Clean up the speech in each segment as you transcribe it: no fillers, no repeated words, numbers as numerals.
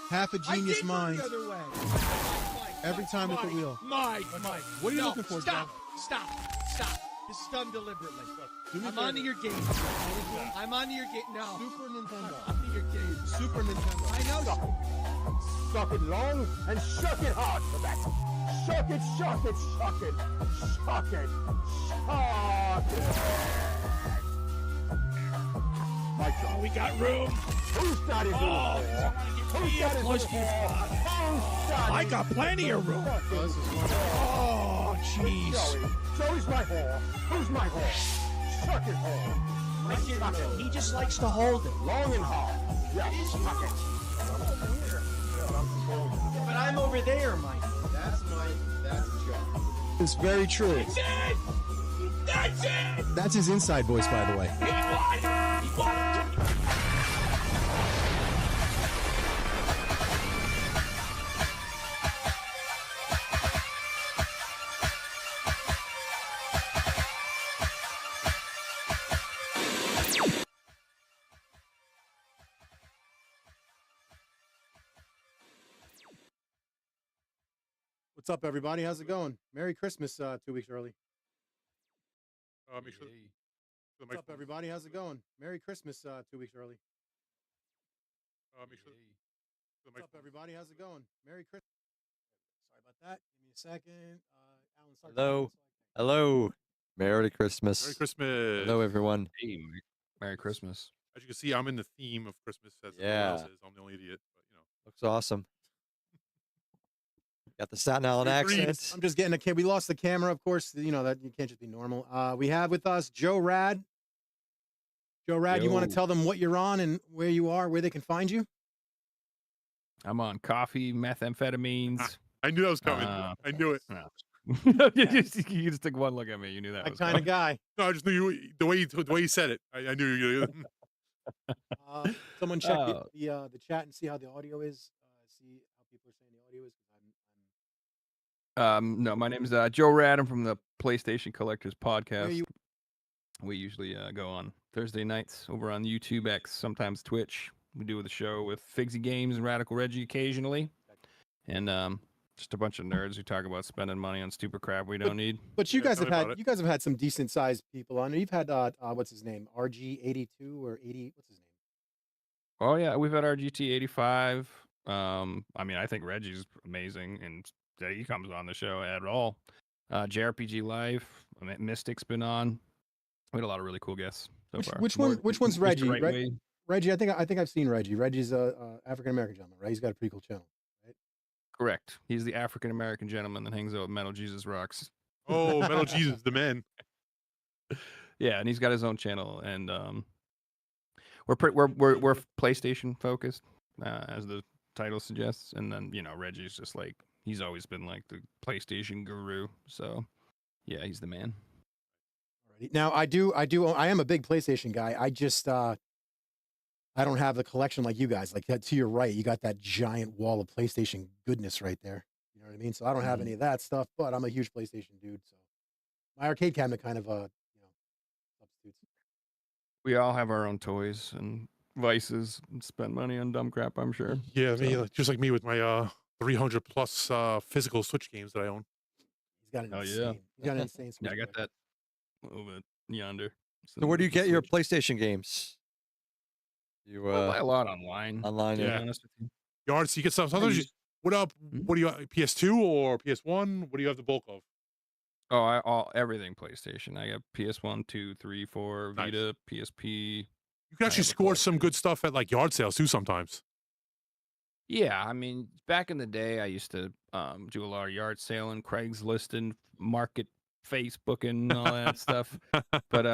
Half a genius mind. The other way. Every time with the wheel. Mike. What are you looking for, Stop. Joe? Stop. This is done deliberately. Do me a I'm favor. onto your game. I'm onto your game. No. Super Nintendo. I'm onto your game. Super Nintendo. I know. Suck it long and shuck it hard for that. Shuck it, shuck it, shuck it. Shuck it. Shuck it. My job. We got room. Who's got his room? Who's got his room? I got plenty of room. Oh, jeez. Joey's my whore. Who's my whore? Shuck it whore. Shuck it. He just likes to hold it. Long and hard. Yeah, shuck it. But I'm over there, Mike. That's Mike. That's Joe. It's very true. That's it. That's it. That's his inside voice, by the way. He won. What's up, everybody? How's it going? Merry Christmas 2 weeks early. Make sure the What's up, everybody? How's it going? Merry Christmas 2 weeks early. Make sure the What's up, everybody? How's it going? Merry Christmas. Sorry about that. Give me a second. Alan, start Hello. talking. Hello. Merry Christmas. Merry Christmas. Hello, everyone. Hey, Merry Christmas. As you can see, I'm in the theme of Christmas as everyone Yeah. else is. I'm the only idiot, but you know. Looks awesome. Got the Staten Island Good grief. accent. I'm just getting a kid. We lost the camera, of course. You know that you can't just be normal. We have with us Joe Rad. Joe Rad, you want Yo. to tell them what you're on and where you are, where they can find you? I'm on coffee, methamphetamines. I knew that was coming. Uh, I knew it. you just took one look at me. You knew that That was kind of coming. guy. No, I just knew you the way you said it. I knew you. Someone check Oh. the chat and see how the audio is. See how people are saying the audio is. No, my name is Joe Rad. I'm from the PlayStation Collectors Where Podcast. you- We usually go on Thursday nights over on YouTube X, sometimes Twitch. We do the show with Figsy Games and Radical Reggie occasionally, and just a bunch of nerds who talk about spending money on stupid crap we don't need. But you Yeah, guys tell have me had about it. you guys have had some decent sized people on. You've had what's his name? RG82 or 80? What's his name? Oh yeah, we've had our GT 85. I mean, I think Reggie's amazing, and he comes on the show at all. JRPG Life, Mystic's been on. We had a lot of really cool guests so far. Which one's Mr. Reggie? Right Way. Reggie, I think I've seen Reggie. Reggie's a African American gentleman, right? He's got a pretty cool channel. Correct. He's the African American gentleman that hangs out with Metal Jesus Rocks. Oh, Metal Jesus, the man. Yeah, and he's got his own channel, and we're PlayStation focused, as the title suggests. And then Reggie's just like he's always been like the PlayStation guru. So yeah, he's the man. Alrighty. Now I am a big PlayStation guy. I just I don't have the collection like you guys. Like that to your right, you got that giant wall of PlayStation goodness right there. You know what I mean? So I don't have any of that stuff, but I'm a huge PlayStation dude. So my arcade cabinet kind of substitutes. We all have our own toys and vices and spend money on dumb crap, I'm sure. Yeah, me, So- just like me with my 300 plus physical Switch games that I own. He's got an Oh, insane. yeah. He's got an insane. Yeah, I Switch got collection. that over yonder. So where do you Some get your Switch. PlayStation games? You I buy a lot online. online? To be Yeah. honest with you. Yards, you get stuff. Sometimes you, use- what up? Hmm? What do you PS2 or PS1? What do you have the bulk of? Oh, everything PlayStation. I got PS1, 2, 3, 4, Nice. Vita, PSP. You can I actually have a score some collection. good stuff at like yard sales too sometimes. Yeah, I mean, back in the day, I used to do a lot of yard sailing, Craigslist, market Facebooking, and all that stuff. But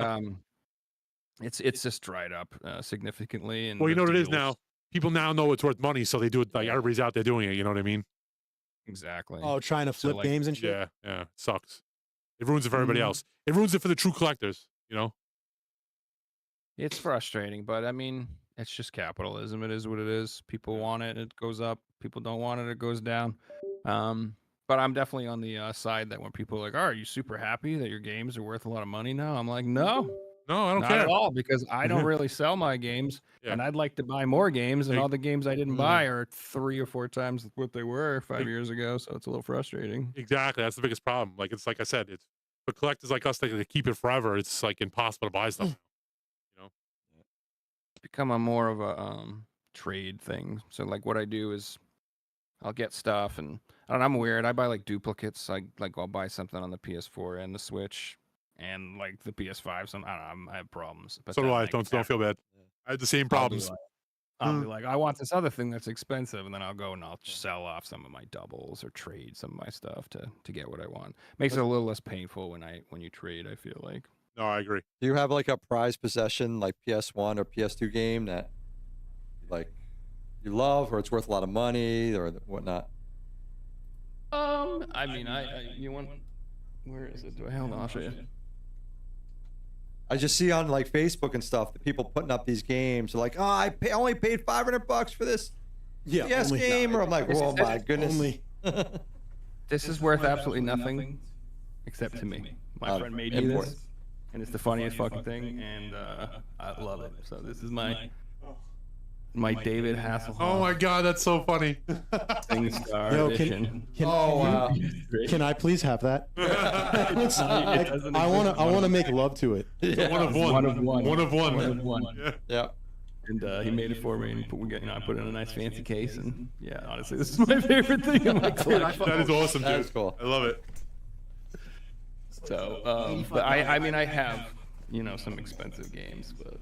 it's just dried up significantly. And Well, you the know what it is deals- now. People now know it's worth money, so they do it. Like Yeah. everybody's out there doing it. You know what I mean? Exactly. Oh, trying to So, flip like, games and shit. Yeah. It sucks. It ruins it for everybody Mhm. else. It ruins it for the true collectors. You know? It's frustrating, but I mean, it's just capitalism. It is what it is. People want it, it goes up. People don't want it, it goes down. But I'm definitely on the side that when people are like, "Oh, are you super happy that your games are worth a lot of money now?" I'm like, no, No, I don't Not care. at all, because I don't really sell my games, Yeah. and I'd like to buy more games, and Hey. all the games I didn't buy are 3 or 4 times what they were 5 years ago, so it's a little frustrating. Exactly. That's the biggest problem. Like it's like I said, it's for collectors like us that they keep it forever. It's like impossible to buy stuff. now, you know. It's become a more of a trade thing. So like what I do is I'll get stuff, and I don't know, I'm weird. I buy like duplicates. I'll buy something on the PS4 and the Switch and like the PS5. Some I don't know, I have problems. But So do then, I. like, Don't feel bad. I had the same I'll be problems. like- I'll be like, I want this other thing that's expensive, and then I'll go and I'll sell off some of my doubles or trade some of my stuff to get what I want. Makes it a little less painful when you trade, I feel like. No, I agree. Do you have like a prized possession, like PS1 or PS2 game that, like, you love, or it's worth a lot of money, or whatnot? I mean, you want, where is it? Hold on, I'll show you. I just see on like Facebook and stuff, the people putting up these games. They're like, oh, I only paid $500 for this Yeah, PS game, or I'm like, oh my goodness. only. This is worth absolutely nothing, except to me. My friend made me import. this, and it's the funniest fucking thing, and I love it. So this is my David Hasselhoff Oh my god, that's so funny. SingStar Yo, edition. Oh wow. Can I please have that? doesn't I want to make love to it. One of one. One of one. One of one. One of one. Yeah. Yeah. And he made it for me, and I put it in a nice fancy case, and yeah, honestly, this is my favorite thing in my collection. That is awesome, dude. That is cool. I love it. So, but I mean, I have, some expensive games, but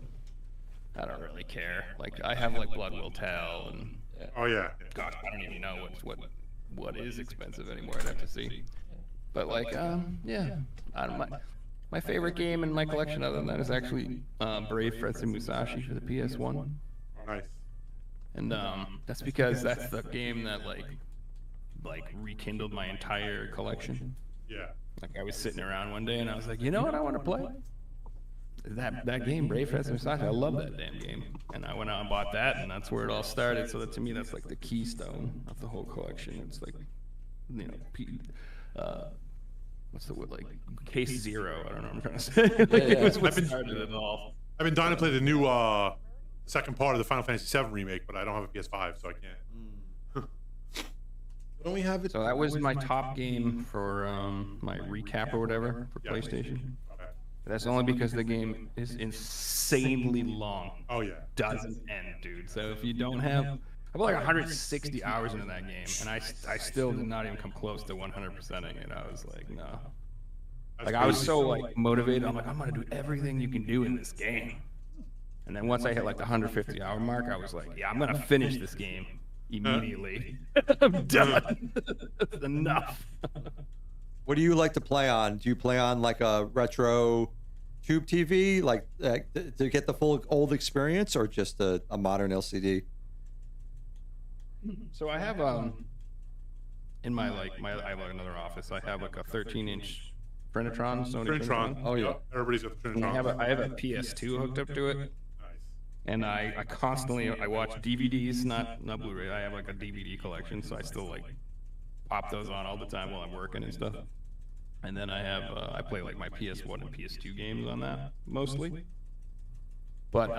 I don't really care. Like, I have like Blood Will Tell, and Oh yeah. gosh, I don't even know what is expensive anymore. I'd have to see. But like, yeah, I don't. My favorite game in my collection, other than that, is actually Brave Fretsu Musashi for the PS1. Oh, nice. And that's because that's the game that like rekindled my entire collection. Yeah. Like I was sitting around one day and I was like, you know what I want to play? That game, Brave Fretsu Musashi. I love that damn game. And I went out and bought that, and that's where it all started. So that to me, that's like the keystone of the whole collection. It's like, what's the word, like case zero? I don't know what I'm trying to say. It was what started it all. I've been dying to play the new second part of the Final Fantasy VII remake, but I don't have a PS5, so I can't. Don't we have it? So that was my top game for my recap or whatever for Yeah. PlayStation. Okay. That's only because the game is insanely long. Oh yeah. Doesn't end, dude. So if you don't have, I put like 160 hours into that game, and I still did not even come close to 100%ing it. I was like, no. That's Like I was crazy. so like motivated. I'm like, I'm gonna do everything you can do in this game. And then once I hit like the 150 hour mark, I was like, yeah, I'm gonna finish this game immediately. I'm done. That's enough. What do you like to play on? Do you play on like a retro tube TV, like to get the full old experience, or just a modern LCD? So I have in my I have like another office. I have like a 13-inch Trinitron, Sony Trinitron. Oh, yeah. Yep, everybody's got the And Trinitron. I have a PS2 hooked up to it, Nice. and I constantly watch DVDs, not Blu-ray. I have like a DVD collection, so I still like pop those on all the time while I'm working and stuff. And then I have I play like my PS1 and PS2 games on that mostly. But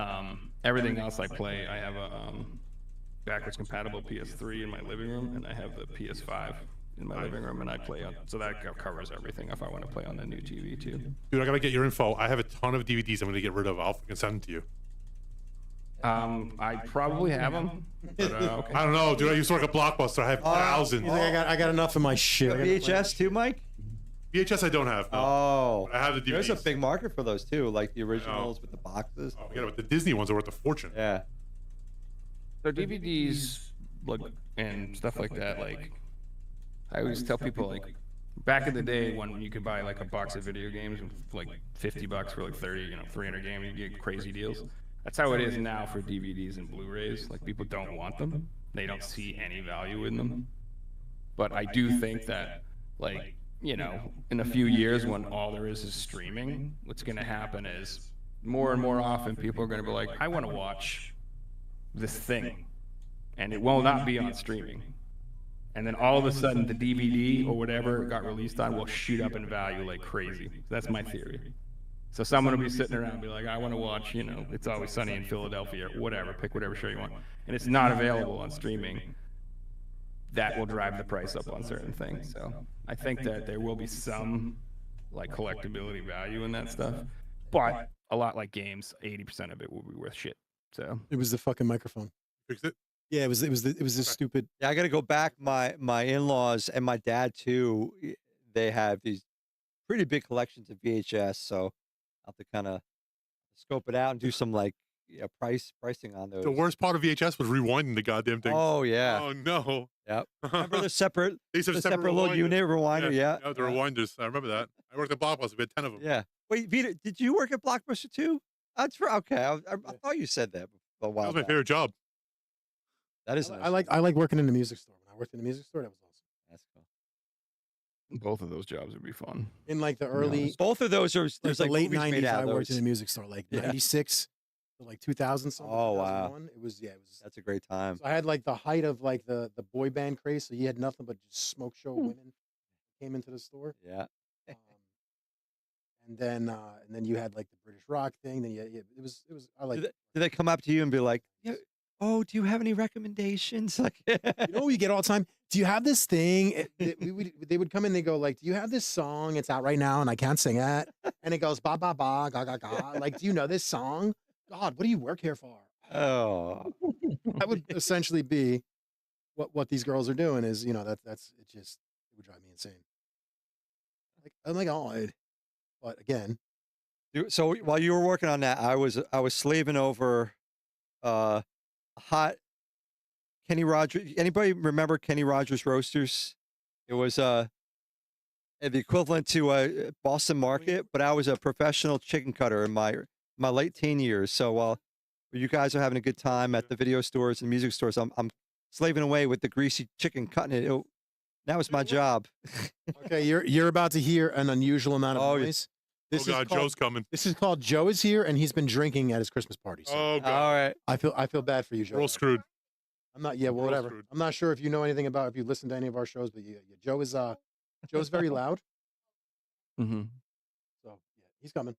everything else I play, I have a backwards compatible PS3 in my living room, and I have the PS5 in my living room, and I play on. So that covers everything if I want to play on the new TV too. Dude, I gotta get your info. I have a ton of DVDs I'm gonna get rid of. I'll fucking send them to you. I probably have them. But, okay. I don't know, dude. I used to work at Blockbuster. I have thousands. He's like, I got enough of my shit. I gotta play- VHS too, Mike? VHS I don't have. No. Oh, But I have the DVDs. there's a big market for those too, like the originals with the boxes. Oh, forget about the Disney ones are worth a fortune. Yeah. So DVDs, like, and stuff like that, like, I always tell people, like, back in the day when you could buy like a box of video games for like $50 for like 30, 300 games, you get crazy deals. That's how it is now for DVDs and Blu-rays. Like, people don't want them. They don't see any value in them. But I do think that, like, in a few years when all there is streaming, what's going to happen is more and more often people are going to be like, I want to watch this thing, and it will not be on streaming. And then all of a sudden the DVD or whatever it got released on will shoot up in value like crazy. That's my theory. So someone will be sitting around and be like, I want to watch, you know, It's Always Sunny in Philadelphia or whatever. Pick whatever show you want. And it's not available on streaming. That will drive the price up on certain things. So I think that there will be some like collectability value in that stuff. But a lot like games, 80% of it will be worth shit. So It was the fucking microphone. Fixed it. Yeah, it was this stupid. Yeah, I got to go back. My in-laws and my dad too. They have these pretty big collections of VHS, so I'll have to kind of scope it out and do some like pricing on those. The worst part of VHS was rewinding the goddamn thing. Oh yeah. Oh no. Yep. Remember the separate, These are the separate little unit rewinder? Yeah. Yeah, the rewinders. I remember that. I worked at Blockbuster. We had 10 of them. Yeah. Wait, Vita, did you work at Blockbuster too? That's right. Okay. I thought you said that a while That was my back. favorite job. That is nice. I like working in the music store. When I worked in the music store, that was awesome. That's cool. both of those jobs would be fun. In like the early, Both of those are like there's the like late movies made '90s, out I of worked in those. the music store, like Yeah. '96 to like 2000 something. Oh, wow. 2001. It was it was. That's a great time. So I had like the height of like the boy band craze. So you had nothing but just smoke show women came into the store. Yeah. Um, and then you had like the British rock thing. Then it was I like. Did they come up to you and be like, yeah, "Oh, do you have any recommendations?" Like, You know what we get all the time? Do you have this thing? They would come in, they go like, do you have this song? It's out right now and I can't sing it. And it goes, ba, ba, ba, ga, ga, ga. Like, do you know this song? God, what do you work here for? oh, That would essentially be what these girls are doing is, it would drive me insane. Like, I'm like, oh, but again, so while you were working on that, I was slaving over hot Kenny Rogers. Anybody remember Kenny Rogers Roasters? It was the equivalent to Boston Market, but I was a professional chicken cutter in my late teen years. So while you guys are having a good time at the video stores and music stores, I'm slaving away with the greasy chicken, cutting it. That was my job. okay, you're about to hear an unusual amount of Oh, yeah. noise. Oh God, Joe's coming. This is called Joe is here, and he's been drinking at his Christmas party. So Oh All God, right. I feel bad for you, Joe. we're all screwed. I'm not. Yeah, well, We're all whatever. screwed. I'm not sure if you know anything about if you listen to any of our shows, but Joe is Joe's very loud. Mm-hmm. So yeah, he's coming.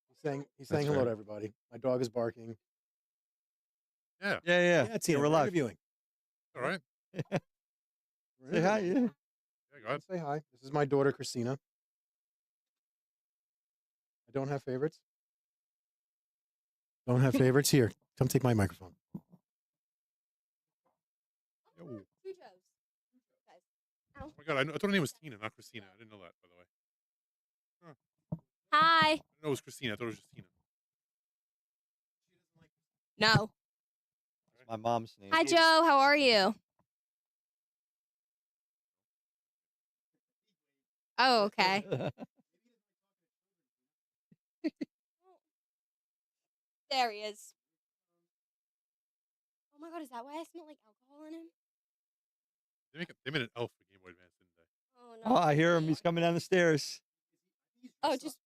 He's saying That's hello fair. to everybody. My dog is barking. Yeah, Yeah. it's Yeah, him. we're We're live. reviewing. all right. Say hi. Yeah. Yeah, go ahead. Say hi. This is my daughter Christina. I don't have favorites. Don't have favorites. Here, come take my microphone. Yo. Two Joes. Guys. Oh my God, I thought her name was Tina, not Christina. I didn't know that, by the way. Hi. I didn't know it was Christina. I thought it was just Tina. No. My mom's name. Hi, Joe. How are you? Oh, okay. There he is. Oh my God, is that why I smell like alcohol in him? They made an elf for Game Boy Advance, didn't they? Oh no. Oh, I hear him. He's coming down the stairs. Oh, just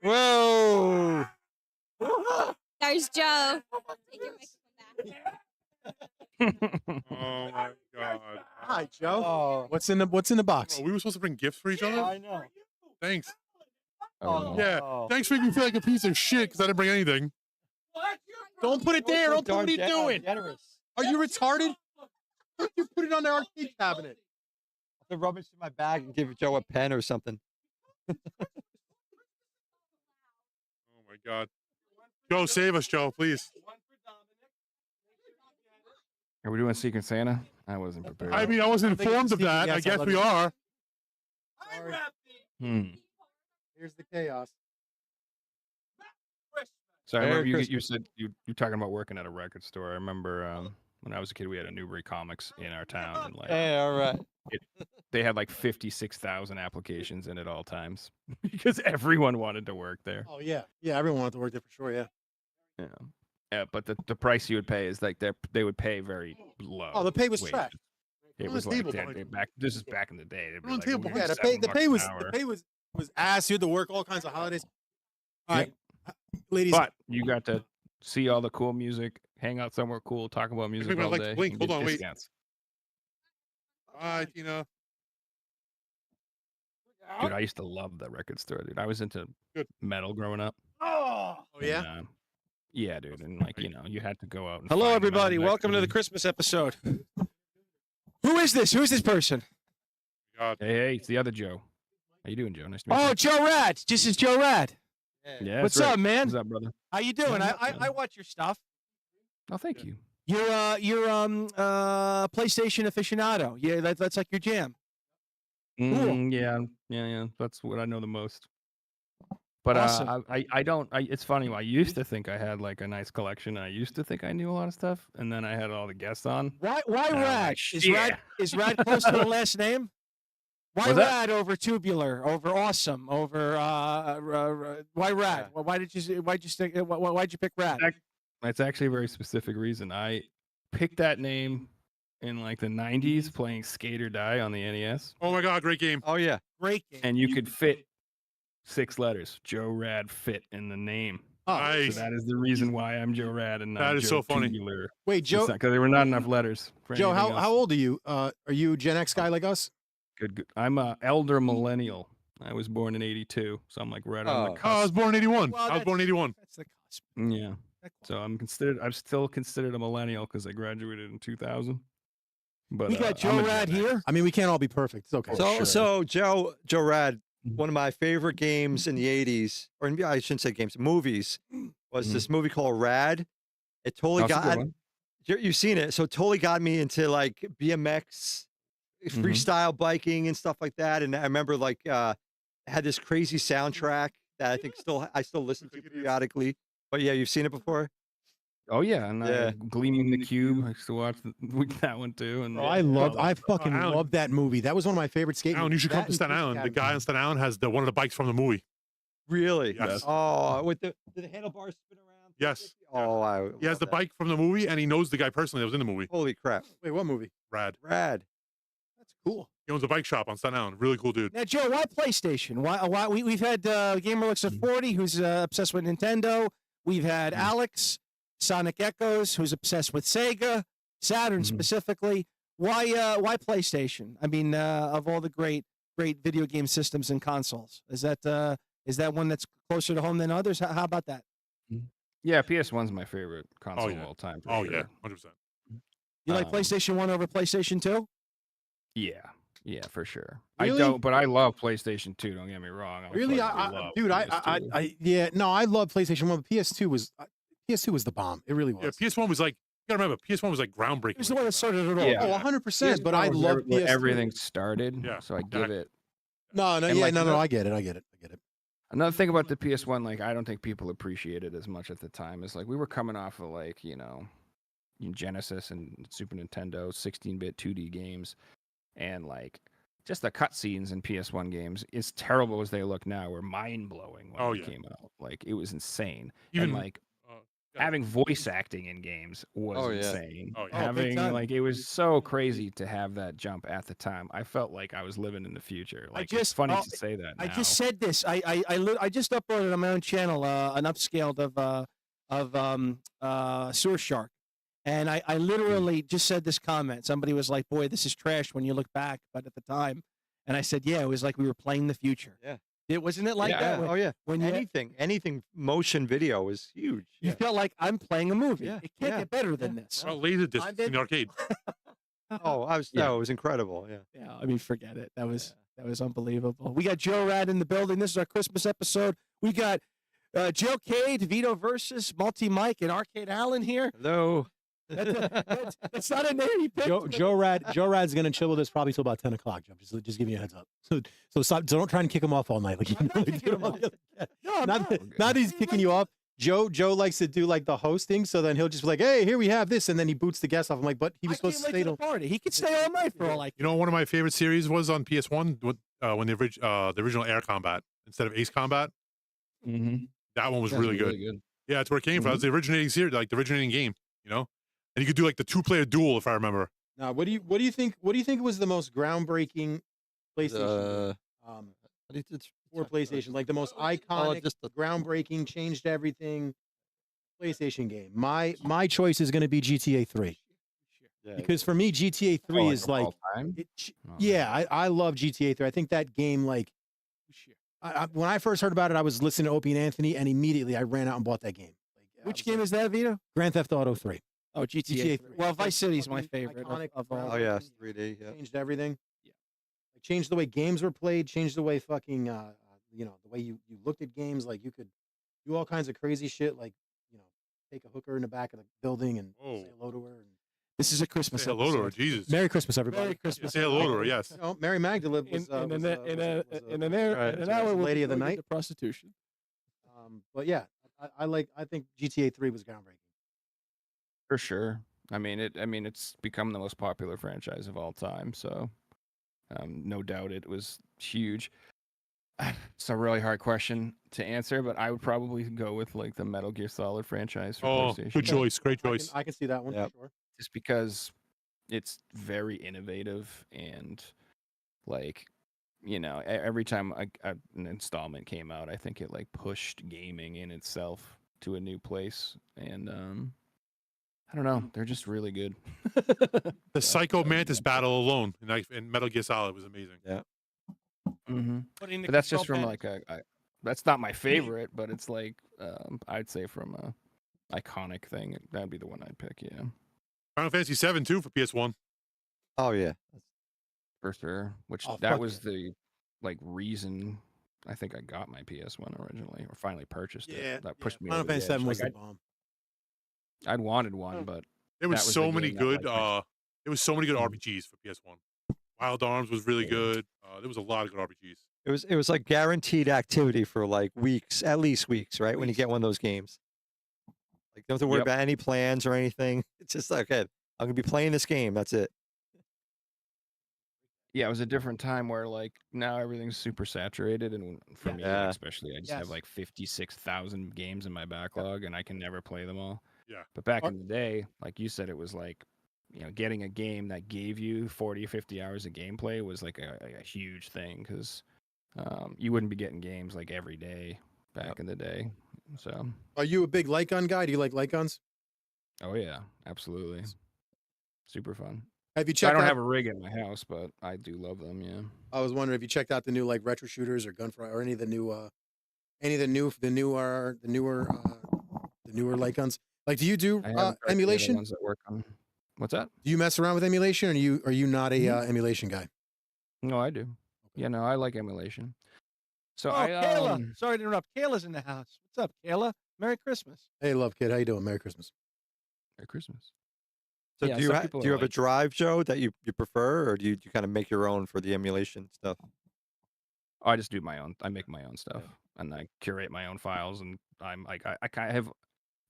Whoa. there's Joe. Take your microphone back. Oh my God. Hi, Joe. Oh, What's in the box? Oh, we were supposed to bring gifts for each other? I know. Thanks. Oh, Yeah. no. Thanks for making me feel like a piece of shit because I didn't bring anything. Don't put it there. Don't put Darn what are you doing? generous. Are you retarded? You put it on the arcade cabinet. I'll have to rub it through my bag and give Joe a pen or something. Oh my God. Joe, save us, Joe, please. Are we doing Secret Santa? I wasn't prepared. I mean, I wasn't think informed it's of that. Stevie. I Yes, I guess love we you. are. Hmm. Here's the chaos. So I Merry remember you Christmas. said you're talking about working at a record store. I remember when I was a kid, we had a Newbury Comics in our town, and like Hey, all right. they had like 56,000 applications in at all times because everyone wanted to work there. Oh yeah, everyone wanted to work there for sure. Yeah. Yeah. Yeah, but the price you would pay is like they would pay very low. Oh, the pay was wages. trash. It Put on was the like table they- behind they you. back. This is back in the day. They'd be Put on like, the table "We'll behind give Yeah, you the pay $7 was an hour." the pay was ass. You had to work all kinds of holidays. All right, ladies. But you got to see all the cool music, hang out somewhere cool, talk about music Wait, I all like to day. blink. and Hold get on, wait. discounts. Bye, Tina. Dude, I used to love that record store, dude. I was into Good. metal growing up. Oh. Oh yeah. And, yeah, dude, and like you had to go out. And Hello, find metal everybody. back Welcome to the then. Christmas episode. Who is this? Who is this person? God. Hey, it's the other Joe. How you doing, Joe? Nice to meet Oh, you. Joe Rad. This is Joe Rad. Yeah, What's that's right. up, man? What's up, brother? How you doing? Not I much, man. watch your stuff. Oh, thank you. You're PlayStation aficionado. Yeah, that's like your jam. Yeah. That's what I know the most. But Awesome. I don't. It's funny. I used to think I had like a nice collection. I used to think I knew a lot of stuff, and then I had all the guests on. Why And I'm Rad? like, Is yeah. Rad is Rad close to the last name? Why What's that? Rad over Tubular, over Awesome, over why Rad? Yeah. Why'd you pick Rad? That's actually a very specific reason. I picked that name in like the 90s playing Skate or Die on the NES, Oh my God, great game. Oh yeah. Great game. and you could fit 6 letters. Joe Rad fit in the name. Oh, Nice. So that is the reason why I'm Joe Rad and not That is Joe so funny. Tubular. wait, Joe. Because there were not enough letters. For Joe, anything how else. old are you? Are you Gen X guy like us? Good. I'm a elder millennial. I was born in '82, so I'm like right on the Oh. cusp. Oh, I was born in 81. Well, I was born in 81. That's the cusp. Yeah. So I'm still considered a millennial because I graduated in 2000. But We got I'm Joe a Rad Gen X. here. I mean, we can't all be perfect. It's okay. So sure. so Joe Rad, Mhm. one of my favorite games in the 80s, or I shouldn't say games, movies, was Mhm. this movie called Rad. It totally That's a good got one. you've seen it, so it totally got me into like BMX, Mhm. freestyle biking and stuff like that. And I remember like it had this crazy soundtrack that I think I still listen to periodically. But yeah, you've seen it before? Oh yeah, and Yeah. Gleaming the Cube. I used to watch that one too. And Oh, I fucking Alan. love that movie. That was one of my favorite skate Alan, you movies. should come That to and Staten Police Island. The Academy. guy on Staten Island has one of the bikes from the movie. Really? Yes. Oh, with the handlebars spin around? Yes. Oh, He has love the that. bike from the movie, and he knows the guy personally that was in the movie. Holy crap. Wait, what movie? Rad. Rad. That's cool. He owns a bike shop on Staten Island. Really cool dude. Now, Joe, why PlayStation? Why we've had Gamer Looks at 40, who's obsessed with Nintendo. We've had Alex, Sonic Echoes, who's obsessed with Sega, Saturn Mhm. specifically. Why PlayStation? I mean, of all the great video game systems and consoles, is that one that's closer to home than others? How about that? Yeah, PS1's my favorite console yeah. of all time. For Oh sure. yeah, 100%. You like Um, PlayStation 1 over PlayStation 2? Yeah, for sure. Really? I don't, but I love PlayStation 2. Don't get me wrong. I'm Really, dude, yeah, no, I love PlayStation 1. But PS2 was the bomb. It really was. Yeah, PS1 was like, you gotta remember, PS1 was like groundbreaking. It was the one that started it all. Yeah. Oh, 100%. But I love where PS2. everything started. Yeah, So I give exactly. it. No, And, yeah, like, no, another- I get it. Another thing about the PS1, like I don't think people appreciate it as much at the time. Is like we were coming off of like Genesis and Super Nintendo 16-bit 2D games, and like just the cutscenes in PS1 games, as terrible as they look now, were mind blowing when Oh, they yeah. came out. Like it was insane. Even and like yeah. having voice acting in games was Oh, yeah. insane. Oh, yeah. Oh, big Having time. like it was so crazy to have that jump at the time. I felt like I was living in the future. Like it's just- funny oh, to say that now. I just said this. I just uploaded on my own channel an upscaled of Sewer Shark, and I literally just said this comment. Somebody was like, "Boy, this is trash when you look back," but at the time, and I said, "Yeah, it was like we were playing the future." Yeah. It wasn't it like Yeah. that? Oh yeah. When you Anything motion video is huge. you felt like I'm playing a movie. Yeah, It can't yeah, get better than this. Oh, laser disc I've in been- the arcade. Oh, Yeah. it was incredible. Yeah. Yeah, I mean, forget it. That was unbelievable. We got Joe Rad in the building. This is our Christmas episode. We got Joe Cade, Vito versus Multi Mike, and Arcade Allen here. Hello. That's not a name he picked. Joe Rad's gonna chill with us probably till about 10 o'clock. Joe, just giving you a heads up. So stop. So don't try and kick him off all night. Like, I'm not kicking him off. No, I'm not not. that he's kicking you off. Joe likes to do like the hosting, so then he'll just be like, "Hey, here we have this," and then he boots the guest off. I'm like, "But he was I supposed came to late stay to the till." party. He could stay all night for all I You know, one of my favorite series was on PS1 when the original Air Combat instead of Ace Combat. Mm-hmm. That one was really good. Yeah, that's where it came from. That's the originating series, like the originating game. And you could do like the 2-player duel, if I remember. Now, what do you think? What do you think was the most groundbreaking PlayStation for PlayStation? Like the most iconic, just the- groundbreaking, changed everything PlayStation game. My choice is going to be GTA 3 Yeah. because for me GTA 3 is like time. it, yeah, I love GTA 3. I think that game like When I first heard about it, I was listening to Opie and Anthony, and immediately I ran out and bought that game. Which game is that, Vito? Grand Theft Auto 3. Oh, GTA 3. Well, Vice City is my favorite of all. Oh yeah, it's 3D. Yeah. Changed everything. Yeah. It changed the way games were played. Changed the way fucking the way you looked at games. Like you could do all kinds of crazy shit. Like take a hooker in the back of the building and say hello to her. And This is a Christmas Say hello to her, episode. Jesus. Merry Christmas, everybody. Merry Christmas. Say hello to her, yes. Mary Magdalene was In an was hour, we'll lady be of the going night. into prostitution. But yeah, I think GTA 3 was groundbreaking. For sure. I mean, it's become the most popular franchise of all time. So, no doubt it was huge. It's a really hard question to answer, but I would probably go with like the Metal Gear Solid franchise for PlayStation. Good choice. Great choice. I can see that one Yep. for sure. Just because it's very innovative and like every time an installment came out, I think it like pushed gaming in itself to a new place. And I don't know, they're just really good. The Psycho Mantis battle alone in Metal Gear Solid was amazing. Yeah. Mm-hmm. Putting the But that's just control from pad- like that's not my favorite, but it's like I'd say from a iconic thing, that'd be the one I'd pick. Yeah, Final Fantasy 7 too for PS1. Oh yeah. for sure. Which Oh, that fuck was the like reason I think I got my PS1 originally, or finally purchased it. That pushed me. Final over the Fantasy edge. 7 was Like, the bomb. I'd wanted one, but There was That was so the many game that, good. like, There was so many good Mhm. RPGs for PS1. Wild Arms was really good. There was a lot of good RPGs. It was like guaranteed activity for like weeks, at least weeks, right? When you get one of those games. Like don't have to worry Yep. about any plans or anything. It's just like, okay, I'm gonna be playing this game. That's it. yeah, it was a different time where like now everything's super saturated, and for me Yeah. especially, I just have Yes. like 56,000 games in my backlog, and I can never play them all. Yeah. But back in the day, like you said, it was like getting a game that gave you 40 or 50 hours of gameplay was like a huge thing, because you wouldn't be getting games like every day back in the day. So Are you a big light gun guy? Do you like light guns? oh yeah, absolutely, super fun. Have you So I checked don't out? have a rig at my house, but I do love them. Yeah. I was wondering if you checked out the new like retro shooters or gunfire or any of the newer light guns. Like, do you do I haven't tried the other emulation? ones that work on. What's that? Do you mess around with emulation, or are you not a emulation guy? No, I do. Yeah, no, I like emulation. So Oh, I Kayla. Sorry to interrupt. Kayla's in the house. What's up, Kayla? Merry Christmas. Hey, love kid, how you doing? Merry Christmas. Merry Christmas. So Yeah, do you some do people you are have a like- drive, Joe, that you prefer, or do you kind of make your own for the emulation stuff? I just do my own. I make my own stuff, and I curate my own files. And I'm like, I kind of have.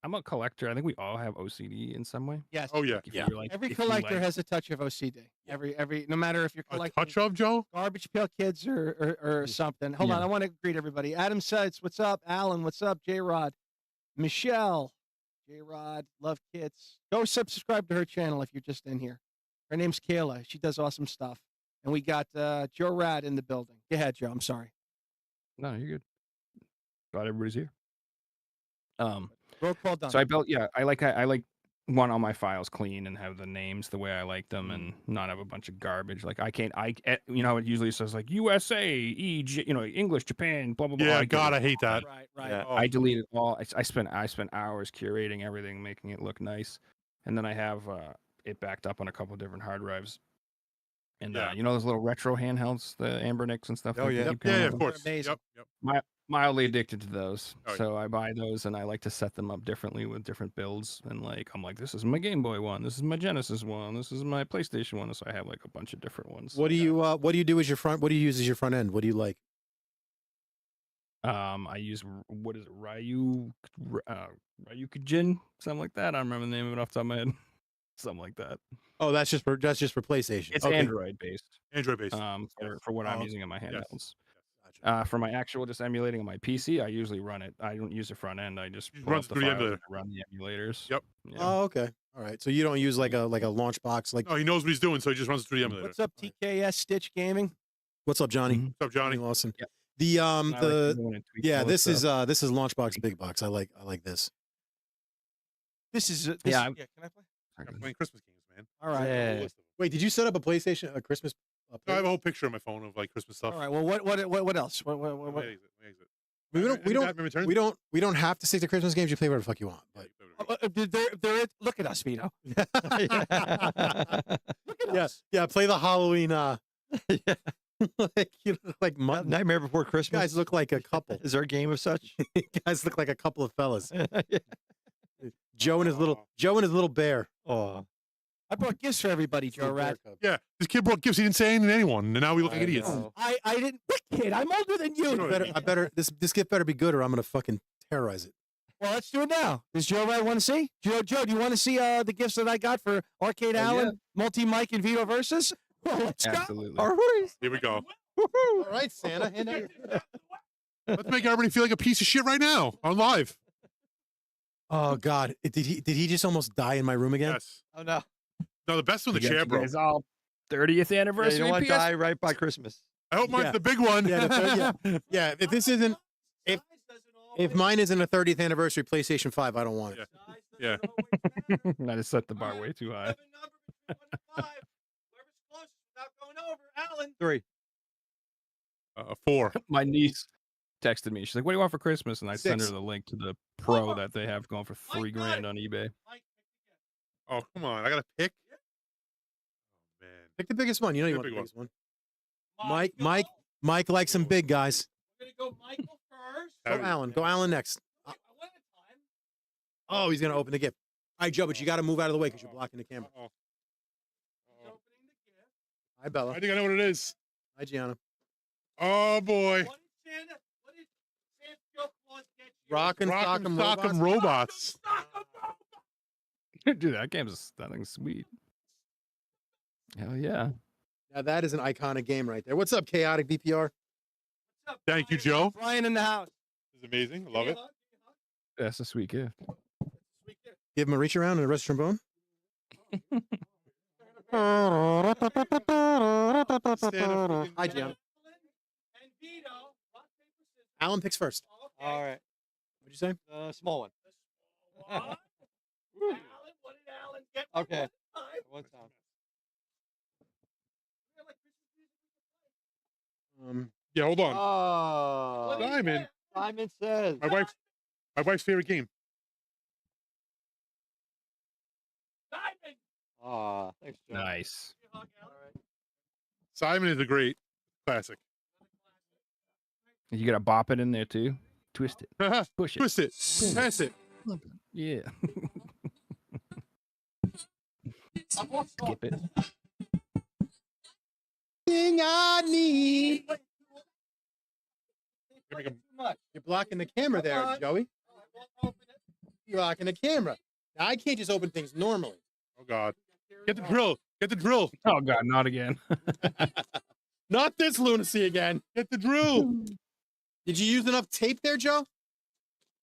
I'm a collector. I think we all have OCD in some way. Yes. Oh yeah. Like, if you're like, Every if you collector like- has a touch of OCD. Every no matter if you're A collecting touch of Joe. garbage pail kids or something. Hold on, Yeah. I want to greet everybody. Adam Seitz, what's up? Alan, what's up? J Rod, Michelle, J Rod, love kits. Go subscribe to her channel if you're just in here. Her name's Kayla. She does awesome stuff. And we got Joe Rad in the building. Go ahead, Joe. I'm sorry. No, you're good. Glad everybody's here. Roll call done. So I built. Yeah, I like want all my files clean and have the names the way I like them, and not have a bunch of garbage. Like it usually says like USA, English, Japan, blah blah blah. Yeah, I get God, it. I hate that. Right, right. Yeah. Oh, I deleted all. I spent hours curating everything, making it look nice, and then I have it backed up on a couple of different hard drives. And Yeah. those little retro handhelds, the Ambernicks and stuff. Oh, that yeah. keep Yeah, coming yeah, out? of course. amazing. Yep. Mildly addicted to those. Oh, yeah. So I buy those, and I like to set them up differently with different builds. And I'm like, this is my Game Boy one, this is my Genesis one, this is my PlayStation one. So I have like a bunch of different ones. What do you do as your front? What do you use as your front end? What do you like? I use what is it, Ryukujin, something like that. I don't remember the name of it off the top of my head. Something like that. Oh, that's just for PlayStation. It's Okay. Android based. Android based. For what I'm Oh, using on my handhelds. Gotcha. For my actual just emulating on my PC, I usually run it. I don't use the front end. I just You pull run up the through the files and emulator. I run the emulators. Yep. Yeah. Oh, okay. All right. So you don't use like a launch box. Like, No, he knows what he's doing, so he just runs it through the emulator. What's up, TKS Stitch Gaming? what's up, Johnny? Mhm. What's up, Johnny? Lawson. Yep. The I like doing it, tweak all this is stuff. Launchbox Big Box. I like this. This is Yeah, can I play? I'm playing Christmas games, man. All right. Yeah. List of them. Wait, did you set up a PlayStation a Christmas I have a whole picture on my phone of like Christmas stuff. All right. Well, what else? What? Let me exit. We don't have to stick to Christmas games. You play whatever the fuck you want. But Look at us, Vito. Yeah. Look at us. yeah, play the Halloween. Yeah. Like you look like mutton. Nightmare Before You Christmas. guys look like a couple. Is there a game of such? You guys look like a couple of fellas. Yeah. Joe and his little bear. Oh, I brought gifts for everybody, Joe Rat. Yeah, this kid brought gifts. He didn't say anything to anyone, and now we look like idiots. know. I didn't. What kid? I'm older than you. I better. This gift better be good, or I'm gonna fucking terrorize it. Well, let's do it now. Does Joe Rat want to see? Joe, do you want to see the gifts that I got for Arcade Allen, Multi Mike, and Vito Versus? Well, let's Absolutely. all right. Here we go. All right, Santa. Hand out your- Let's make everybody feel like a piece of shit right now on live. Oh God, did he just almost die in my room again? Yes. Oh no. No, the best one, the You chair, bro. guys all 30th Yeah, anniversary. you don't want to PS? die right by Christmas. I hope mine's Yeah. the big one. Yeah, yeah. If this isn't, if mine isn't a 30th anniversary PlayStation 5, I don't want it. Yeah. I just set the bar way too high. 3. 4. My niece texted me. She's like, "What do you want for Christmas?" And I sent her 6. the link to the Pro that they have going for $3,000 on eBay. Oh, come on. I got to pick. Oh, man. Pick the biggest one. You know you Pick want the the big biggest one. Mike likes some big guys. We're gonna go Michael first. Go Alan. Go Alan next. One at a time. Oh, he's gonna open the gift. All right, Joe, but you got to move out of the way because you're blocking the camera. Uh-oh. He's opening the gift. Hi, Bella. I think I know what it is. Hi, Gianna. Oh, boy. What did Santa Joe Claus get you? Rockin' Rock'em Sock'em Sock'em Robots. Robots. Dude, that thing's sweet. Hell yeah. Now that is an iconic game right there. What's up, Chaotic BPR? Thank you, Joe. Brian in the house. This is amazing. I love it. That's a sweet gift. Give him a reach around and a rest trombone. Hi, Gianna. And Vito, rock, paper, scissors. Alan picks first. Okay. All right. What'd you say? Small one. What? Alan, what did Alan get? Okay. One time. One time. We got, like, Christmas music we can play. Yeah, hold on. Oh. What did he Simon. get? Simon says. My wife's favorite game. Simon. Oh, thanks, Joe. Nice. You hug Alan. Simon is a great classic. You gotta bop it in there too. Twist it. Push it. Twist it. Pass it. Yeah. Skip it. Thing I need. Give me a- Too much. You're blocking the camera there, Joey. I won't open it. You're blocking the camera. Now, I can't just open things normally. Oh, God. Get the drill. Get the drill. Oh god, not again. Not this lunacy again. Get the drill. Did you use enough tape there, Joe?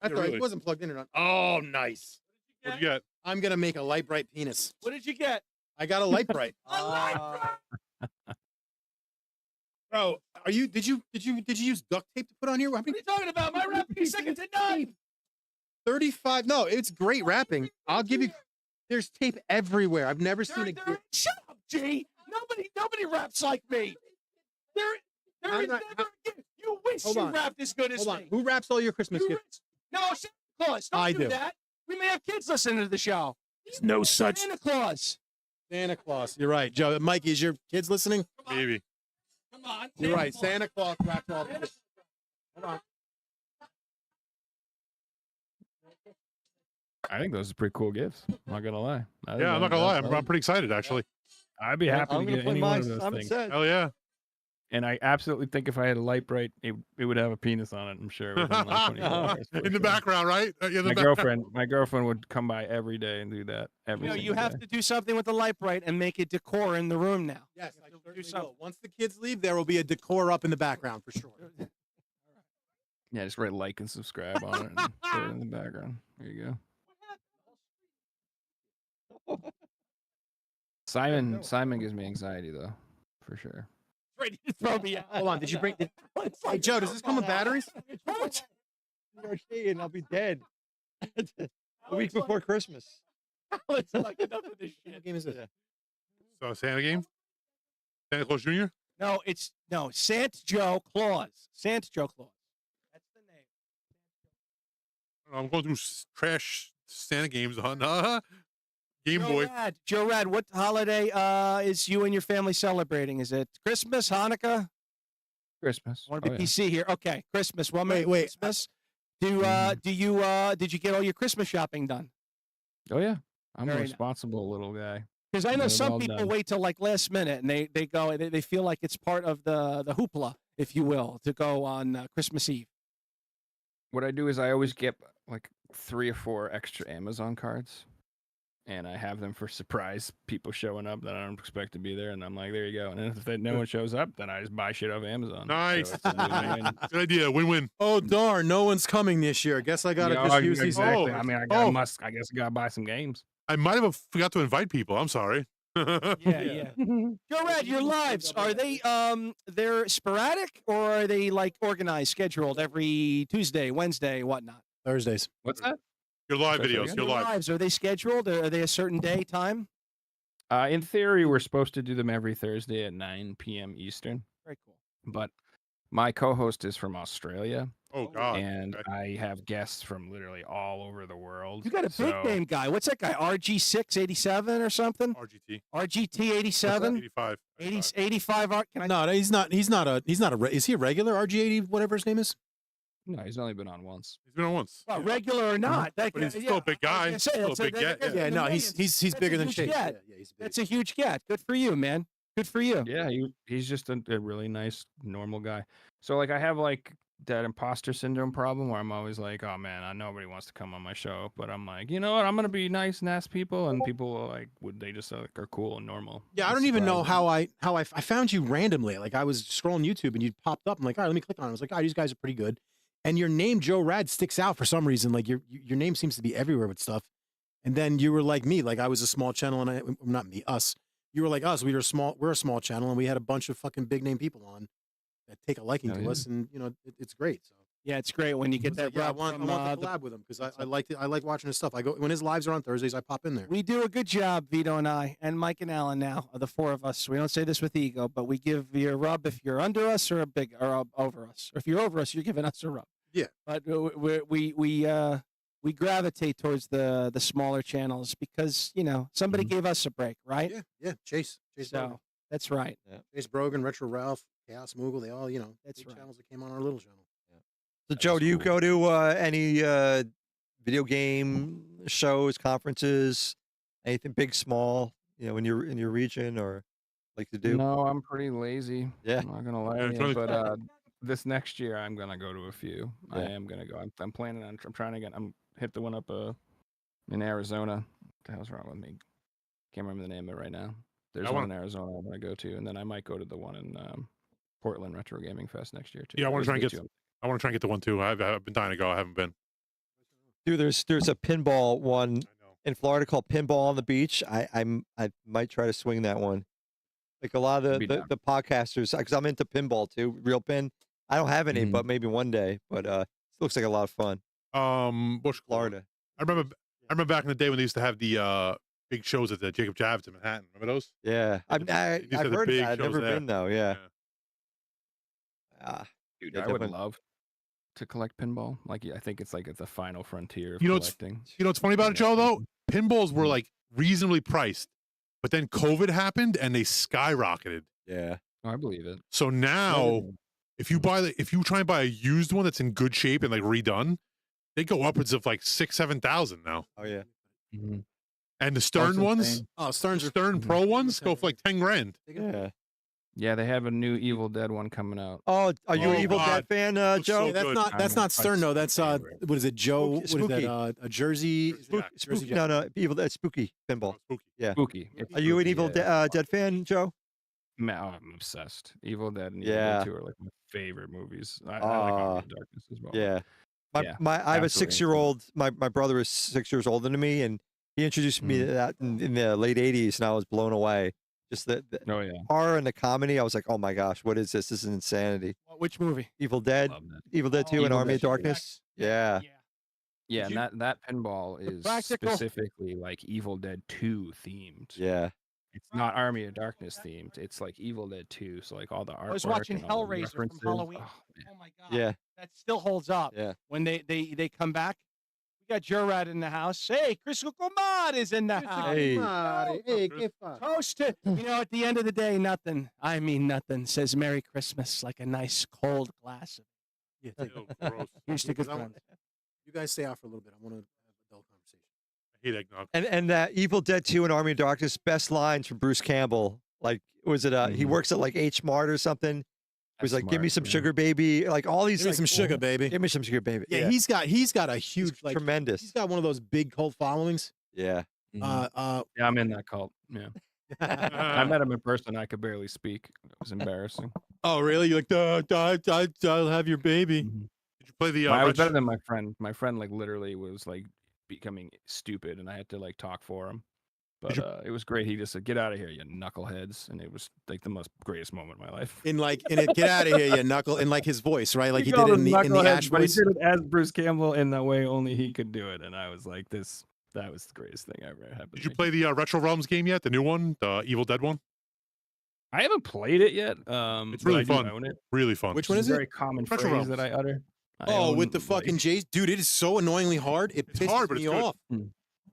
That's Yeah, right. really. It wasn't plugged in or not. Oh, nice. What'd you get? I'm gonna make a light bright penis. What did you get? I got a light bright. Bro, did you use duct tape to put on here? How What many are you talking about? My wrapping is second to none. 35? No, it's great wrapping. I'll give you. There's tape everywhere. I've never seen a. Shut up, G. Nobody raps like me. There I'm is not- never a gift. You wish Hold you on. rapped as good as Hold on. me. Who wraps all your Christmas You gifts? wish- No, Santa Claus. Don't I do do. that. We may have kids listening to the show. There's no such Santa Claus. Santa Claus. You're right, Joe. Mikey, is your kids listening? Maybe. Come on. You're right. Santa Claus wraps all the gifts. Hold on. I think those are pretty cool gifts. I'm not gonna lie. Yeah, I'm not gonna lie. I'm pretty excited actually. I'd be happy to I'm gonna get play any one my of those Simon things. says. Hell yeah. And I absolutely think if I had a light bright, it would have a penis on it. I'm sure. Within like 24 hours, for In the sure. background, right? Yeah, in the background. My girlfriend would come by every day and do that. Every You know, you single have day. to do something with the light bright and make it decor in the room now. Yes, I Do certainly something. will. Once the kids leave, there will be a decor up in the background for sure. Yeah, just write like and subscribe on it and put it in the background. There you go. Simon gives me anxiety though, for sure. Ready to throw me out. Hold on. Did you bring? Hey, Joe, does this come with batteries? And I'll be dead. A week before Christmas. It's like enough of this shit. What game is this? So Santa game? Santa Claus Jr. No, it's Santa Joe Claus. Santa Joe Claus. That's the name. I'm going through trash Santa games on Game Boy. Joe Rad, what holiday is you and your family celebrating? Is it Christmas, Hanukkah? Christmas. I want to be PC here. Okay, Christmas. Well, Wait, Christmas. Did you get all your Christmas shopping done? Oh yeah, I'm a Very nice. responsible little guy. Because I know Got it some all people done. wait till like last minute and they feel like it's part of the hoopla, if you will, to go on Christmas Eve. What I do is I always get like 3 or 4 extra Amazon cards, and I have them for surprise people showing up that I don't expect to be there, and I'm like, there you go. And if no one shows up, then I just buy shit off Amazon. Nice. So it's a win-win. Good idea. Win-win. Oh darn, no one's coming this year. Guess I gotta Yeah, just use these. exactly. Oh, I mean, I guess I gotta buy some games. I might have forgot to invite people. I'm sorry. Yeah. Joe Rad, your lives, are they they're sporadic or are they like organized, scheduled every Tuesday, Wednesday, whatnot? Thursdays. What's that? Your live Sorry, videos. again? Your Your live. lives, are they scheduled or are they a certain day, time? In theory, we're supposed to do them every Thursday at 9 p.m. Eastern, Very cool. but my co-host is from Australia, Oh God. and Okay. I have guests from literally all over the world. You got a big name guy. What's that guy? RG687 or something? RGT. RGT87? 85. 85 art. Can I No, he's not. He's not a. Is he a regular RG80? Whatever his name is. No, he's only been on once. He's been on once. Well, regular or not, that But he's guy- still a big I was guy. gonna say, Still a that's big get, that's Yeah, in the no, millions. he's That's bigger a than huge Chase. get. Yeah, he's big. That's a huge get. Good for you, man. Good for you. Yeah, he's just a really nice, normal guy. So like I have like that imposter syndrome problem where I'm always like, oh man, nobody wants to come on my show, but I'm like, you know what? I'm gonna be nice and ask people, and people are like, they just like are cool and normal. Yeah, I It's don't even know surprising. how I found you randomly. Like I was scrolling YouTube and you popped up. I'm like, all right, let me click on it. I was like, oh, these guys are pretty good. And your name, Joe Rad, sticks out for some reason. Like your name seems to be everywhere with stuff. And then you were like me, like I was a small channel, and not me, us. You were like us. We're a small channel, and we had a bunch of fucking big name people on that take a liking Oh, to yeah. us, and it's great. So Yeah, it's great when you get I was that. like, yeah, I rub want from, to the- collab with him because I like it. I like watching his stuff. I go when his lives are on Thursdays. I pop in there. We do a good job, Vito and I, and Mike and Alan now, the 4 of us. We don't say this with ego, but we give you a rub if you're under us or over us. Or if you're over us, you're giving us a rub. Yeah. But we gravitate towards the smaller channels because, somebody gave us a break, right? Yeah. Chase Brogan. So that's right. Chase Brogan, Retro Ralph, Chaos Moogle. They all That's big right. channels that came on our little channel. So, Joe, do you go to any video game shows, conferences, anything big, small, in your region, or like to do? No, I'm pretty lazy. Yeah. I'm not gonna lie Yeah, to it's you, really- but I think year I'm gonna go to a few. I Yeah. am gonna go. I'm planning on. I'm trying to get. I'm hit the one up in Arizona. What the hell's wrong with me? Can't remember the name of it right now. There's I one wanna- in Arizona I want to go to, and then I might go to the one in Portland Retro Gaming Fest next year too. Yeah, I wanna Those try are and the get- two. I want to try and get the one too. I've been dying to go. I haven't been. Dude, there's a pinball one I know. in Florida called Pinball on the Beach. I might try to swing that one. Like a lot of Be the, down. the podcasters, because I'm into pinball too, real pin. I don't have any, Mhm. but maybe one day. But it looks like a lot of fun. What's Florida. I remember back in the day when they used to have the big shows at the Jacob Javits in Manhattan. Remember those? Yeah, These are I've the heard of big that. I've shows never there. been though. Yeah. Dude, Yeah, I would definitely. love to collect pinball. Like, I think it's like the final frontier of You know, it's- collecting. You know what's funny about it, Joe? Though pinballs were like reasonably priced, but then COVID happened and they skyrocketed. Yeah. Oh, I believe it. So now, if you try and buy a used one that's in good shape and like redone, they go upwards of like 6,000-7,000 now. Oh yeah. Mhm. And the Stern Also ones, saying- Oh, Stearns are Stern Mhm. Pro ones, go for like 10 grand. Yeah. Yeah, they have a new Evil Dead one coming out. Oh, are you Oh, an Evil God. Dead fan, Looks Joe? so Yeah, that's good. not that's I'm not Stern though. That's favorite. what is it, Joe? Spooky- What is that? A Jersey? is it Spook- Jersey Spooky, Jack? no, Evil Dead, spooky pinball. Spooky. Spooky. It's Are you an spooky, Evil yeah. Dead fan, Joe? I'm obsessed. Evil Dead and Evil Yeah. Dead 2 are like my favorite movies. I like Ah, Army of Darkness as well. Yeah. I have absolutely a 6-year-old. My brother is 6 years older than me, and he introduced me to that in the late '80s, and I was blown away. Just the Oh yeah. horror and the comedy. I was like, oh my gosh, what is this? This is insanity. Which movie? Evil Dead, Love that. Evil Dead 2, and Evil Army Dead of 2, Darkness. Yeah. Yeah, Did and that pinball is practical- specifically like Evil Dead 2 themed. Yeah. It's not Army of Darkness themed. It's like Evil Dead 2. So like all the artwork. I was watching and all the Hellraiser from references. Halloween. Oh, man. Oh my god. Yeah. That still holds up. Yeah. When they come back. We got Gerard in the house. Hey, Chris Kumar is in the house. Hey. Hey, que fa? Toast to, at the end of the day, nothing. I mean nothing. Says Merry Christmas like a nice cold glass of Yeah, take it. Oh, gross. Here's to good I friends. You guys stay out for a little bit. I want to have an adult conversation. I hate eggnog. And that Evil Dead 2 and Army of Darkness, best lines from Bruce Campbell. Like, was it he Mhm. works at like H Mart or something? He was That's like, give me smart, some yeah. sugar, baby. Like all these Give me like, some sugar, baby. Give me some sugar, baby. Yeah, he's got a He's huge like tremendous. he's got one of those big cult followings. Yeah. Yeah, I'm in that cult. Yeah. I met him in person. I could barely speak. It was embarrassing. Oh, really? You're like, I'll have your baby. Mhm. Did you play the? I was Retro- better than my friend. My friend like literally was like becoming stupid, and I had to like talk for him. But it was great. He just said, "Get out of here, you knuckleheads," and it was like the most greatest moment of my life. In it, get out of here, you knuckle. In like his voice, right? Like he did called it him in the knuckleheads, Ash but he voice. did it as Bruce Campbell in the way only he could do it, and I was like, "This, that was the greatest thing ever happened." Did to you me. play the Retro Realms game yet? The new one, the Evil Dead one. I haven't played it yet. It's but really I do fun. own it. Really fun. Which one It's is a it? very common Retro phrase that Realms. I utter. I Oh, with own, the fucking like- J's, dude! It is so annoyingly hard. It It's pisses hard, but me it's good. off. Hmm.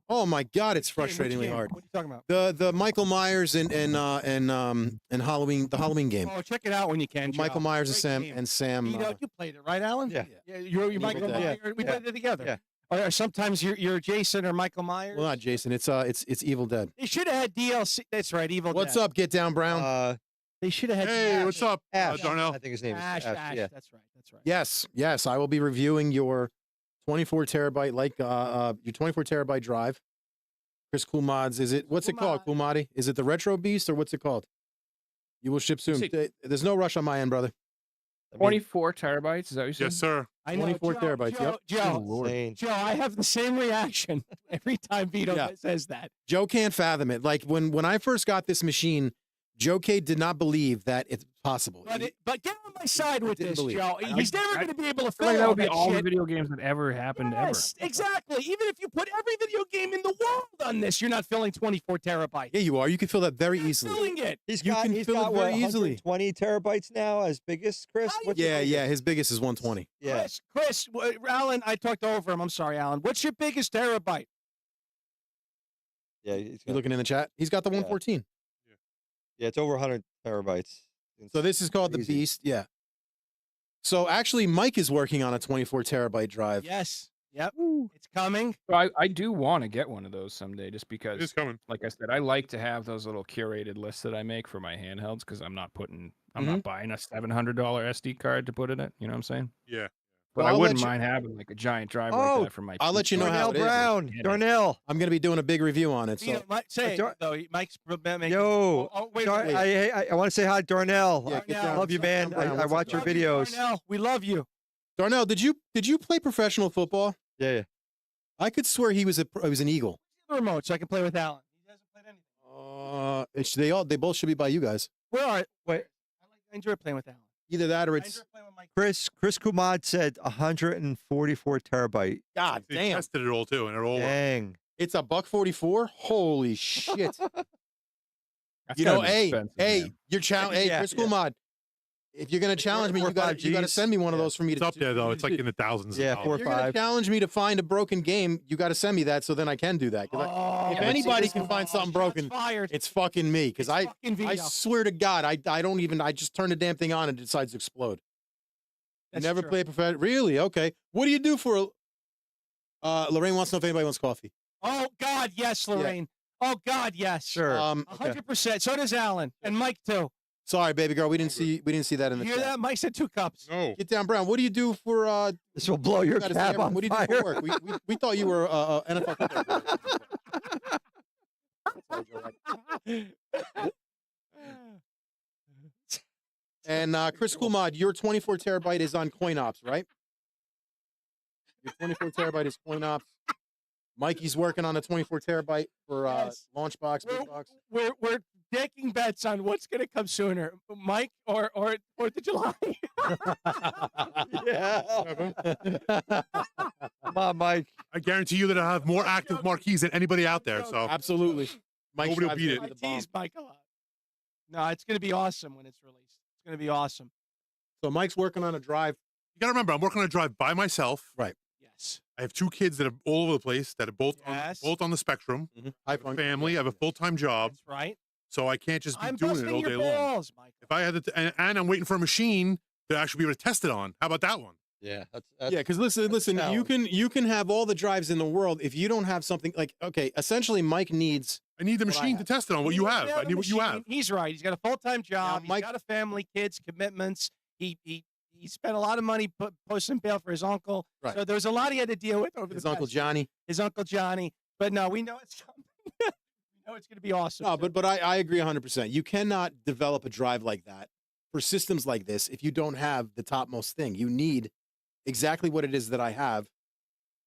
Oh my god, it's Game, which frustratingly game? hard. What are you talking about? The Michael Myers and Halloween, the Halloween game. Oh, check it out when you can. Michael Joe. Myers Great game. and Sam. You played it, right, Alan? Yeah. Yeah, you're Evil Michael Dead. Myers. We Yeah. played it together. Yeah. Or sometimes you're Jason or Michael Myers. Well, not Jason. It's Evil Dead. They should have had DLC. That's right, Evil What's Dead. up? Get down, Brown. They should have had. Hey, Ash. what's up, Ash. Darnell? I think his name is Ash, Ash. Ash. Yeah. That's right. That's right. Yes. I will be reviewing your 24 terabyte your 24 terabyte drive. Chris Coolmods, is it? What's it called, Coolmoddy? Is it the Retro Beast or what's it called? You will ship soon. There's no rush on my end, brother. 24 terabytes. Is that what you said? Yes, sir. I know, 24 Joe, terabytes, Joe, yep. Joe, Insane. Joe, I have the same reaction every time Vito Yeah. says that. Joe can't fathom it. Like when I first got this machine, Joe K did not believe that it's possible. But get on my side with didn't this, believe. Joe. He's never I going to be able to I feel fill like that all would be that all the shit. video games that ever happened Yes, exactly. Even if you put every video game in the world on this, you're not filling 24 terabytes. Yeah, you are. You can fill that very You're not easily. filling it. He's You got, can he's fill it got very what, easily. 120 terabytes now as biggest, Chris? How do you What's the Yeah, biggest? his biggest is 120. Yeah. Chris, Alan, I talked over him. I'm sorry, Alan. What's your biggest terabyte? Yeah, You looking in the chat? He's got the 114. yeah, it's over 100 terabytes. So this is called the Crazy. Beast. Yeah. So actually, Mike is working on a 24 terabyte drive. Yes. Yep. It's coming. So I do want to get one of those someday, just because, It is coming. like I said, I like to have those little curated lists that I make for my handhelds because I'm not buying a $700 SD card to put in it. You know what I'm saying? Yeah. But Well, I I'll wouldn't let you- mind having like a giant drive Oh, like that for my. I'll let you know how Darnell it is. Brown. Yeah. Darnell. I'm going to be doing a big review on it. So Vito, Mike, say Dar- it, though. Mike's making. Yo, wait, Dar- wait. I want to say hi, Darnell. Yeah, I get down. love you, Get down, man. Brown. I What's up, watch your Love you, videos. Darnell. We love you. Darnell, did you play professional football? Yeah. I could swear he was an Eagle. The remote so I can play with Alan. He hasn't played anything. They both should be by you guys. Where are? Wait. I enjoy playing with Alan. Either that or I it's enjoy playing with Mike. Chris Kumad said 144 terabyte. God They damn. tested it all too, and it all worked. Dang. It's a $144. Holy shit! That's You know, gotta be expensive, man. you're challenge. Hey, Yeah, Chris yeah. Coolmod, if you're gonna challenge me, Four you got five to Gs. send me one of Yeah. those for me It's to. up there though. It's like in the thousands. Yeah, of four dollars. If you're gonna five. challenge me to find a broken game, you got to send me that so then I can do that. 'Cause Oh, if Yeah, but anybody see, can find something shots broken, fired. it's fucking me. Because It's fucking I Vito. swear to God, I don't even. I just turn the damn thing on and it decides to explode. That's Never true. play professional. Really? Okay. What do you do for? Lorraine wants to know if anybody wants coffee. Oh God, yes, Lorraine. Oh God, yes. Sure. 100%. So does Alan and Mike too. Sorry, baby girl. We didn't see that in You the hear chat. that? Mike said 2 cups. No. Get down, Brown. What do you do for? This will blow your gotta say cap everything. on What do you do fire. for work? We thought you were NFL football. And Chris Coolmod, your 24 terabyte is on CoinOps, right? Your 24 terabyte is CoinOps. Mikey's working on a 24 terabyte for Yes. Launchbox, Big Box. We're taking bets on what's going to come sooner, Mike or 4th of July. Yeah. Come on, Mike. I guarantee you that I have more active marquees than anybody out there. So Absolutely. Mike's Nobody will drive's beat gonna it. be I the bomb. teased Mike a lot. No, it's going to be awesome when it's released. It's going to be awesome. So Mike's working on a drive. You gotta remember, I'm working on a drive by myself. Right. Yes. I have 2 kids that are all over the place that are both Yes. both on the spectrum. I have a family. I have a full-time job, That's right. so I can't just be I'm doing it busting all your day long. balls, Mike. If I had to, and I'm waiting for a machine to actually be able to test it on. How about that one? Yeah, that's Yeah, because listen, you can have all the drives in the world if you don't have something like essentially Mike needs. I need the What I machine to have. test it on. What you have. I need what you have. He's right. He's got a full-time job. Mike- He's got a family, kids, commitments. He spent a lot of money posting bail for his uncle. Right. So there's a lot he had to deal with over His the Uncle past- Johnny. His Uncle Johnny. But no, we know it's coming. We know it's going to be awesome. No, but I agree 100%. You cannot develop a drive like that for systems like this if you don't have the topmost thing. You need exactly what it is that I have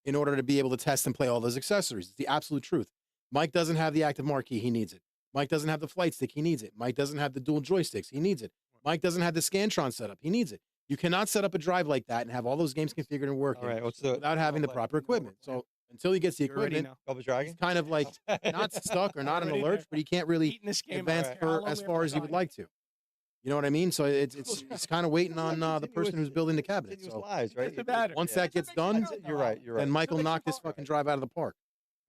in order to be able to test and play all those accessories. It's the absolute truth. Mike doesn't have the active marquee. He needs it. Mike doesn't have the flight stick. He needs it. Mike doesn't have the dual joysticks. He needs it. Mike doesn't have the Scantron setup. He needs it. You cannot set up a drive like that and have all those games configured and working All right, what's the without having the proper equipment. So until he gets the You already equipment, know. Double Dragon? he's kind of like not stuck or not in a Already lurch, there. but he can't really Eating this game advance out. How for long as we have far to as he would die? like to. You know what I mean? So it's kind of waiting on the person who's building the cabinet. Continuous So lives, right? Doesn't matter. once Yeah. that gets done, You're right. You're right. then Michael Makes knock you this fun. fucking drive out of the park.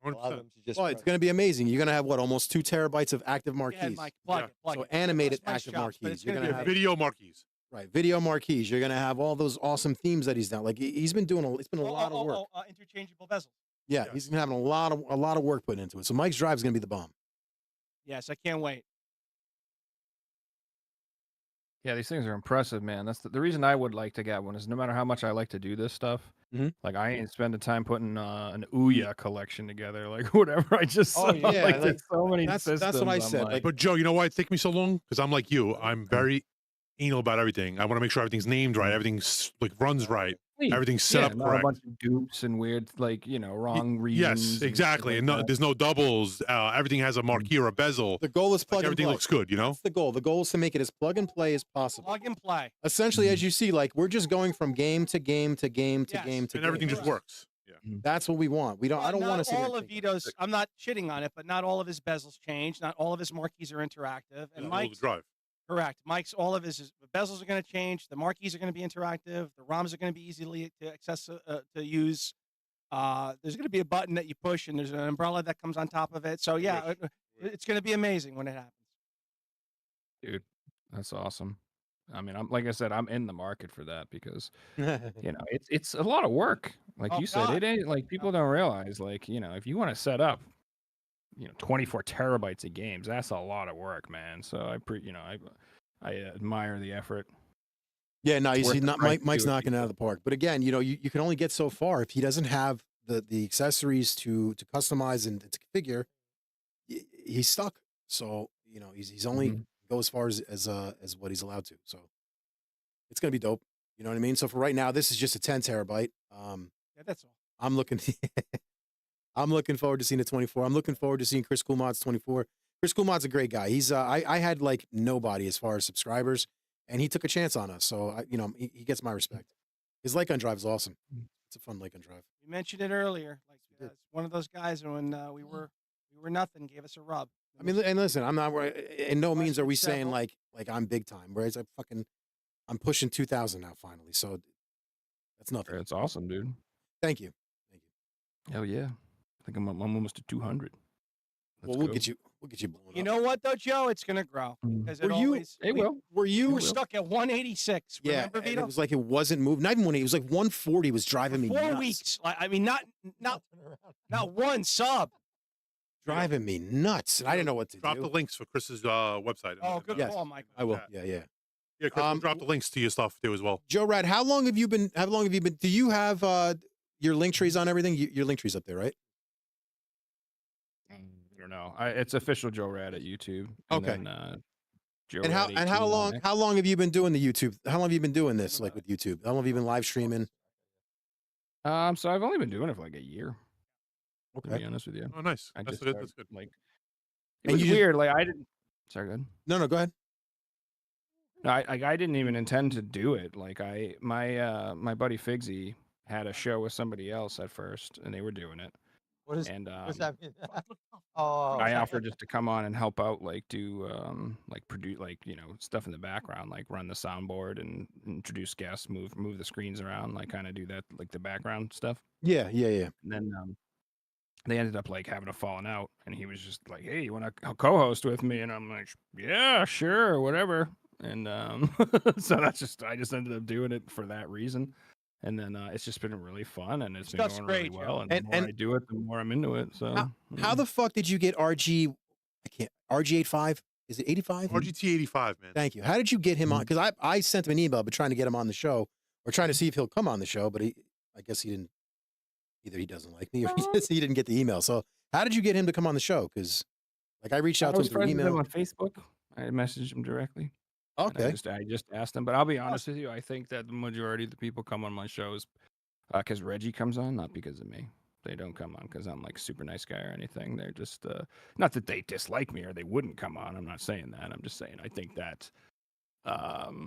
A lot of them you just Well, it's going to be amazing. You're going to have what, almost 2 terabytes of active Go ahead, marquees. Mike. Plug Yeah. it. Plug So it. animated Nice active chops, but marquees. it's You're gonna gonna be have- big. Video marquees. Right, video marquees. You're going to have all those awesome themes that he's done. Like he's been doing it's been a lot of work. Interchangeable bezels. Yeah, Yes. he's been having a lot of work put into it. So Mike's drive is going to be the bomb. Yes, I can't wait. Yeah, these things are impressive, man. That's the reason I would like to get one is no matter how much I like to do this stuff, Mhm. like I ain't spending time putting an Ouya collection together, like whatever. I just Oh, saw, yeah, like, like, there's so many that's systems. what I I'm said, like- But Joe, you know why it took me so long? Because I'm like you. I'm very anal about everything. I want to make sure everything's named right. Everything's like runs right. Sweet. Everything's set Yeah, up not correct. a bunch of dupes and weird, like wrong readings. Yes, and shit exactly. like And no, that. there's no doubles. Everything has a marquee or a bezel. The goal is plug Like, and everything play. looks good, you know? That's the goal. The goal is to make it as plug and play as possible. Plug and play. Essentially, as you see, like we're just going from game to game to game to Yes. game to And game. everything just works. Yeah. That's what we want. We don't. I don't want to to see all of Vito's. I'm not shitting on it, but not all of his bezels change. Not all of his marquees are interactive. And Yeah, Mike's the drive. correct. Mike's all of his the bezels are going to change. The marquees are going to be interactive. The ROMs are going to be easily to access to use. There's going to be a button that you push, and there's an umbrella that comes on top of it. So yeah, it's going to be amazing when it happens. Dude, that's awesome. I mean, I'm like I said, I'm in the market for that because it's a lot of work. Like Oh, you said, God. it ain't like people don't realize. Like if you want to set up, 24 terabytes of games, that's a lot of work, man. So I admire the effort. Yeah, no, you Worth see, the not price Mike. to Mike's do it, knocking it out of the park. But again, you can only get so far if he doesn't have the accessories to customize and to configure. He's stuck. So he's only go as far as what he's allowed to. So it's gonna be dope. You know what I mean? So for right now, this is just a 10 terabyte. Yeah, that's all. I'm looking forward to seeing the 24. I'm looking forward to seeing Chris Coolmod's 24. Chris Coolmod's a great guy. He's I had like nobody as far as subscribers, and he took a chance on us. So he gets my respect. His Lightgun drive is awesome. It's a fun Lightgun drive. You mentioned it earlier. Like it's one of those guys when we were nothing, gave us a rub. I mean, and listen, I'm not. In no means are we Question saying several. like I'm big time. Whereas I'm pushing 2,000 now finally. So that's nothing. It's awesome, dude. Thank you. Hell yeah. I think I'm almost at 200. Well, we'll get you blown You up. know what though, Joe? It's gonna grow because it Were you- always. It will. Were We you? were stuck at 186. Yeah, Remember, and Vito? it was like it wasn't moving. Not even when it was like 140 was driving me 4 nuts. weeks. I mean, not one sub. Driving me nuts. And I didn't know what to Drop do. the links for Chris's website. Oh, good Yes. call, Michael. I will. Yeah. Yeah, Chris, we'll drop the links to your stuff too as well. Joe Rad, how long have you been? Do you have your link trees on everything? Your link trees up there, right? I don't know. It's official Joe Rad at YouTube. And Okay. Then, Joe And how Rad and 18 how on long X. how long have you been doing the YouTube? How long have you been doing this like with YouTube? How long have you been live streaming? So I've only been doing it for like a year. To Okay. be honest with you, Oh, nice. I That's just good. started, That's good. like And it was you just- weird. Like I didn't. Sorry, go ahead. No, go ahead. No, I didn't even intend to do it. Like my buddy Figsy had a show with somebody else at first, and they were doing it. What is? And What's that mean? Oh, I offered just to come on and help out, like do like produce, like stuff in the background, like run the soundboard and introduce guests, move the screens around, like kind of do that, like the background stuff. Yeah. And then they ended up like having a falling out, and he was just like, "Hey, you want to co-host with me?" And I'm like, "Yeah, sure, whatever." And so I just ended up doing it for that reason. And then it's just been really fun, and it's been Stuff's going really great, well. Joe. And the And- more I do it, the more I'm into it. So How the fuck did you get RG? I can't. RG 85? Is it 85? RGT 85, man. Thank you. How did you get him on? Because I sent him an email, but trying to get him on the show or trying to see if he'll come on the show, but I guess he didn't. Either he doesn't like me or he didn't get the email. So how did you get him to come on the show? Because like I reached out to him through friends with him email. on Facebook. I messaged him directly. and Okay. I just asked him. But I'll be honest with you, I think that the majority of the people come on my shows because Reggie comes on, not because of me. They don't come on because I'm like a super nice guy or anything. They're just not that they dislike me or they wouldn't come on. I'm not saying that. I'm just saying I think that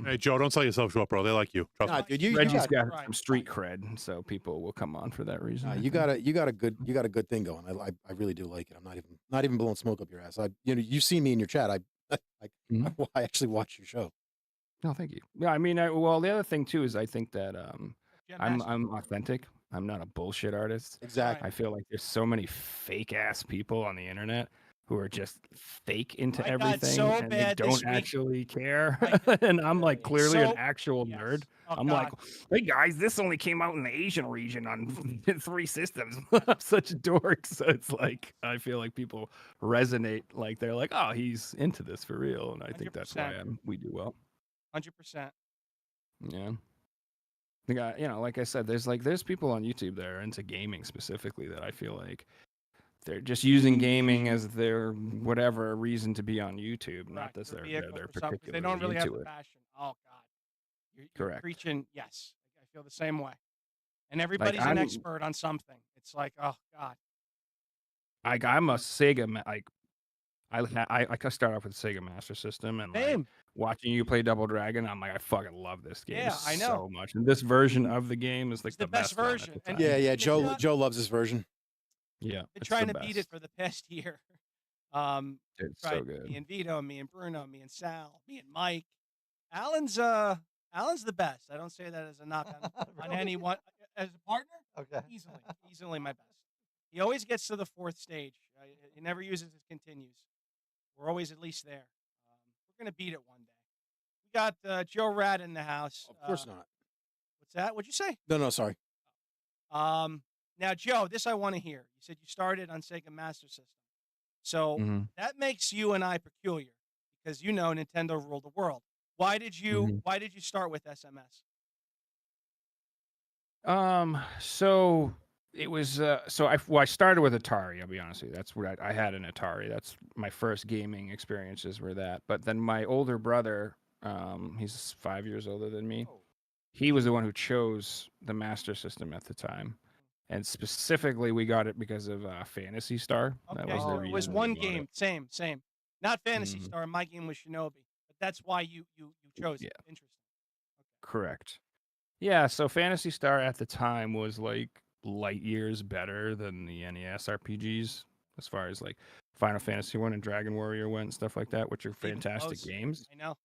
Hey, Joe, don't sell yourself short, bro. They like you. Trust Nah, me. dude, you Reggie's got, got some street cred, so people will come on for that reason. nah, I you think. got a good thing going. I really do like it. I'm not even blowing smoke up your ass. You've seen me in your chat. I Mhm. I actually watch your show. No, thank you. Yeah, I mean, well, the other thing too is I think that Jim I'm Master. authentic. I'm not a bullshit artist. Exactly. I feel like there's so many fake ass people on the internet who are just fake into I got everything so and they bad this don't week. actually care. I- and I'm like clearly So- an actual yes. nerd. Oh, I'm God. like, hey guys, this only came out in the Asian region on 3 systems. I'm such a dork. So it's like I feel like people resonate, like they're like, oh, he's into this for real. And I think that's why 100%. we do well. 100%. Yeah. The guy, like I said, there's people on YouTube that are into gaming specifically that I feel like they're just using gaming as their whatever reason to be on YouTube, not Correct. that Their they're vehicle for something, 'cause particularly they don't really have into the it. passion. Oh God, you're Correct. preaching. Yes, I feel the same way. And everybody's an I'm- expert on something. It's like, oh God, I'm a Sega I start off with Sega Master System and like same. watching you play Double Dragon. I'm like, I fucking love this game Yeah, I know. so much, and this version of the game is like It's the best one at version, the and time. Yeah, yeah. It's Joe not- Joe loves this version. Yeah, Been it's trying the to beat best. it for the past year. It's Tried so good. Me and Vito, me and Bruno, me and Sal, me and Mike. Alan's the best. I don't say that as a knock on anyone. As a partner, Okay. easily my best. He always gets to the 4th stage. He never uses his continues. We're always at least there. We're gonna beat it one day. We got Joe Rad in the house. Of course not. What's that? What'd you say? No, sorry. Now, Joe, this I want to hear. You said you started on Sega Master System. So Mhm. that makes you and I peculiar because Nintendo ruled the world. Why did you Mhm. why did you start with SMS? So it was I started with Atari. I'll be honest with you. That's what I had an Atari. That's my first gaming experiences were that. But then my older brother, he's 5 years older than me. He was the one who chose the Master System at the time, and specifically we got it because of Phantasy Star. That Okay, was the so it was reason we one bought it. game. Same. Not Fantasy Mhm. Star. My game was Shinobi, but that's why you chose it. Yeah. Interesting. Correct. Yeah, so Phantasy Star at the time was like light years better than the NES RPGs as far as like Final Fantasy 1 and Dragon Warrior went and stuff like that, which are Even fantastic close. games. I know.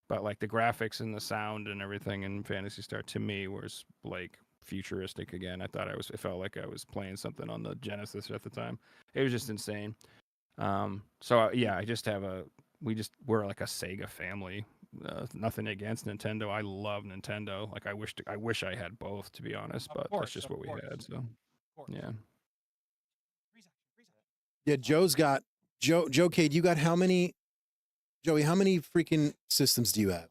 But like the graphics and the sound and everything in Phantasy Star to me was like futuristic again. I thought it felt like I was playing something on the Genesis at the time. It was just insane. Yeah, I just have we're like a Sega family. Nothing against Nintendo. I love Nintendo. Like I wish I had both, to be honest, Of but course, that's just of what we course. had. So Of course. yeah. Yeah, Joe's got Joe Cade, you got how many? Joey, how many freaking systems do you have?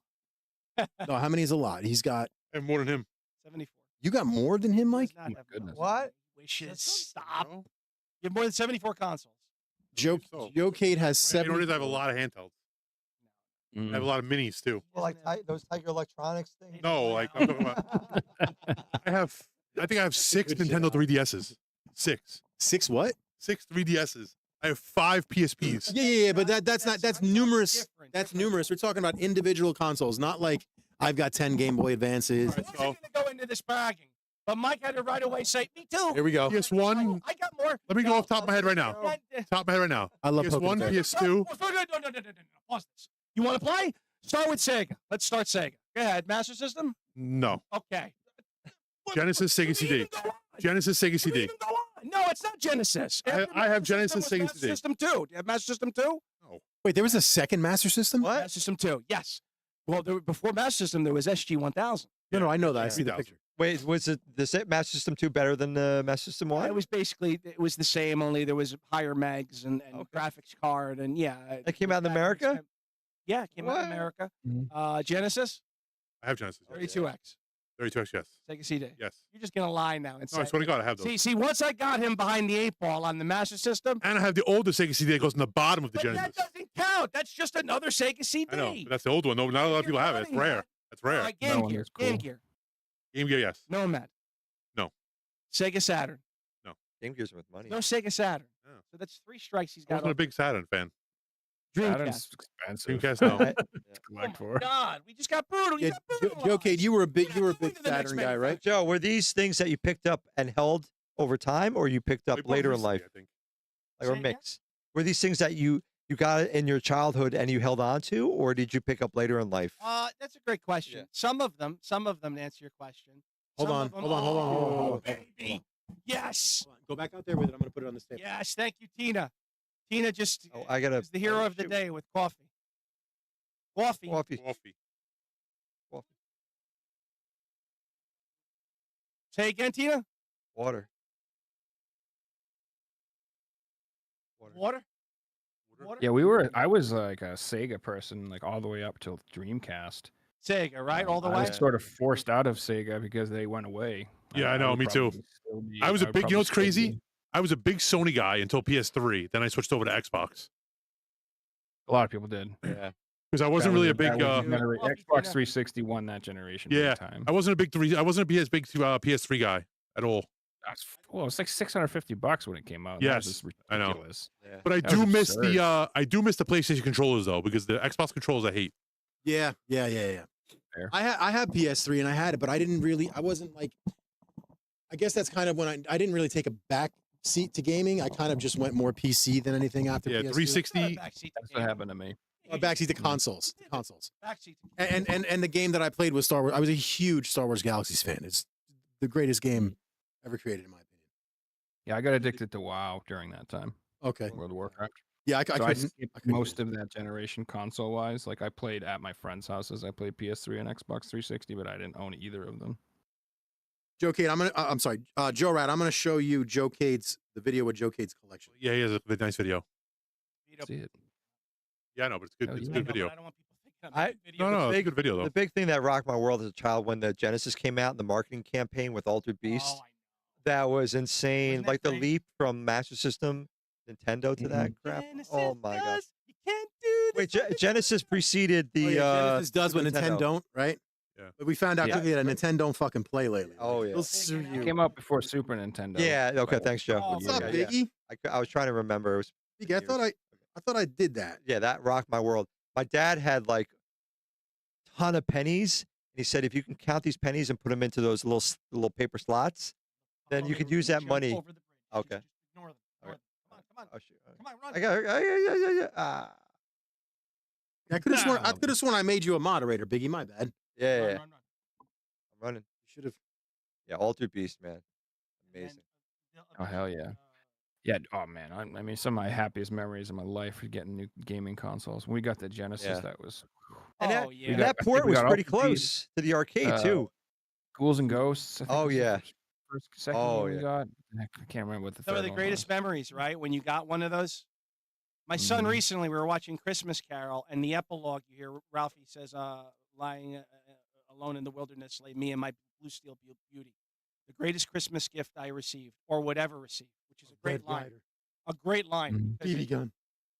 No, how many is a lot? He's got. And more than him. 74. You got more than him, Mike. Does not my have goodness. What? Wishes. Systems? Stop. Bro. You have more than 74 consoles. Joe So. Joe Cade has You 7. know, I have a lot of handhelds. I have a lot of minis too. Well, like those Tiger Electronics things. No, like I'm talking about. I think I have 6 Nintendo 3DSs. 6. 6 what? 6 3DSs. I have 5 PSPs. Yeah, but that's numerous. different, That's different. numerous. We're talking about individual consoles, not like I've got 10 Game Boy Advances. Alright, We're so going to go into this bragging. But Mike had to right away say, "Me too." Here we go. PS1. I got more. Let me go off top of my head right now. Top of my head right now. I love PS1, Pokemon. PS2. No. Pause this. You want to play? Start with Sega. Let's start Sega. Go ahead. Master System. No. Okay. Genesis, Sega CD. Genesis, Sega CD. No, it's not Genesis. I After have Master Genesis, System was Sega CD. Master System 2. Do you have Master System 2? Wait, there was a second Master System? What? Master System 2. Yes. Well, before Master System, there was SG 1000. No, I know that. I see the 3000. picture. Wait, was it the Master System 2 better than the Master System 1? It was basically the same, only there was higher megs and graphics card, and yeah. That came out in America? Yeah, it came out in What? America. Genesis, I have Genesis. 32X, 32X, yes. Sega CD. Yes. You're just gonna lie now and No, I say. swear to God, I have those. See, once I got him behind the 8 ball on the Master System, And I have the older Sega CD that goes in the bottom of the but Genesis. that doesn't count. That's just another Sega CD. I know, but that's the old one. No, not a lot of people have it. It's rare. It's rare. Game one Gear, is cool. Game Gear, Game Gear, yes. Nomad. No. Sega Saturn. Game Gear's with money. No Sega Saturn. Yeah. So that's 3 strikes he's I got. wasn't a big Saturn fan. Saturn's Dreamcast. expensive. Dreamcast, no. I- to collect for. God, we just got brutal. You Yeah, got brutalized. Joe Cade, you were a big We're going to the next Saturn guy, right? Joe, were these things that you picked up and held over time, or you picked up They bought later in recently, life, I think. or Say a again? mix? Were these things that you got in your childhood and you held on to, or did you pick up later in life? That's a great question. Yeah. Some of them, to answer your question. Hold Some on, of them- hold on, hold on, hold on, hold on. Oh, baby. Yes. Hold on. Go back out there with it. I'm going to put it on the table. Yes. Thank you, Tina. Tina just Oh, I gotta. is the hero oh, of the shoot. day with coffee. Coffee. Coffee. Coffee. Say again, Tina. Water. Water. Water. Yeah, I was like a Sega person, like all the way up till Dreamcast. Sega, right? All the I way. was sort of forced out of Sega because they went away. Yeah, I know, would me too. probably still be- I was a would big, you know probably what's still crazy? be- I was a big Sony guy until PS3. Then I switched over to Xbox. A lot of people did. Yeah. Because I wasn't really a That big, was the Coffee, Xbox Tina. 360 won that generation. Yeah, big time. I wasn't a big PS3 guy at all. Well, it's like $650 when it came out. Yes, That was just I know. ridiculous. Yeah. But I That do was miss absurd. the PlayStation controllers though, because the Xbox controllers I hate. Yeah. Fair. I had PS3 and I had it, but I wasn't like, I guess that's kind of when I didn't really take a back seat to gaming. I kind of just went more PC than anything after Yeah, PS2. 360. Backseat. That's what happened to me. Backseat to consoles. Backseat. And the game that I played was Star Wars. I was a huge Star Wars Galaxies fan. It's the greatest game ever created, in my opinion. Yeah, I got addicted to WoW during that time. Okay. World of Warcraft. Yeah, I So I couldn't. skipped I couldn't do most of that generation console wise. Like I played at my friends' houses. I played PS3 and Xbox 360, but I didn't own either of them. Joe Cade, I'm sorry, Joe Rad, I'm gonna show you the video with Joe Cade's collection. Yeah, he has a nice video. See it. Yeah, I know, but it's good. Oh, It's a yeah. good video. I don't want people thinking I'm I- making video. No, it's a big- good video though. The big thing that rocked my world as a child when the Genesis came out, the marketing campaign with Altered Beast, Oh, I know. that was insane. Wasn't that Like the great? leap from Master System, Nintendo to that crap. Genesis Oh my god! does, you can't do Wait, this. Genesis preceded the. Oh, yeah, Genesis does what Super Nintendo don't, right? Yeah. But we found out Yeah. quickly that Nintendo don't fucking play lately. Oh, yeah. They'll sue It you. came out before Super Nintendo. Yeah. Okay. but- Thanks, Joe. Oh, What's yeah, up, yeah. Biggie? I was trying to remember. It was, Biggie, I thought I did that. yeah, that rocked my world. My dad had like a ton of pennies, and he said if you can count these pennies and put them into those little paper slots, then Oh, you they could were use gonna that jump money. over the bridge. Okay. Just ignore them. All right. Come on. oh shoot. Come on, run. I got. Yeah. I could have sworn I made you a moderator, Biggie. My bad. Yeah. Run, Yeah. run, run. I'm running. You should have. Yeah. Altered Beast, man. Amazing. Oh, hell yeah. Yeah. Oh man. I mean, some of my happiest memories of my life were getting new gaming consoles. When we got the Genesis, Yeah. that was And Oh, yeah. And got- that I port think we was got pretty Altered Beast. close to the arcade Uh, too. Ghouls and Ghosts. I think Oh, was the yeah. second Oh, one we yeah. got. I can't remember what the Some third of the one greatest was. memories, right? When you got one of those. My son Mhm. recently, we were watching Christmas Carol, and the epilogue, you hear Ralphie says, lying alone in the wilderness lay me and my blue steel beauty. The greatest Christmas gift I received, or would ever receive, which is a great Red line. Ryder. A great line. Mhm. 'cause BB it- gun.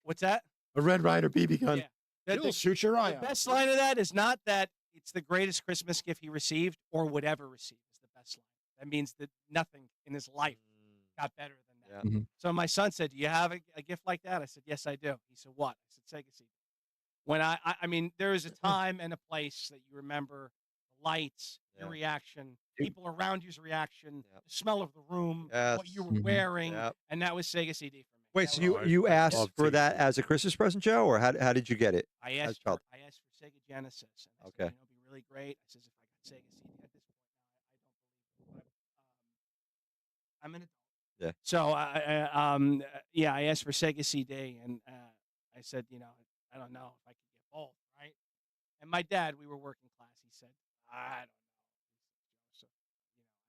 What's that? A Red Ryder BB gun. Yeah. That- It'll shoot your eye The out. best line of that is not that it's the greatest Christmas gift he received or would ever receive is the best line. That means that nothing in his life got better than that. Yeah. Mhm. So my son said, "Do you have a gift like that?" I said, "Yes, I do." He said, "What?" I said, "Sega CD." When I mean, there is a time and a place that you remember the lights, your Yeah. reaction, Dude. people around you's reaction, Yep. the smell of the room, what you Yes. were wearing, Yep. and that was Sega CD for me. Wait, That so was- Oh, you I asked love for Sega that CD. as a Christmas present, Joe, or how did you get it? I as asked a child? for Sega Genesis. And I Okay. said, it'd be really great. I says if I got Sega CD at this point now, I don't believe it. But, I'm an adult. Yeah. So I asked for Sega CD, and I said, I don't know if I could get both, right? And my dad, we were working class. He said, I don't know. So,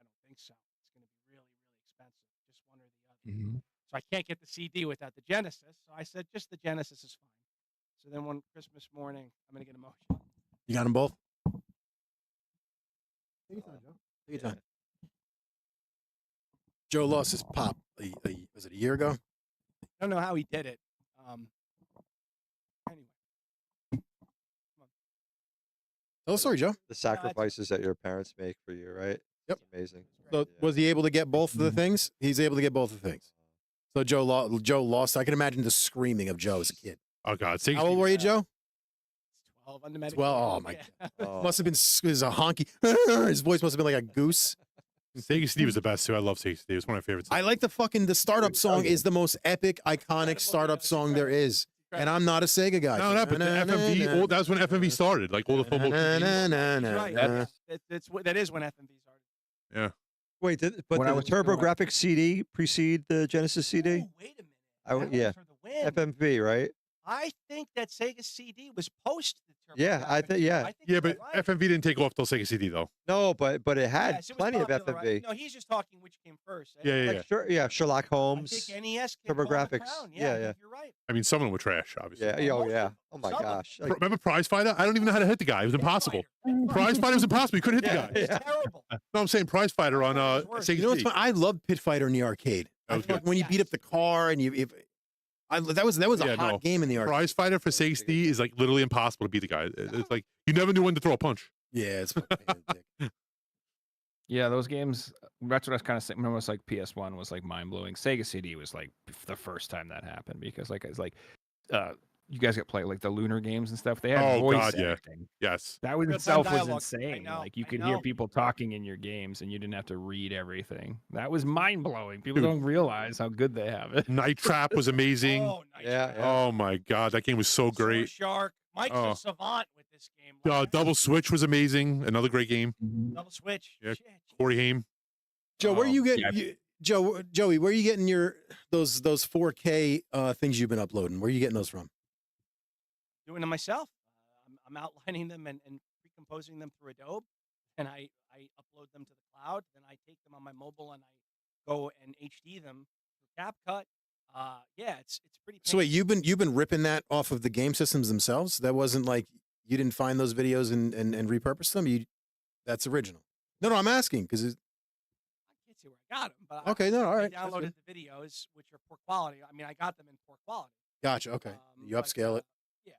I don't think so. It's going to be really, really expensive. Just one or the other. So I can't get the CD without the Genesis. So I said, just the Genesis is fine. So then one Christmas morning, I'm going to get emotional. You got them both? Take your time, Joe. Take your time. Joe lost his pop. Was it a year ago? I don't know how he did it. Anyway, Tell the story, Joe. The sacrifices that your parents make for you, right? Yep. It's amazing. So Yeah. was he able to get both of the things? He's able to get both of the things. So Joe lost. I can imagine the screaming of Joe as a kid. Oh God, Sega How old CD. were you, Joe? it's 12 on the medication. 12. Oh, my Yeah. Oh. Must have been his a honky. His voice must have been like a goose. Sega CD was the best too. I love Sega CD. It was one of my favorites. I like the startup song is the most epic, iconic startup song there is. And I'm not a Sega guy. No, but the FMV. That was when FMV started. Like all the football. He's teams. right. That is when FMV started. Yeah. Wait, but When I the was TurboGrafx CD precede the Genesis CD? Oh, wait a minute. Yeah. For the win. FMV, right? I think that Sega CD was post the Yeah, I think yeah. think Yeah, you're but right. FMV didn't take off till Sega CD though. No, but it had Yes, it was plenty of popular, FMV. right? No, he's just talking which came first. Yeah. Like Sherlock I Holmes. think NES came TurboGrafx. Crown. Yeah, I yeah. think you're right. I mean, some of them were trash, obviously. Yeah, Well, oh most yeah. of Oh my some of them. gosh. Like, Remember Prize Fighter? I don't even know how to hit the guy. It was impossible. Prize Fighter was impossible. You couldn't hit Yeah, the guy. It's yeah. terrible. No, I'm saying Prize Fighter on Sega You know what's CD. fun? I loved Pit Fighter in the arcade. That was good. When you beat up the car and that was a Yeah, hot no. game in the arcade. Prize Fighter for Sega CD is like literally impossible to beat the guy. It's like you never knew when to throw a punch. Yeah, it's fantastic. Yeah, those games. That's what I was kind of saying. Remember, it's like PS1 was like mind blowing. Sega CD was like the first time that happened because it's like, you guys got play like the Lunar games and stuff. They had Oh, voice God, yeah. acting. Yes. That was Real-time itself was dialogue. I insane. know, Like you I could hear know. people talking in your games, and you didn't have to read everything. That was mind blowing. People Dude. don't realize how good they have it. Night Trap was amazing. Oh, nice. Yeah, Oh my God, that game was so great. Shark. Mike's Oh. a savant with this game. Double Switch was amazing. Another great game. Double switch. Yeah, Shit. Corey Haim. Joe, where you yeah. getting Joey? Where are you getting your those 4K things you've been uploading? Where are you getting those from? Doing them myself. I'm outlining them and recomposing them through Adobe, and I upload them to the cloud. Then I take them on my mobile and I go and HD them through CapCut. Yeah, it's pretty. So wait, you've been ripping that off of the game systems themselves? That wasn't like you didn't find those videos and repurpose them? That's original. No, I'm asking because I can't say where I got them, but Okay, no, all I right, that's downloaded the videos, which are poor quality. I mean, I got them in poor quality. gotcha. Okay, you but, upscale it. Yeah,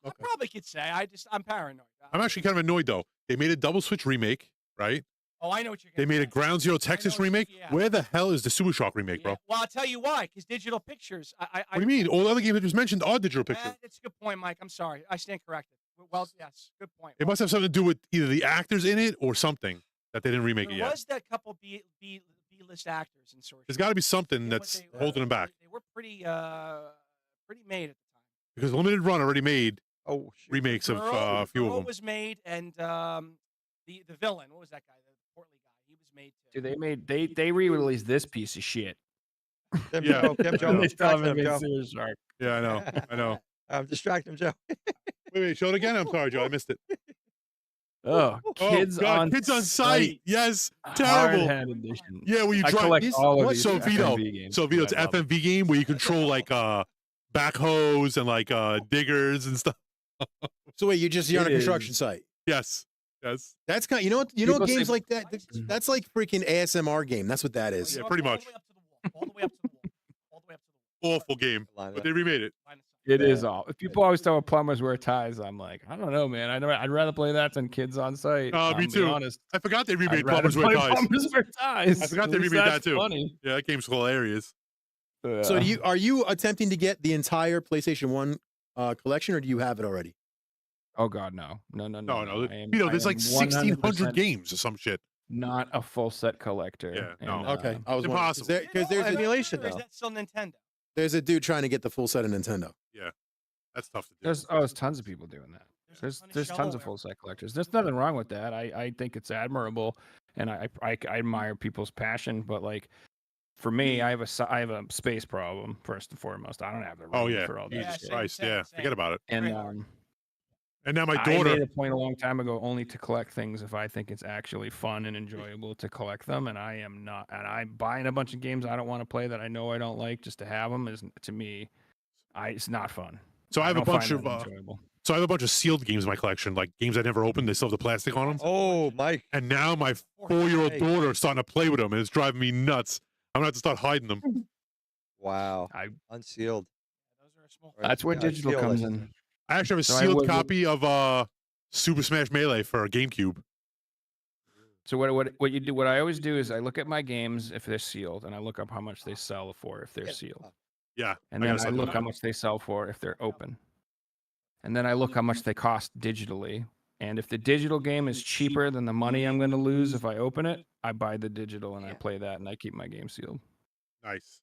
Okay. I probably could say. I'm paranoid. I'm actually kind of annoyed though. They made a Double Switch remake, right? Oh, I know what you're. They gonna made a say. Ground Zero I know Texas what you- remake. yeah. Where the hell is the Super Shock remake, bro? Yeah. Well, I'll tell you why. Because digital pictures. What do you mean? All the other games that just mentioned are digital pictures. That's a good point, Mike. I'm sorry. I stand corrected. Well, yes, good point. It must have something to do with either the actors in it or something that they didn't remake There it yet. was that couple B-list actors in Source. There's got to be something that's holding them back They were pretty made at the time. because Limited Run already made Oh, shoot. remakes of a few of Girl them. was made, and the villain. What was that guy? The portly guy. He was made too. Dude, they re-released this piece of shit. Kim Yeah. Joe, Kim Joe, They still distract haven't him, made Joe. Sewer Shark. Yeah, I know. I know. I'm distracting him, Joe. Wait, show it again. I'm sorry, Joe. I missed it. Oh, kids on Kids on Sight. Yes, terrible. Hard Hat edition. Yeah, where you I drive. collect all of What? these So Vito, FMV games. so Vito, it's I love it. FMV game where you control like backhoes and like diggers and stuff. So wait, you're on a It construction is. site. Yes, yes. That's kind. You know what People say- games like that. That's like freaking ASMR game. That's what that is. Yeah, All pretty the much. way up to the wall. All the way up to the wall. All the way up to the wall. Awful game, Line it but up. they remade it. Line of sight. It is all. If people always tell me plumbers wear ties, I'm like, I don't know, man. I'd rather play that than Kids on Site. Me I'm being too. Honest. I forgot they I'd remade rather Plumbers Wear play Ties. Plumbers Wear Ties. I forgot At they least remade that that's too. Funny. Yeah, that game's hilarious. So Yeah. are you attempting to get the entire PlayStation 1 collection, or do you have it already? Oh God, no. No. No. I am, There's like 1,600 100% games or some shit. not a full set collector. Yeah, and, no. Okay, I was impossible. wondering because there's a, Emulation, Or is though. that still Nintendo? there's a dude trying to get the full set of Nintendo. Yeah, that's tough to do. There's tons of people doing that. There's tons of full set collectors. There's nothing wrong with that. I think it's admirable, and I admire people's passion. But like, for me, I have a space problem first and foremost. I don't have the room Oh yeah, for all that Jesus shit. Christ, same, yeah. same. Forget about it. And And now my I made daughter. a point a long time ago only to collect things if I think it's actually fun and enjoyable to collect them, and I am not. And I'm buying a bunch of games I don't want to play that I know I don't like just to have them is, to me, it's not fun. So I have a don't find bunch of. that enjoyable. So I have a bunch of sealed games in my collection, like games I never opened. They still have the plastic on them. Oh, Mike. And now my 4-year-old Hey. daughter is starting to play with them, and it's driving me nuts. I'm gonna have to start hiding them. Wow. I- Unsealed. Those are small. Or That's where yeah, digital sealed, I comes should in. say. I actually have a So I sealed would- copy of Super Smash Melee for GameCube. So what you do? What I always do is I look at my games if they're sealed, and I look up how much they sell for if they're sealed, Yeah, and I then gotta I start look doing how that. much they sell for if they're open, and then I look how much they cost digitally. And if the digital game is cheaper than the money I'm going to lose if I open it, I buy the digital and I play that, and I keep my game sealed. Nice.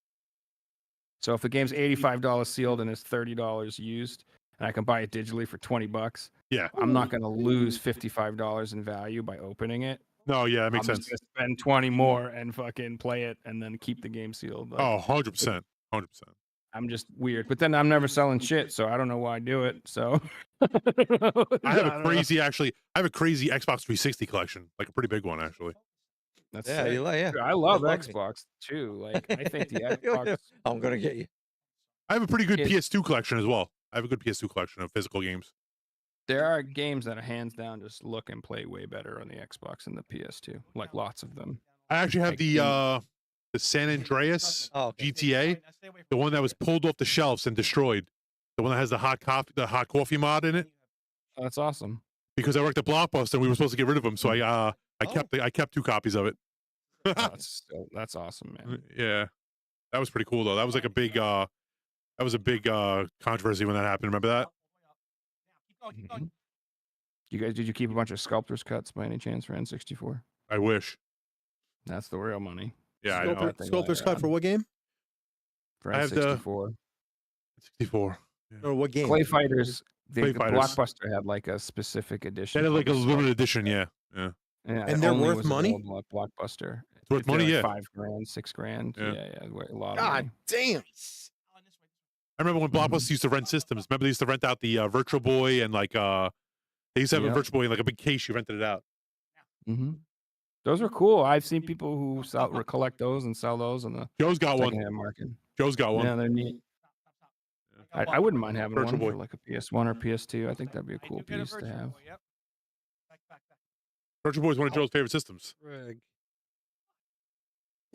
So if the game's $85 sealed and it's $30 used, and I can buy it digitally for $20, Yeah. I'm not going to lose $55 in value by opening it. No, yeah, that makes I'm sense. just gonna spend 20 more and fucking play it, and then keep the game sealed. Like, Oh, 100%. 100%. I'm just weird, but then I'm never selling shit, so I don't know why I do it. So I have don't a know. crazy, actually, I have a crazy Xbox 360 collection, like a pretty big one, actually. That's Yeah, sick. you like, yeah. Dude, I love love me. Xbox too. Like, I think the Yeah, Xbox. I'm gonna get you. I have a pretty good It- PS2 collection as well. I have a good PS2 collection of physical games. There are games that are hands down just look and play way better on the Xbox than the PS2. Like lots of them. I actually have Like the San Andreas Oh, okay. GTA, the one that was pulled off the shelves and destroyed. The one that has the hot coffee mod in it. Oh, that's awesome. Because I worked at Blockbuster and we were supposed to get rid of them, so I Oh. kept 2 copies of it. Oh, that's awesome, man. Yeah, that was pretty cool though. That was like a big controversy when that happened. Remember that? Mhm. Did you keep a bunch of sculptor's cuts by any chance for N64? I wish. That's the real money Yeah, I Sculptor- know. that thing Sculptor's lying cut for around. what game? for I have the- N64. 64. Or what game? Clay Fighters. Clay The Fighters. Blockbuster had like a specific edition. That had like a called the limited edition. Yeah, yeah. Yeah, And it they're only worth was money? available at Blockbuster. It's worth If they're money, like yeah. $5,000, $6,000. Yeah. Yeah, a lot of God money. damn. I remember when Blockbuster used to rent systems. Remember they used to rent out the Virtual Boy and like they used to have a Yep. Virtual Boy in like a big case. You rented it out. Mm-hmm. Those are cool. I've seen people who collect those and sell those on the Joe's got one. secondhand market. Joe's got one. Yeah, they're neat. I wouldn't mind having Virtual one Boy. for like a PS1 or PS2. I think that'd be a cool piece to have. Virtual Boy is one of Joe's favorite systems. Frig.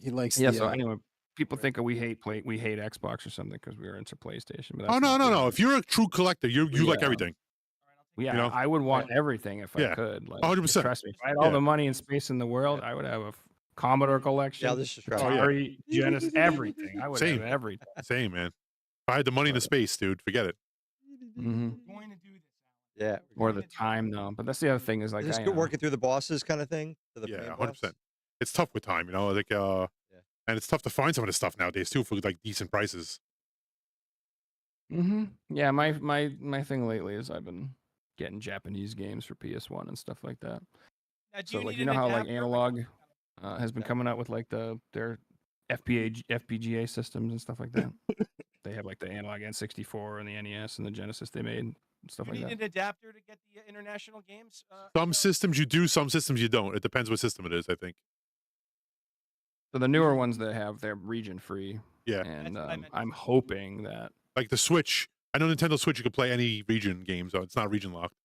He likes Yeah. the, So anyway, people think we hate Xbox or something because we were into PlayStation. But Oh that's no, not no, true. no! If you're a true collector, you like Yeah. everything. Yeah, you know? I would want everything if Yeah. I could. Like, 100%. Trust me, if I had all Yeah. the money and space in the world, I would have a Commodore collection. Yeah, this is right. Oh, yeah. Atari, Genesis, everything. I would Same. have everything. Same, man. If I had the money and the space, dude, forget it. Hmm. Going to do this. Yeah. Or the time, though. But that's the other thing is like, Is this good working through the bosses kind of thing? To the Yeah, main 100%. boss? It's tough with time, you know. Like, and it's tough to find some of this stuff nowadays too for like decent prices. Yeah, my thing lately is I've been getting Japanese games for PS1 and stuff like that. Now, do So like, need you know an how like adapter? Analog has been coming out with like their FPGA systems and stuff like that. They have like the Analog N64 and the NES and the Genesis they made and stuff Do you like need that. an adapter to get the international games? Some systems you do, some systems you don't. It depends what system it is, I think. So the newer ones that have, they're region free. Yeah. And That's what I meant. I'm hoping that Like the Switch. I know Nintendo Switch you can play any region games, so it's not region locked.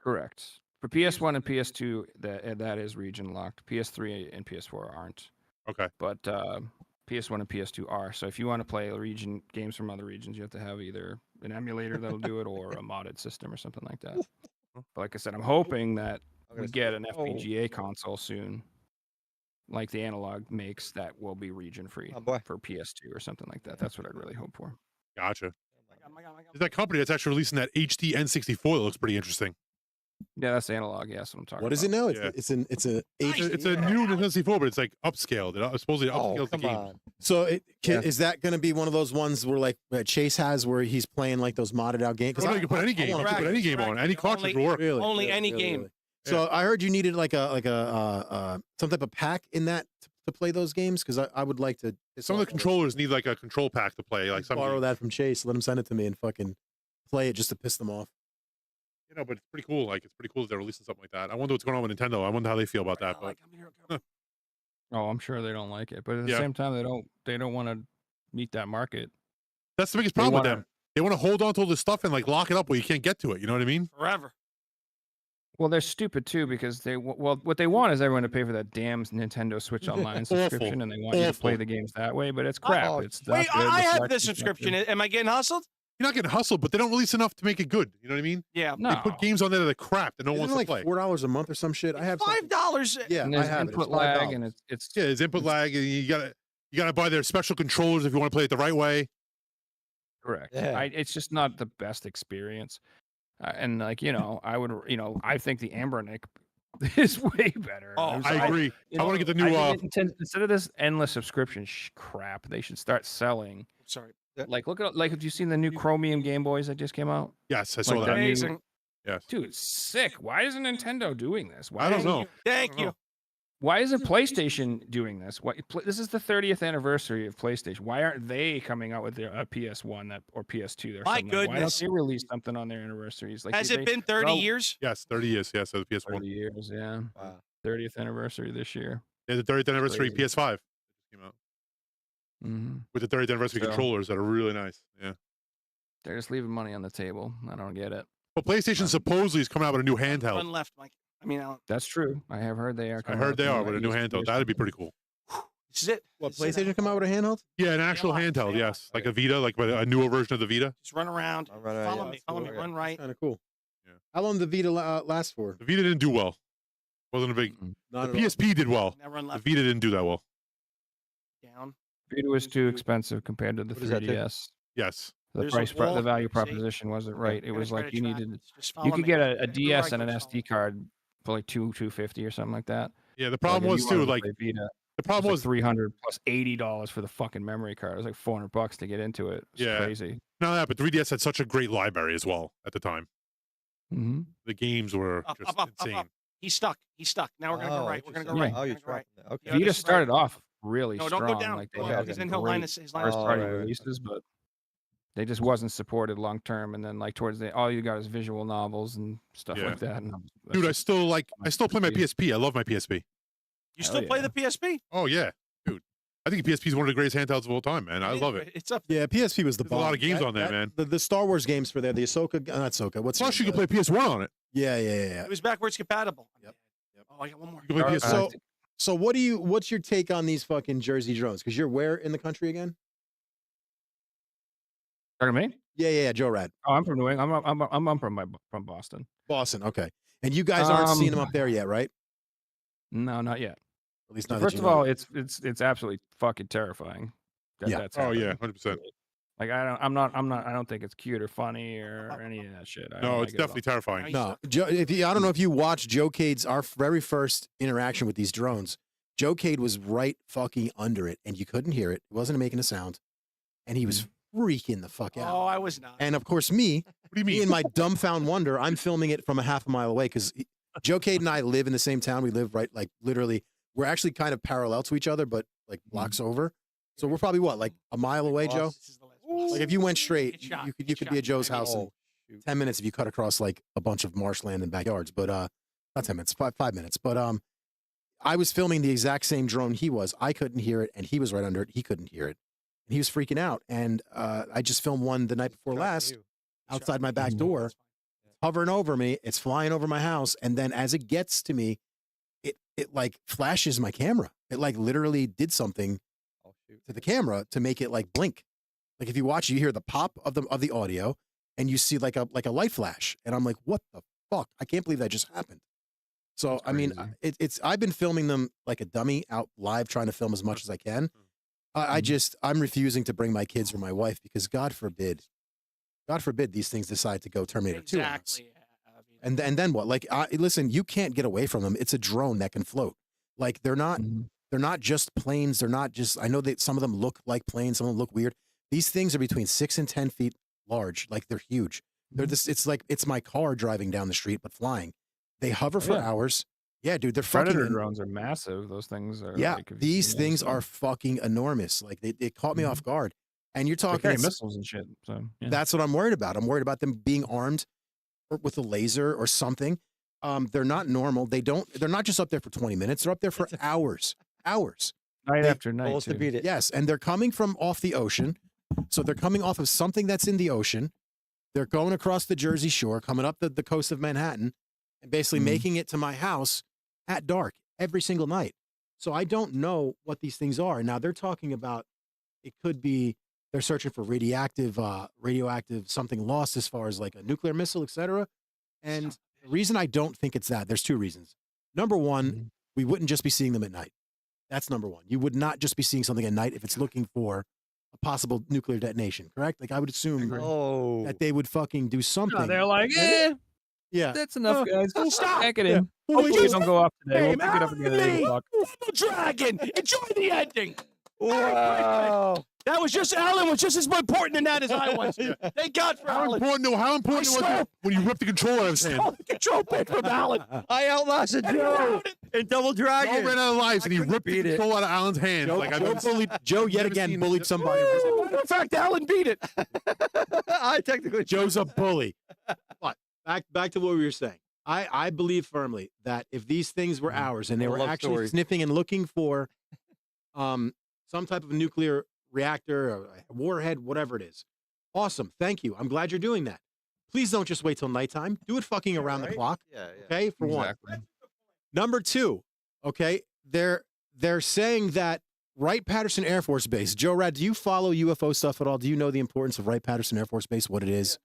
correct. For PS1 and PS2, that is region locked. PS3 and PS4 aren't. Okay. But PS1 and PS2 are. So if you want to play region games from other regions, you have to have either an emulator that'll do it or a modded system or something like that. But like I said, I'm hoping that I'm we gonna get say- an oh. FPGA console soon, like the Analog makes, that will be region free Oh, boy. for PS2 or something like that. That's what I'd really hope for. Gotcha. There's that company that's actually releasing that HD N64 that looks pretty interesting. Yeah, that's analog. Yeah, that's what I'm talking What about. is it now? Yeah. It's a It's a new Nintendo 64, but it's like upscaled. It supposedly upscales Oh, the come game. on. So Yeah. is that going to be one of those ones where like Chase has where he's playing like those modded out games? Well, no, you can put any game. You wanna can put any game on. Any cartridge will work. Really, Only any game. So I heard you needed like a some type of pack in that to play those games because I would like to. Some of the controllers need like a control pack to play. Like some borrow that from Chase. Let him send it to me and fucking play it just to piss them off. You know, but it's pretty cool. Like it's pretty cool that they're releasing something like that. I wonder what's going on with Nintendo. I wonder how they feel about that. But Oh, I'm sure they don't like it, but at the Yeah. same time, they don't want to meet that market. that's the biggest They problem with wanna- them. They want to hold on to all this stuff and like lock it up where you can't get to it. You know what I mean? Forever. Well, they're stupid too because what they want is everyone to pay for that damn Nintendo Switch Online subscription, and they want you to play Awful. the games that way. But it's crap. Oh, It's Wait, not good. I have select the is not subscription. good. Am I getting hustled? You're not getting hustled, but they don't release enough to make it good. You know what I mean? Yeah. No, They put games on there that are crap that no one Isn't wants it like to play. $4 a month or some shit? I have something. $5. Yeah, and I there's have it. input It's lag, $5. and it's Yeah, it's input lag, and you gotta buy their special controllers if you want to play it the right way. correct. Yeah. It's just not the best experience. And like I think the Ambernick is way better. Oh, There's- I agree. you I want to know, get the new. I think instead of this endless subscription crap, they should start selling. Sorry. Like, look at have you seen the new Chromium Game Boys that just came out? Yes, I saw like that. that new- Amazing. Yes. Dude, it's sick. Why isn't Nintendo doing this? Why I don't isn't- know. Thank you. Why isn't PlayStation doing this? This is the 30th anniversary of PlayStation. Why aren't they coming out with their PS1 or PS2? Or My something? Why don't goodness. they release something on their anniversaries? Like, Has they- it been 30 well, years? Yes, 30 years. Yes, of the PS1. 30 years, yeah. Wow. 30th anniversary this year. Yeah, the 30th anniversary Crazy. PS5 came out hmm with the 30th anniversary So- controllers that are really nice. Yeah. They're just leaving money on the table. I don't get it. But PlayStation supposedly is coming out with a new Run handheld. left, Mike. I mean, Alan. That's true. I have heard they are. I coming heard out they with are one with a new that handheld. That'd be pretty cool. This is it. What, This is it. PlayStation come out with a handheld? Yeah, an actual Stay alive, handheld. stay Yes, like a Vita, like a newer version of the Vita. Just run around. I'll run around, Follow yeah, me. that's Follow me. cool, yeah. Run right. Kind of cool. Yeah. How long did the Vita last for? The Vita didn't do well. Wasn't a big. Not The at all. PSP did well. Now run The left. Vita didn't do that well. Down. Vita was too expensive compared to the What does that do? 3DS. Yes. The There's a price, wall, the value see? proposition wasn't right. It Gonna was try like to you track needed. it. Just You follow could me. get a Everywhere I DS and go, an just follow SD me. card for like $250 or something like that. Yeah. The problem was too, like Vita. the It problem was was like $300 plus $80 for the fucking memory card. It was like $400 to get into it. It was Yeah. crazy. not that, but 3DS had such a great library as well at the time. Mm-hmm. The games were Up, just up, up, up, insane. up. He's stuck. He's stuck. Now we're gonna go Oh, right. We're gonna go interesting. right. Oh, We're you're gonna go right. dropping that. Okay. Yeah, Vita this is started right. off really No, strong. don't go down. Like they Go had up. He's in hill line. great His line. first party Oh, right, right. releases, but they just wasn't supported long term. And then like towards the all you got is visual novels and stuff Yeah. like that. And that's Dude, I just- still play my PSP. I love my PSP. You Hell still play yeah. the PSP? Oh yeah, dude. I think the PSP is one of the greatest handhelds of all time, man. I love it. It's up. Yeah, PSP was the There's a lot bomb. of games on there, man. The Star Wars games for there, the Ahsoka, not Ahsoka. What's Plus, you the- can play PS1 on it. Yeah, yeah, yeah. It was backwards compatible. Yep. Oh, I got one more. You can play PS. So, so what's your take on these fucking Jersey drones? Because you're where in the country again? Talking to me? Yeah, Joe Rad, Oh, I'm from New England. I'm from Boston. Boston. Okay, and you guys aren't seeing them Um, up there yet, right? No, not yet. At least not. that First you of know all, of. it's absolutely fucking terrifying. Yeah. That's Oh yeah, happening. 100%. Like I don't think it's cute or funny or any of that shit. I don't No, like it's it at all. definitely terrifying. No, Joe, I don't know if you watched Joe Cade's our very first interaction with these drones. Joe Cade was right fucking under it, and you couldn't hear it. It wasn't making a sound, and he was freaking the fuck out. Oh, I was not. And of course, me, What do you me mean? and my dumbfound wonder, I'm filming it from a half a mile away because Joe Cade and I live in the same town. We live right, like literally, we're actually kind of parallel to each other, but like blocks over. So we're probably what, like a mile away, Joe? This is the last boss. Like if you went straight, Get shot, you could get be shot, at Joe's baby. house in Oh, shoot. 10 minutes if you cut across like a bunch of marshland and backyards, but not 10 minutes, five minutes. But I was filming the exact same drone he was. I couldn't hear it, and he was right under it. He couldn't hear it. And he was freaking out. And I just filmed one the night before Shot last you. outside my back Mhm. door, hovering over me. It's flying over my house. And then as it gets to me, it like flashes my camera. It like literally did something Oh, shoot. to the camera to make it like blink. Like if you watch, you hear the pop of the audio, and you see like a light flash, and I'm like, what the fuck? I can't believe that just happened. So That's I mean, crazy. it's I've been filming them like a dummy out live, trying to film as much as I can. I'm refusing to bring my kids or my wife because God forbid God forbid these things decide to go Terminator 2 on us. Exactly. I mean, And then what? Like, listen, you can't get away from them. It's a drone that can float. Like, they're not just planes. They're not just. I know that some of them look like planes. Some of them look weird. These things are between 6 and 10 feet large. Like, they're huge. They're this. It's like it's my car driving down the street but flying. They hover for hours. Yeah, dude, they're Predator fucking. drones are massive. Those things are. Yeah, like, if you these see things those are fucking enormous. Like, they caught me off guard. And you're They talking. carry missiles and shit. So yeah. That's what I'm worried about. I'm worried about them being armed or with a laser or something. They're not normal. They're not just up there for 20 minutes. They're up there for hours. night after night. Goals to too. beat it. Yes. And they're coming from off the ocean. So they're coming off of something that's in the ocean. They're going across the Jersey Shore, coming up the coast of Manhattan, and basically making it to my house at dark every single night. So I don't know what these things are. Now they're talking about it could be they're searching for radioactive something lost as far as like a nuclear missile, etc. And the reason I don't think it's that, there's two reasons. Number one, we wouldn't just be seeing them at night. That's number one. You would not just be seeing something at night if it's looking for a possible nuclear detonation, correct? Like I would assume that they would fucking do something. No, they're like, yeah, that's enough, guys. stop. Pack it in. Yeah. Hopefully, don't go off today. Hey, We'll pick it up again at 8 o'clock. Dragon. Enjoy the ending. Wow. That was just Alan was just as important in that as I was. Thank God for How Alan. important? How important was it when you ripped the controller out of his hand? Stole the control pad from Alan. I outlasted Joe in Double Joe Dragon. ran out of lives and he couldn't ripped the beat it. controller out of Alan's hand. Joe yet again bullied somebody. Matter of fact, Alan beat it. I technically Joe's a bully. But back to what we were saying. I believe firmly that if these things were ours and they were Love actually story. sniffing and looking for some type of nuclear reactor or a warhead, whatever it is, awesome. Thank you. I'm glad you're doing that. Please don't just wait till nighttime. Do it fucking around the clock. Yeah. Okay, for Exactly. one. Number two, okay, they're saying that Wright-Patterson Air Force Base. Joe Rad, do you follow UFO stuff at all? Do you know the importance of Wright-Patterson Air Force Base, what it is,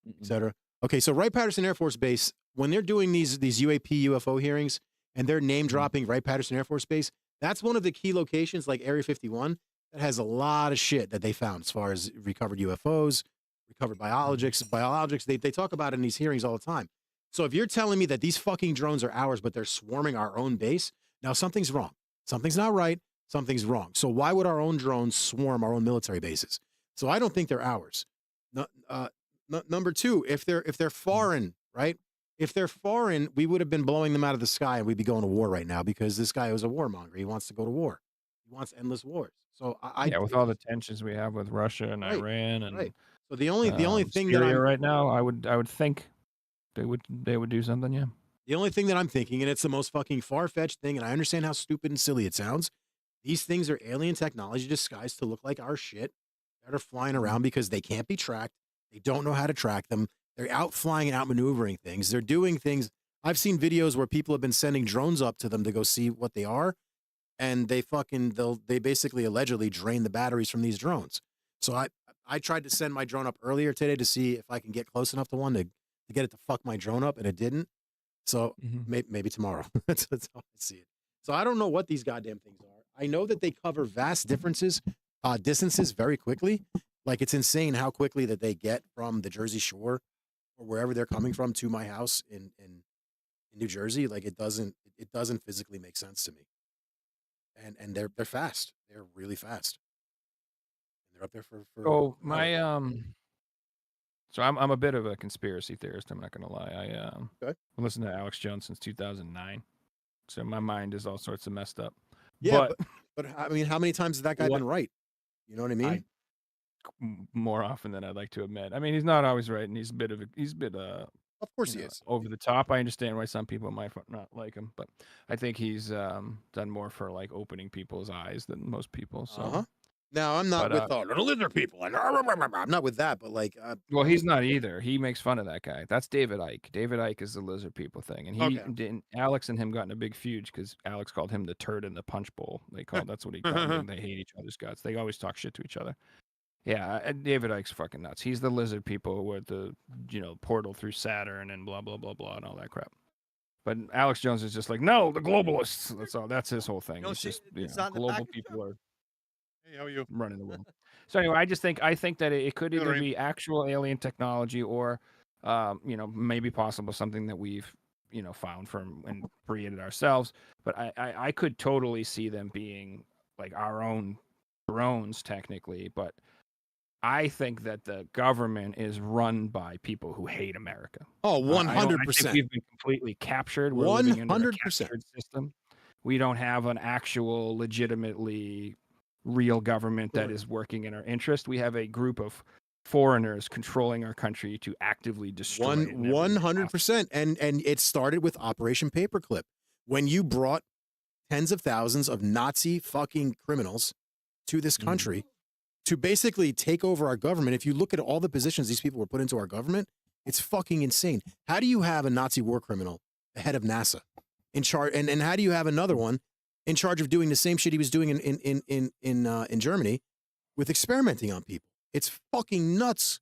et cetera? Okay, so Wright-Patterson Air Force Base, when they're doing these UAP UFO hearings and they're name dropping Wright-Patterson Air Force Base, that's one of the key locations like Area 51 that has a lot of shit that they found as far as recovered UFOs, recovered biologics. They talk about it in these hearings all the time. So if you're telling me that these fucking drones are ours, but they're swarming our own base, now something's wrong. Something's not right. Something's wrong. So why would our own drones swarm our own military bases? So I don't think they're ours. Number two, if they're foreign, right? If they're foreign, we would have been blowing them out of the sky and we'd be going to war right now because this guy was a warmonger. He wants to go to war. He wants endless wars. So with all the tensions we have with Russia and Right, Iran and So the only thing that Syria I'm right now, I would think they would do something. Yeah. the only thing that I'm thinking, and it's the most fucking far-fetched thing, and I understand how stupid and silly it sounds. These things are alien technology disguised to look like our shit that are flying around because they can't be tracked. They don't know how to track them. They're out flying and out maneuvering things. They're doing things. I've seen videos where people have been sending drones up to them to go see what they are. And they basically allegedly drain the batteries from these drones. So I tried to send my drone up earlier today to see if I can get close enough to one to get it to fuck my drone up, and it didn't. So maybe tomorrow. That's how I see it. So I don't know what these goddamn things are. I know that they cover vast distances very quickly. Like it's insane how quickly that they get from the Jersey Shore or wherever they're coming from to my house in New Jersey. Like it doesn't physically make sense to me. And they're fast. They're really fast. And they're up there for Oh my So I'm a bit of a conspiracy theorist. I'm not gonna lie. I've listened to Alex Jones since 2009, so my mind is all sorts of messed up. Yeah, but I mean, how many times has that guy been right? You know what I mean? More often than I'd like to admit. I mean, he's not always right, and he's a bit Of course he is. over the top. I understand why some people might not like him, but I think he's done more for like opening people's eyes than most people. So. Now I'm not with little lizard people. I'm not with that, but like, Well, he's not either. He makes fun of that guy. That's David Icke. David Icke is the lizard people thing, and Alex and him got in a big feud because Alex called him the turd in the punch bowl. That's what he called him. They hate each other's guts. They always talk shit to each other. Yeah, David Icke's fucking nuts. He's the lizard people with the portal through Saturn and blah blah blah blah and all that crap. But Alex Jones is just like, no, the globalists. That's all. That's his whole thing. It's just global people are. Hey, how are you? running the world. So anyway, I think that it could Good, either Rain. be actual alien technology or, maybe possible something that we've found from and created ourselves. But I could totally see them being like our own drones technically, but I think that the government is run by people who hate America. Oh, I think 100%. we've been completely captured. We're living under a 100%. captured system. We don't have an actual, legitimately real government that is working in our interest. We have a group of foreigners controlling our country to actively destroy it in every way possible. 100%. And it started with Operation Paperclip. When you brought tens of thousands of Nazi fucking criminals to this country to basically take over our government. If you look at all the positions these people were put into our government, it's fucking insane. How do you have a Nazi war criminal, the head of NASA, in charge? And how do you have another one in charge of doing the same shit he was doing in Germany with experimenting on people? It's fucking nuts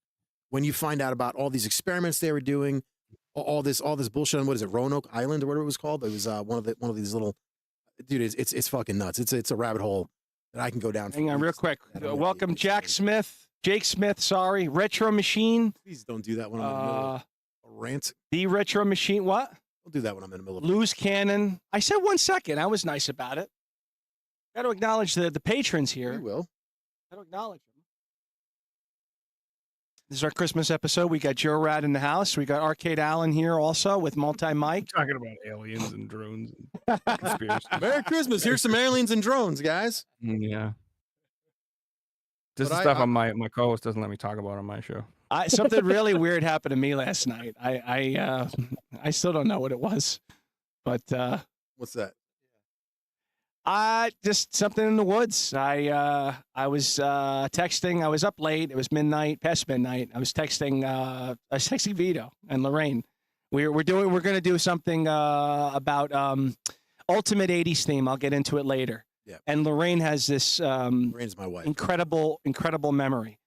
when you find out about all these experiments they were doing, all this bullshit on, what is it, Roanoke Island or whatever it was called. It was one of these little, dude. It's fucking nuts. It's a rabbit hole that I can go down. Hang on, real quick. Welcome, Jake Smith. Sorry, Retro Machine. Please don't do that when I'm in the middle of a rant. The Retro Machine. What? Don't do that when I'm in the middle of Lose Cannon. I said 1 second. I was nice about it. Got to acknowledge the patrons here. You will. Got to acknowledge them. This is our Christmas episode. We got Joe Rad in the house. We got Arcade Allen here also with multi-mic. Talking about aliens and drones and conspiracy. Merry Christmas. Here's some aliens and drones, guys. Yeah. This But is stuff my co-host doesn't let me talk about on my show. Something really weird happened to me last night. I still don't know what it was, but What's that? just something in the woods. I was texting. I was up late. It was midnight, past midnight. I was texting Vito and Lorraine. We're going to do something about ultimate 80s theme. I'll get into it later. Yeah. And Lorraine has this Lorraine's my wife. incredible memory.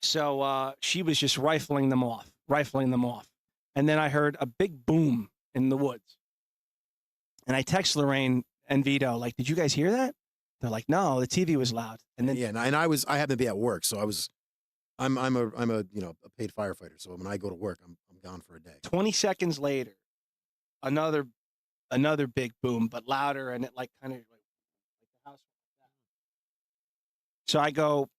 So she was just rifling them off. And then I heard a big boom in the woods. And I text Lorraine and Vito, like, did you guys hear that? They're like, no, the TV was loud. And then Yeah, and I happened to be at work, so I'm a a paid firefighter. So when I go to work, I'm gone for a day. 20 seconds later, another big boom, but louder, and it like kind of like the house. So I go,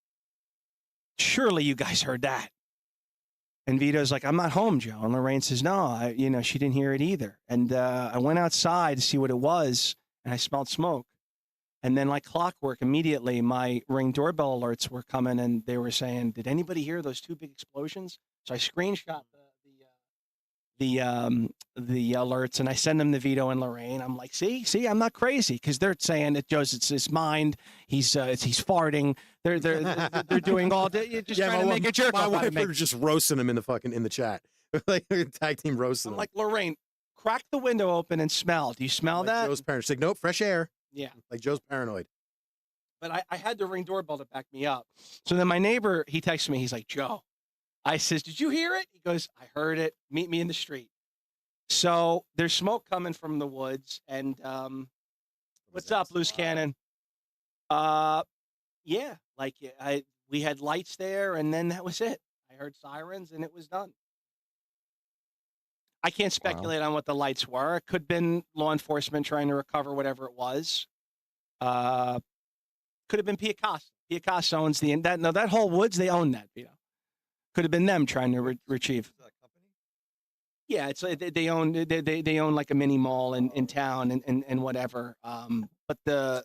surely you guys heard that. And Vito's like, I'm not home, Joe. And Lorraine says, no, she didn't hear it either. And I went outside to see what it was, and I smelled smoke. And then like clockwork, immediately my Ring doorbell alerts were coming, and they were saying, did anybody hear those two big explosions? So I screenshot the alerts, and I send them to Vito and Lorraine. I'm like, see, I'm not crazy, because they're saying that Joe's, it's his mind. He's farting. They're doing all day. Just trying to make a jerk. My wife was just roasting him in the chat, like tag team roasting. I'm like, Lorraine, crack the window open and smell. Do you smell like that? Joe's parents. She's like, nope, fresh air. Yeah. Like Joe's paranoid. But I had the Ring doorbell to back me up. So then my neighbor, he texts me. He's like, Joe. I says, did you hear it? He goes, I heard it. Meet me in the street. So there's smoke coming from the woods. And what's up, Loose Cannon? Yeah, like we had lights there, and then that was it. I heard sirens, and it was done. I can't speculate on what the lights were. It could have been law enforcement trying to recover whatever it was. Could have been Piacasso. Piacasso owns that whole woods. They own that. Could have been them trying to retrieve. Yeah, it's like they own like a mini mall in town and whatever. But the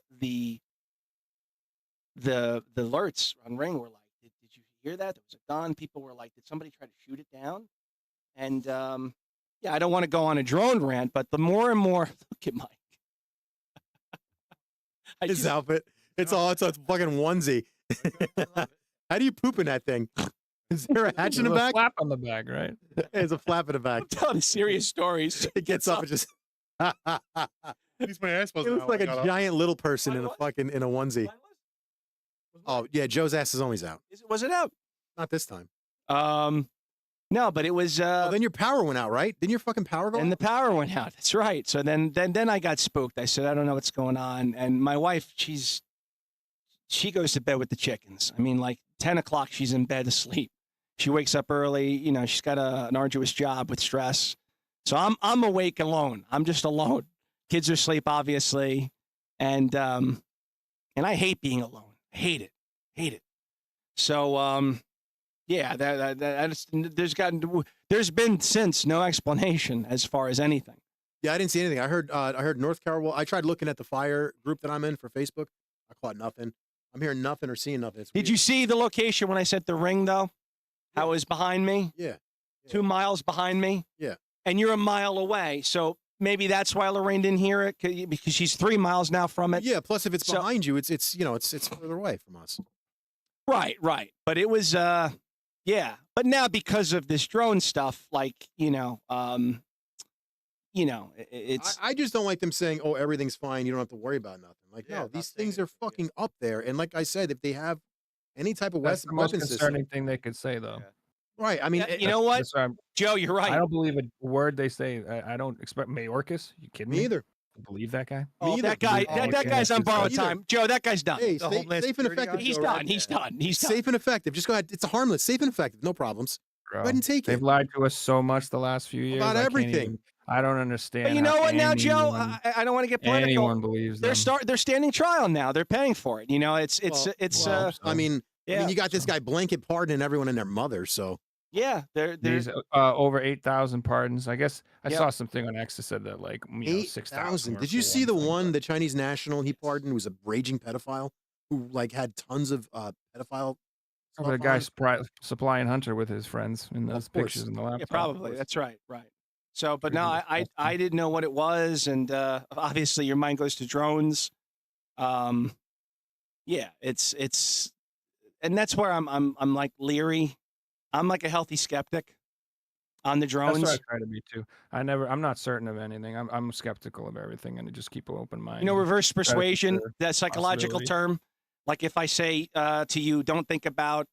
alerts on Ring were like, did you hear that? There was a gun. People were like, did somebody try to shoot it down? And yeah, I don't want to go on a drone rant, but the more and more, look at Mike. His outfit. It's a fucking onesie. How do you poop in that thing? Is there a hatch in the back? Flap on the back, right? There's a flap in the back. I'm telling serious stories. It gets up and just. At least my ass It wasn't looks out like when a I got up. giant little person in a onesie. Oh yeah, Joe's ass is always out. Was it out? Not this time. No, but it was. Then your power went out, right? Didn't your fucking power go out? And the power went out. That's right. So then I got spooked. I said, I don't know what's going on. And my wife, she's she goes to bed with the chickens. I mean, like 10 o'clock, she's in bed asleep. She wakes up early. You know, she's got an arduous job with stress. So I'm awake alone. I'm just alone. Kids are asleep, obviously, and I hate being alone. I hate it. So yeah, there's been since no explanation as far as anything. Yeah, I didn't see anything. I heard North Carolina. I tried looking at the fire group that I'm in for Facebook. I caught nothing. I'm hearing nothing or seeing nothing. Did you see the location when I sent the ring, though? How it was behind me? Yeah. 2 miles behind me? Yeah. And you're a mile away. So maybe that's why Lorraine didn't hear it, because she's 3 miles now from it. Yeah, plus if it's behind you, it's further away from us. Right. But it was, yeah. But now because of this drone stuff, like, it's. I just don't like them saying, "Oh, everything's fine. You don't have to worry about nothing." Like, Yeah, no, not these saying things are anything, yeah. fucking up there. And like I said, if they have any type of That's the weapon most system, concerning thing they could say, though. right? I mean, You know what, That's why Joe? You're right. I don't believe a word they say. I don't expect Mayorkas. You kidding me? me either. Believe that guy? Oh, Me that either. guy. Oh, That yeah, guy's on it's borrowed either. time. Joe, that guy's done. Hey, The safe Homeland and Security effective. guy? He's Joe, done. right? He's done. He's done. Safe and effective. Just go ahead. It's a harmless. Safe and effective. No problems. Bro. Go ahead and take They've it. lied to us so much the last few years. About I can't everything. even- I don't understand. But you know how what now, Joe? anyone- I don't want to get political. anyone believes them. They're standing trial now. They're paying for it. You know, it's Well, I mean, yeah. you got this guy blanket pardoning everyone and their mother. So Yeah, they're These over 8,000 pardons. I guess I Yep. saw something on X that said that like 6,000. 8,000. Did you see the one, the Chinese national he pardoned, who was a raging pedophile who like had tons of pedophile stuff The guy on? supplying Hunter with his friends in those Of course. pictures in the laptop. yeah, probably. That's right. So, but Pretty no, I disgusting. didn't know what it was, and obviously your mind goes to drones. Yeah, it's, and that's where I'm like leery. I'm like a healthy skeptic on the That's drones. what I try to be too. I'm not certain of anything. I'm skeptical of everything, and I just keep an open mind. You know, reverse try to persuasion, consider that psychological possibility. term. Like if I say to you, don't think about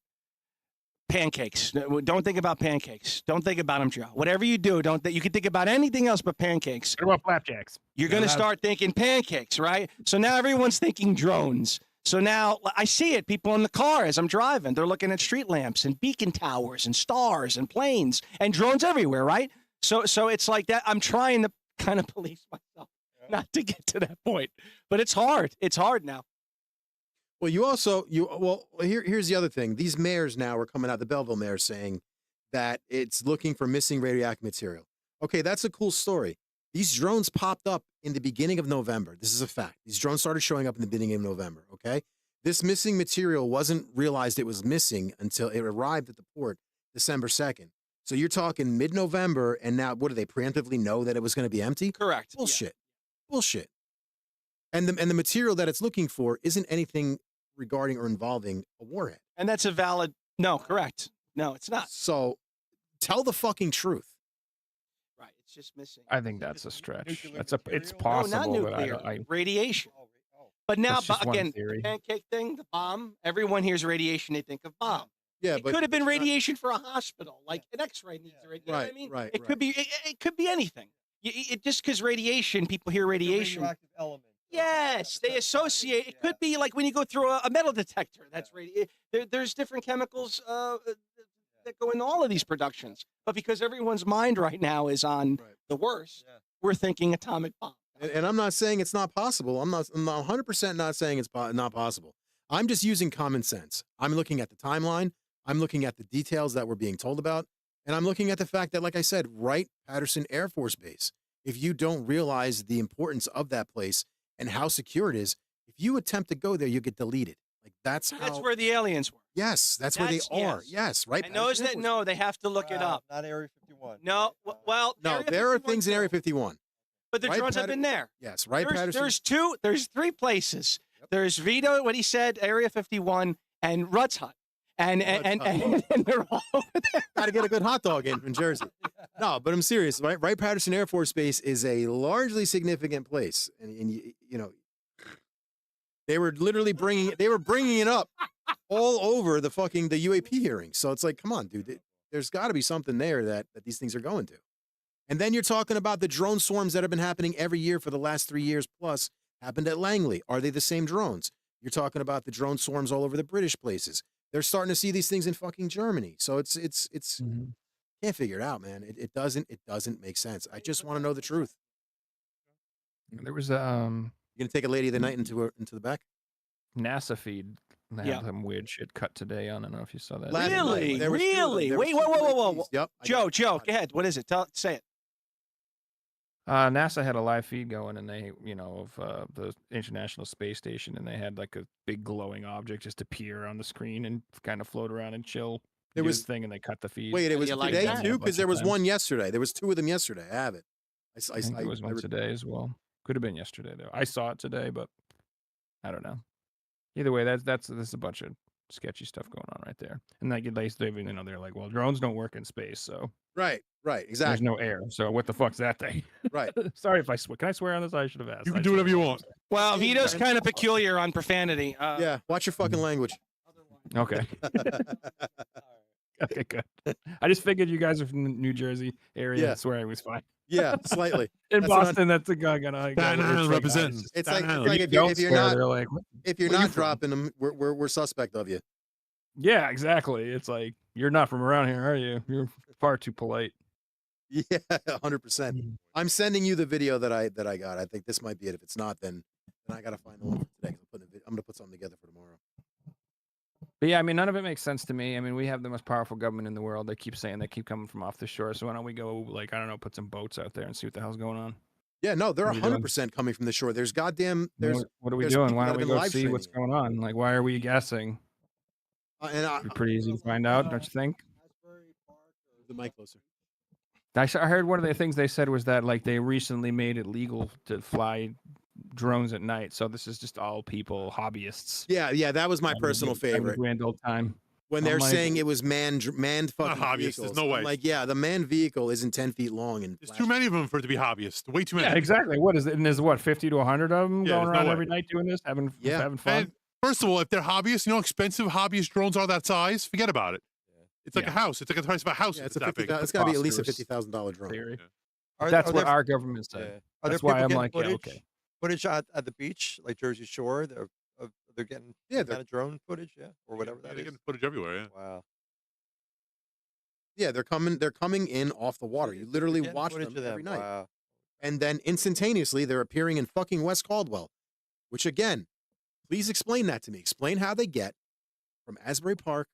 pancakes. Don't think about pancakes. Don't think about them, Joe. Whatever you do, you can think about anything else but pancakes. What about flapjacks? You're going to Yeah, start thinking pancakes, right? So now everyone's thinking drones. So now I see it. People in the car as I'm driving, they're looking at street lamps and beacon towers and stars and planes and drones everywhere, right? So it's like that. I'm trying to kind of police myself not to get to that point, but it's hard. It's hard now. Well, here's the other thing. These mayors now are coming out, the Belleville mayor, saying that it's looking for missing radioactive material. Okay, that's a cool story. These drones popped up in the beginning of November. This is a fact. These drones started showing up in the beginning of November, okay? This missing material wasn't realized it was missing until it arrived at the port December 2nd. So you're talking mid-November, and now what do they preemptively know that it was going to be empty? Correct. Bullshit. Bullshit. And the material that it's looking for isn't anything regarding or involving a warhead. And that's a valid, no, correct. No, it's not. So tell the fucking truth. Right. It's just missing. I think that's a stretch. Nuclear It's material? possible, no, not but nuclear. I Radiation. Oh. But now, That's just one again, the theory. pancake thing, the bomb, everyone hears radiation, they think of bomb. Yeah, It but could have been it's not- radiation for a hospital, like an X-ray needs a radiation. You know what I Right, mean? right, It right. could be. It could be anything. It just because radiation, people hear radiation. Radioactive element. Yes, they associate. It could be like when you go through a metal detector. That's there's different chemicals that go into all of these productions. But because everyone's mind right now is on Right. the worst, Yeah. we're thinking atomic bomb. And I'm not saying it's not possible. I'm not 100% not saying it's not possible. I'm just using common sense. I'm looking at the timeline. I'm looking at the details that we're being told about. And I'm looking at the fact that, like I said, Wright-Patterson Air Force Base, if you don't realize the importance of that place and how secure it is, if you attempt to go there, you get deleted. Like that's how. That's where the aliens were. Yes, that's where they are. Yes. Yes, right. And those that know, they have to look it up. Not Area 51. No, well, No, Area there are 51 things in Area 51. but the Wright drones have Patter- been there. Yes, Wright-Patterson. There's three places. There's Vito, what he said, Area 51, and Rudd's Hut. And they're all over there. Got to get a good hot dog in Jersey. No, but I'm serious. Wright-Patterson Air Force Base is a largely significant place, and you know, they were literally bringing it up all over the UAP hearings. So it's like, come on, dude. There's got to be something there that these things are going to. And then you're talking about the drone swarms that have been happening every year for the last 3 years plus. Happened at Langley. Are they the same drones? You're talking about the drone swarms all over the British places. They're starting to see these things in fucking Germany. So it's Mhm. can't figure it out, man. It doesn't make sense. I just want to know the truth. There was You gonna take a lady of the night into the back? NASA feed. They Yeah. had some weird shit cut today. I don't know if you saw that. Last night, Really? there was two of them. Really? There was Wait, two whoa, whoa, great whoa, whoa. feeds. Yep. I Joe, got it. go ahead. What is it? Say it. NASA had a live feed going, and they, of the International Space Station, and they had like a big glowing object just appear on the screen and kind of float around and chill. There do was its thing, and they cut the feed. Wait, it was you like today that? too? A Because bunch there of was times. one yesterday. There was two of them yesterday. I have it. I think there was one today as well. Could have been yesterday though. I saw it today, but I don't know. Either way, there's a bunch of sketchy stuff going on right there. And like they're like, well, drones don't work in space, so Right, there's exactly. no air. So what the fuck's that thing? Right. Sorry if I swear. Can I swear on this? I should have asked. You can I do whatever you swear. want. Well, Vito's kind of peculiar on profanity. Yeah, watch your fucking language. Okay. Okay, good. I just figured you guys are from the New Jersey area. Yeah. Swearing was fine. Yeah, slightly. In That's what I'm- Boston, that's a guy gonna. Staten Island representing. It's Staten like Island. if you're not they're like, "What- if you're where you not from?" dropping them, we're suspect of you. Yeah, exactly. It's like you're not from around here, are you? You're far too polite. Yeah, 100%. I'm sending you the video that I got. I think this might be it. If it's not, then I gotta find the one for today. 'Cause I'm gonna put something together for tomorrow. But yeah, I mean, none of it makes sense to me. I mean, we have the most powerful government in the world. They keep saying they keep coming from off the shore. So why don't we go, like, I don't know, put some boats out there and see what the hell's going on? Yeah, no, they're What are we doing? 100% coming from the shore. There's goddamn there's What are we there's doing? people Why that don't have we been go live see what's streaming going on? Like, why are we guessing? and It'd be pretty easy to find out, don't you think? the mic closer. I heard one of the things they said was that like they recently made it legal to fly drones at night. So this is just all people, hobbyists. Yeah, that was my having a personal good- having a favorite. grand old time. When I'm they're like- saying it was manned fucking hobbyists, vehicles. there's no way. I'm like, yeah, the manned vehicle isn't 10 feet long and There's too many of them for it to be hobbyists. Way too many. Yeah, exactly. What is it? And there's what 50 to 100 of them Yeah, going there's no around way. every night doing this, having Yeah. having fun. And first of all, if they're hobbyists, you know how expensive hobbyist drones are that size? Forget about it. It's like Yeah. a house. It's like the price of a house. Yeah, if it's a that 50, big. it's got to be at least a Preposterous $50,000 drone. Theory. Are- That's are what there- our government said. yeah. Are there That's why people I'm getting like, yeah, footage, okay. footage at the beach, like Jersey Shore? They're getting Yeah, kind of drone footage, yeah, or whatever Yeah, that they're is. getting footage everywhere. Yeah. Wow. Yeah, they're coming in off the water. You literally Getting watch footage them of every night. Wow. And then instantaneously they're appearing in fucking West Caldwell, which again, please explain that to me. Explain how they get from Asbury Park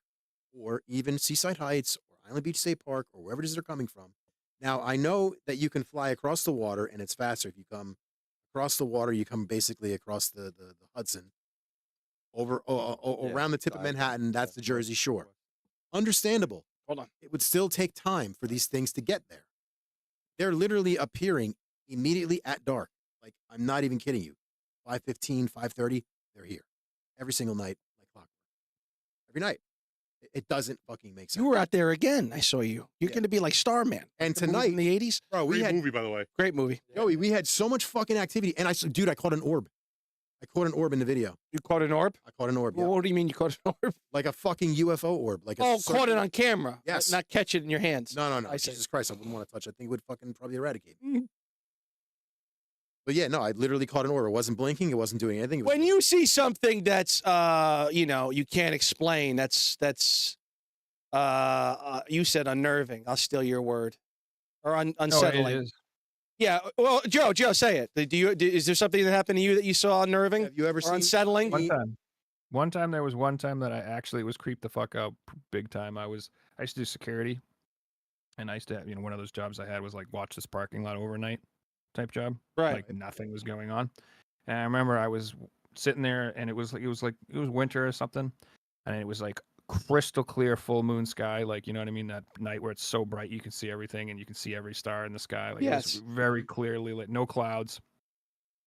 or even Seaside Heights or Island Beach State Park or wherever it is they're coming from. Now, I know that you can fly across the water and it's faster. If you come across the water, you come basically across the Hudson over Yeah, around the tip of dive, Manhattan. That's yeah, the Jersey Shore. Understandable. Hold on. It would still take time for these things to get there. They're literally appearing immediately at dark. Like, I'm not even kidding you. 5:15, 5:30, they're here. Every single night, like clockwork. Every night. It doesn't fucking make sense. You were out there again. I saw you. You're Yeah. going to be like Starman. And The movie tonight, in the 80s. bro, we Great had, movie, by the way. Great movie. Joey, we had so much fucking activity. And I said, dude, I caught an orb. I caught an orb in the video. You caught an orb? I caught an orb. Yeah. Well, what do you mean you caught an orb? Like a fucking UFO orb. Like a Oh, caught it circle- on camera. Yes. Not catch it in your hands. No. I see. Jesus Christ, I wouldn't want to touch it. I think it would fucking probably eradicate me. Mhm. But yeah, no, I literally caught an orb. It wasn't blinking. It wasn't doing anything. It was When you see something that's you can't explain, that's you said unnerving. I'll steal your word. Or No, it unsettling. is. Yeah. Well, Joe, say it. Is there something that happened to you that you saw unnerving Have you ever or seen unsettling? One time there was one time that I actually was creeped the fuck out big time. I used to do security, and I used to have, one of those jobs I had was like watch this parking lot overnight type job. Right. Like nothing was going on. And I remember I was sitting there and it was winter or something, and it was like crystal clear full moon sky, like, you know what I mean, that night where it's so bright you can see everything and you can see every star in the sky. Like, Yes. it was very clearly lit, no clouds.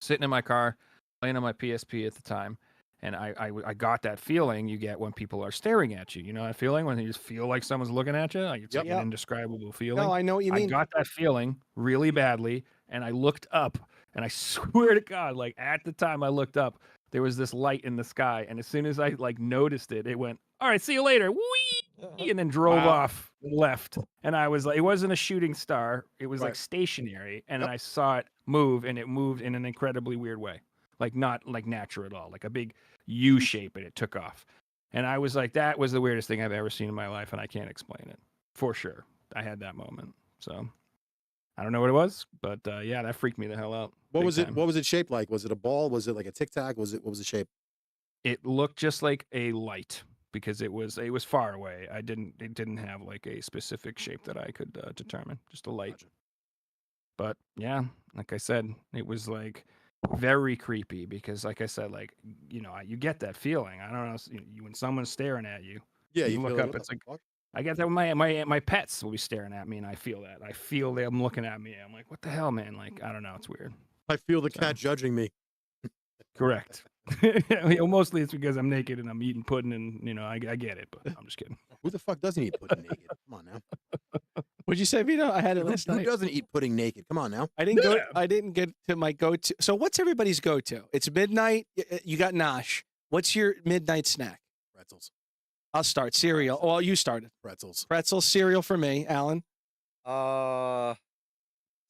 Sitting in my car, playing on my PSP at the time. And I got that feeling you get when people are staring at you. You know that feeling when you just feel like someone's looking at you? Like it's Yep. like an indescribable feeling. No, I know what you I mean. got that feeling really badly, and I looked up, and I swear to God, like at the time I looked up, there was this light in the sky, and as soon as I like noticed it, it went, "All right, see you later," whee, and then drove Wow. off, and left. And I was like, it wasn't a shooting star; it was like Right. stationary, and Yep. I saw it move, and it moved in an incredibly weird way. like not like natural at all, like a big U shape, and it took off. And I was like, that was the weirdest thing I've ever seen in my life, and I can't explain it for sure. I had that moment, so I don't know what it was, but yeah, that freaked me the hell out. What big was it? time. What was it shaped like? Was it a ball? Was it like a tic tac? Was it? What was the shape? It looked just like a light because it was far away. It didn't have like a specific shape that I could determine, just a light. Gotcha. But yeah, like I said, it was like very creepy because, like I said, like you get that feeling. I don't know, when someone's staring at you. Yeah, You you look feel up, what it's the like fuck? I get that with my pets will be staring at me, and I feel that. I feel them looking at me. I'm like, what the hell, man? Like, I don't know, it's weird. I feel the So- cat judging me. Correct. Mostly it's because I'm naked and I'm eating pudding, and I get it, but I'm just kidding. Who the fuck doesn't eat pudding naked? Come on now. What'd you say, Vito? I had it Who, last who night. doesn't eat pudding naked? Come on now. I didn't get to my go-to. So what's everybody's go-to? It's midnight. You got Nosh. What's your midnight snack? Pretzels. I'll start. Cereal. Well, you started. Pretzels. Pretzels, cereal for me. Alan.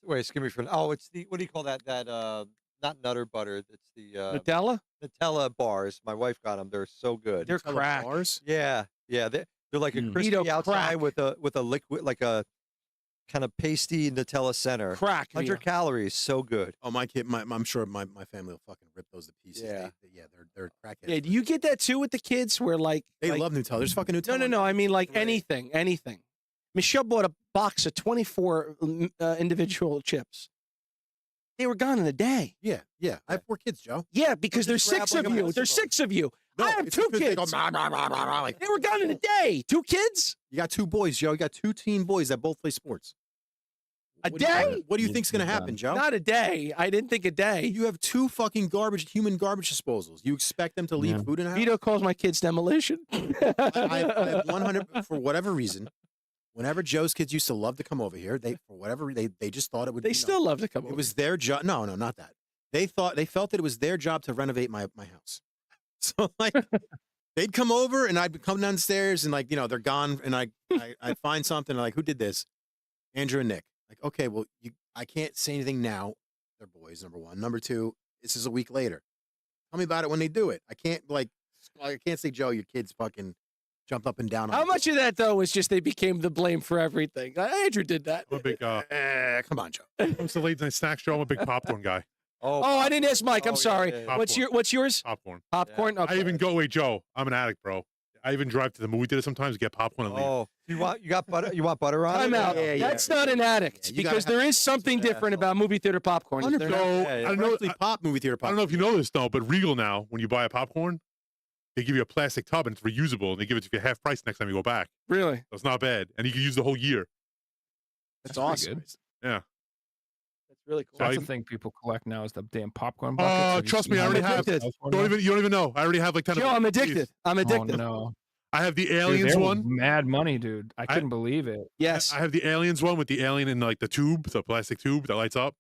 Wait, it's gonna be from. Oh, it's the, what do you call that? That not Nutter Butter. It's the Nutella. Nutella bars. My wife got them. They're so good. They're Nutella crack. bars? Yeah, they're like a Mm. crispy Vito, outside crack. with a liquid, like a kind of pasty Nutella center. Crack. 100 Vito. calories, so good. Oh, my kid. I'm sure my family will fucking rip those to pieces. Yeah. They're crackheads. Yeah, do you get that too with the kids? Where like They like- love Nutella. There's fucking Nutella. No. I mean like Great. anything. Michelle bought a box of 24 individual chips. They were gone in a day. Yeah. I have 4 kids, Joe. Yeah, because there's just grab 6 like of a you. bunch There's of 'em. 6 of you. No, I have it's 2 because they go, kids. "Bah, bah, bah, bah, bah," like, They were gone in a day. 2 kids? you got 2 boys, Joe. You got 2 teen boys that both play sports. A What do you- day? What do you Yeah, think's going to they're happen, done. Joe? Not a day. I didn't think a day. You have 2 fucking human garbage disposals. You expect them to leave Yeah. food in the house? Vito calls my kids demolition. I 100 for whatever reason. Whenever Joe's kids used to love to come over here, they just thought it would. They still love to come It over. was their job. No, not that. They felt that it was their job to renovate my house. So like, they'd come over and I'd come downstairs and like they're gone and I'd find something and like, who did this? Andrew and Nick. Like, okay, well I can't say anything now. They're boys. Number 1. Number 2. This is a week later. Tell me about it when they do it. I can't say, Joe, your kids fucking jumped up and down. How much of that though was just they became the blame for everything? Andrew did that. I'm a big Come on, Joe. when it comes to late night snacks, Joe. I'm a big popcorn guy. Oh, I didn't ask Mike. I'm Oh, yeah, sorry. yeah, yeah. What's yours? Popcorn. Popcorn. Okay. I even go, wait, Joe. I'm an addict, bro. I even drive to the movie theater sometimes to get popcorn and leave. Oh, you want butter? You want butter on Time it? out. Yeah, yeah. That's not an addict Yeah, you gotta because have there is to- something different about movie theater popcorn. is there So not? Yeah, I don't know. Freshly pop movie theater I popcorn. don't know if you know this though, but Regal now, when you buy a popcorn, they give you a plastic tub and it's reusable, and they give it to you half price next time you go back. Really? So it's not bad, and you can use the whole year. That's pretty awesome. good. That's really cool. So That's I- the thing people collect now is the damn popcorn buckets. Have you Trust seen me, I how already much have. those Addicted. for You now? don't even know. I already have like 10 Joe, of I'm them. addicted. I'm Oh, addicted. no. I have the Dude, aliens they were one. mad money, dude. I couldn't believe it. Yes. I have the aliens one with the alien in like the tube, the plastic tube that lights up.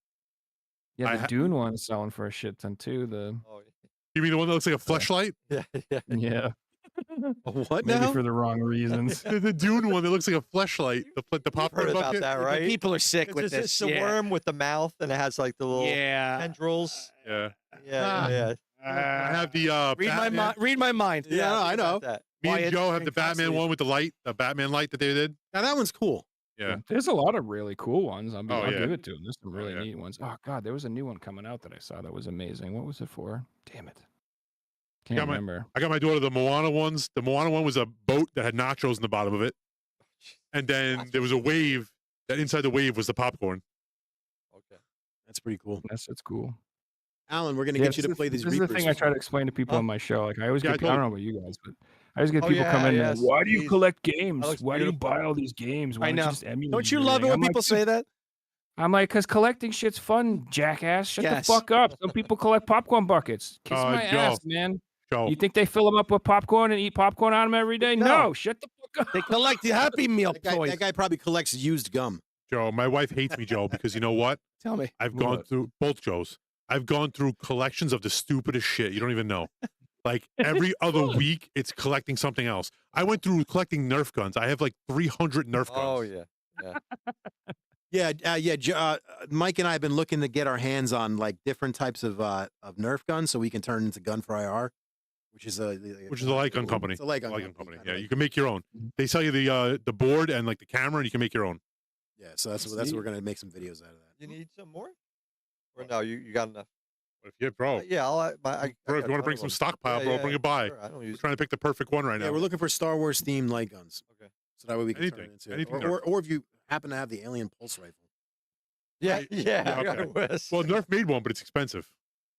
Yeah, I the ha- Dune one's selling for a shit ton too. The Oh, You mean the one that looks like a fleshlight? yeah, yeah. yeah, What maybe now? for the wrong reasons. The Dune one that looks like a fleshlight. The You've popcorn heard about bucket. that, The right? People are sick It's with just this. it's the yeah. worm with the mouth, and it has like the little Yeah. tendrils. Yeah. Yeah. I have the Read my Batman. mind. Read my mind. Yeah, I think know. about that. Me Why and it's Joe have the Batman constantly- one with the light, the Batman light that they did. Now that one's cool. Yeah. There's a lot of really cool ones. I'll Oh, yeah. give it to them. There's some really yeah. neat ones. Oh god, there was a new one coming out that I saw that was amazing. What was it for? Damn it. Can't Got my- remember. I got my daughter the Moana ones. The Moana one was a boat that had nachos in the bottom of it, and then there was a wave. That inside the wave was the popcorn. Okay. That's pretty cool. That's cool. Alan, we're gonna Yeah, get you this to is- play these This is the Reapers. thing I try to explain to people Huh? on my show. Like I always Yeah, get I I don't told know about you guys, but I always get Oh, people come yeah, in yes, and why do you please. collect games? looks Why do you beautiful. buy all these games? Why I don't know. you just emulate Don't you love it everything? when I'm like, people say that? I'm like, because collecting shit's fun, jackass. Shut Yes. the fuck up. Some people collect popcorn buckets. Kiss my Joe. ass, man. Joe, You think they fill them up with popcorn and eat popcorn on them every day? No. No, shut the fuck up. They collect the Happy Meal toys. That guy probably collects used gum. Joe, my wife hates me, Joe, because you know what? Tell me. I've gone What? through both Joes. I've gone through collections of the stupidest shit. You don't even know. Like every other week, it's collecting something else. I went through collecting Nerf guns. I have like 300 Nerf guns. Oh yeah. Yeah, Mike and I have been looking to get our hands on like different types of Nerf guns, so we can turn into Gun for IR, which is a light gun company. It's a light gun Light gun company. company. Yeah, you can make your own. They sell you the board and like the camera, and you can make your own. Yeah, so that's what we're gonna make some videos out of that. You need some more? Or no, you got enough? If you, bro, Yeah, bro, if you want to bring some stockpile, bro, bring it by. Sure, I don't We're use trying to pick the perfect one right Yeah, now. we're looking for Star Wars themed light guns. Okay. So that way we can turn Anything. it into Anything or if you happen to have the alien pulse rifle. Yeah, Yeah, I got okay. a whiz. Well, Nerf made one, but it's expensive.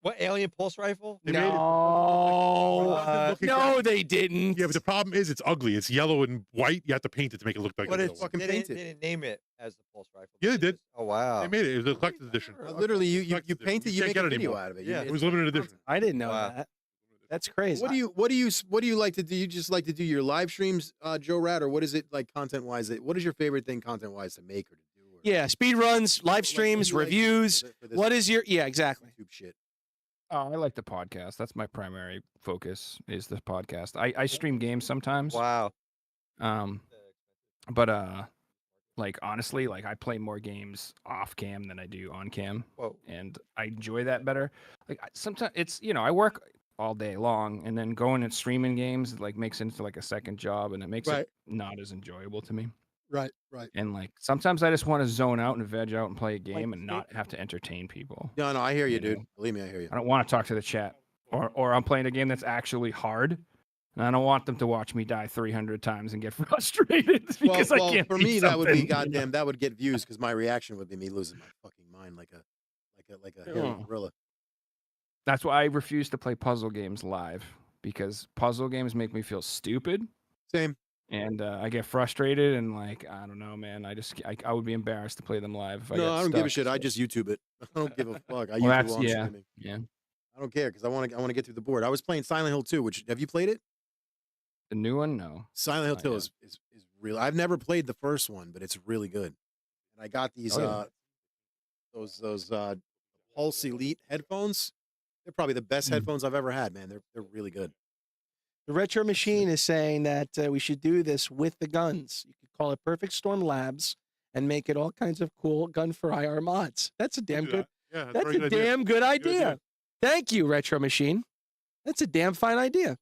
What alien pulse rifle? They made it. No, no, they didn't. Yeah, but the problem is it's ugly. It's yellow and white. You have to paint it to make it look like But a it's real one. fucking they paint didn't, it. they didn't name it as the pulse rifle. Yeah, they did. Oh wow. They made it. It was a collector's edition. Literally, you Collector's paint it, edition. you can't make get a it video anymore. out of it. Yeah. It was limited edition. I didn't know Wow. that. That's crazy. What do you like to do? You just like to do your live streams, Joe Rad, or what is it like content wise? What is your favorite thing content wise to make or to do? Or, Yeah, speed runs, live like, streams, what do you like reviews. for this What is your exactly? YouTube shit? Oh, I like the podcast. That's my primary focus is the podcast. I stream games sometimes. Wow. But like honestly, like I play more games off cam than I do on cam, Whoa. and I enjoy that better. Like sometimes it's I work all day long, and then going and streaming games like makes it into like a second job, and it makes Right. it not as enjoyable to me. Right. And like sometimes I just want to zone out and veg out and play a game and not have to entertain people. No, I hear you, You dude. know? Believe me, I hear you. I don't want to talk to the chat, or I'm playing a game that's actually hard, and I don't want them to watch me die 300 times and get frustrated because I can't. For beat me, that would be something. goddamn. That would get views because my reaction would be me losing my fucking mind like a hairy Oh. gorilla. That's why I refuse to play puzzle games live, because puzzle games make me feel stupid, Same. and I get frustrated, and like I don't know, man. I would be embarrassed to play them live. If No, got I don't give a stuck, shit. I so- just YouTube it. I don't give a fuck. I Well, YouTube that's while I'm yeah, streaming. yeah. I don't care because I want to get through the board. I was playing Silent Hill 2, which have you played it? The new one, no. Silent Hill Not 2 yet. is real. I've never played the first one, but it's really good. And I got these Oh, yeah. those Pulse Elite headphones. They're probably the best Mm. headphones I've ever had, man. They're really good. The Retro Machine is saying that we should do this with the guns. You could call it Perfect Storm Labs and make it all kinds of cool gun for IR mods. That's a damn Do good. that. Yeah, That's very a good idea. damn good Good idea. idea. Thank you, Retro Machine. That's a damn fine idea.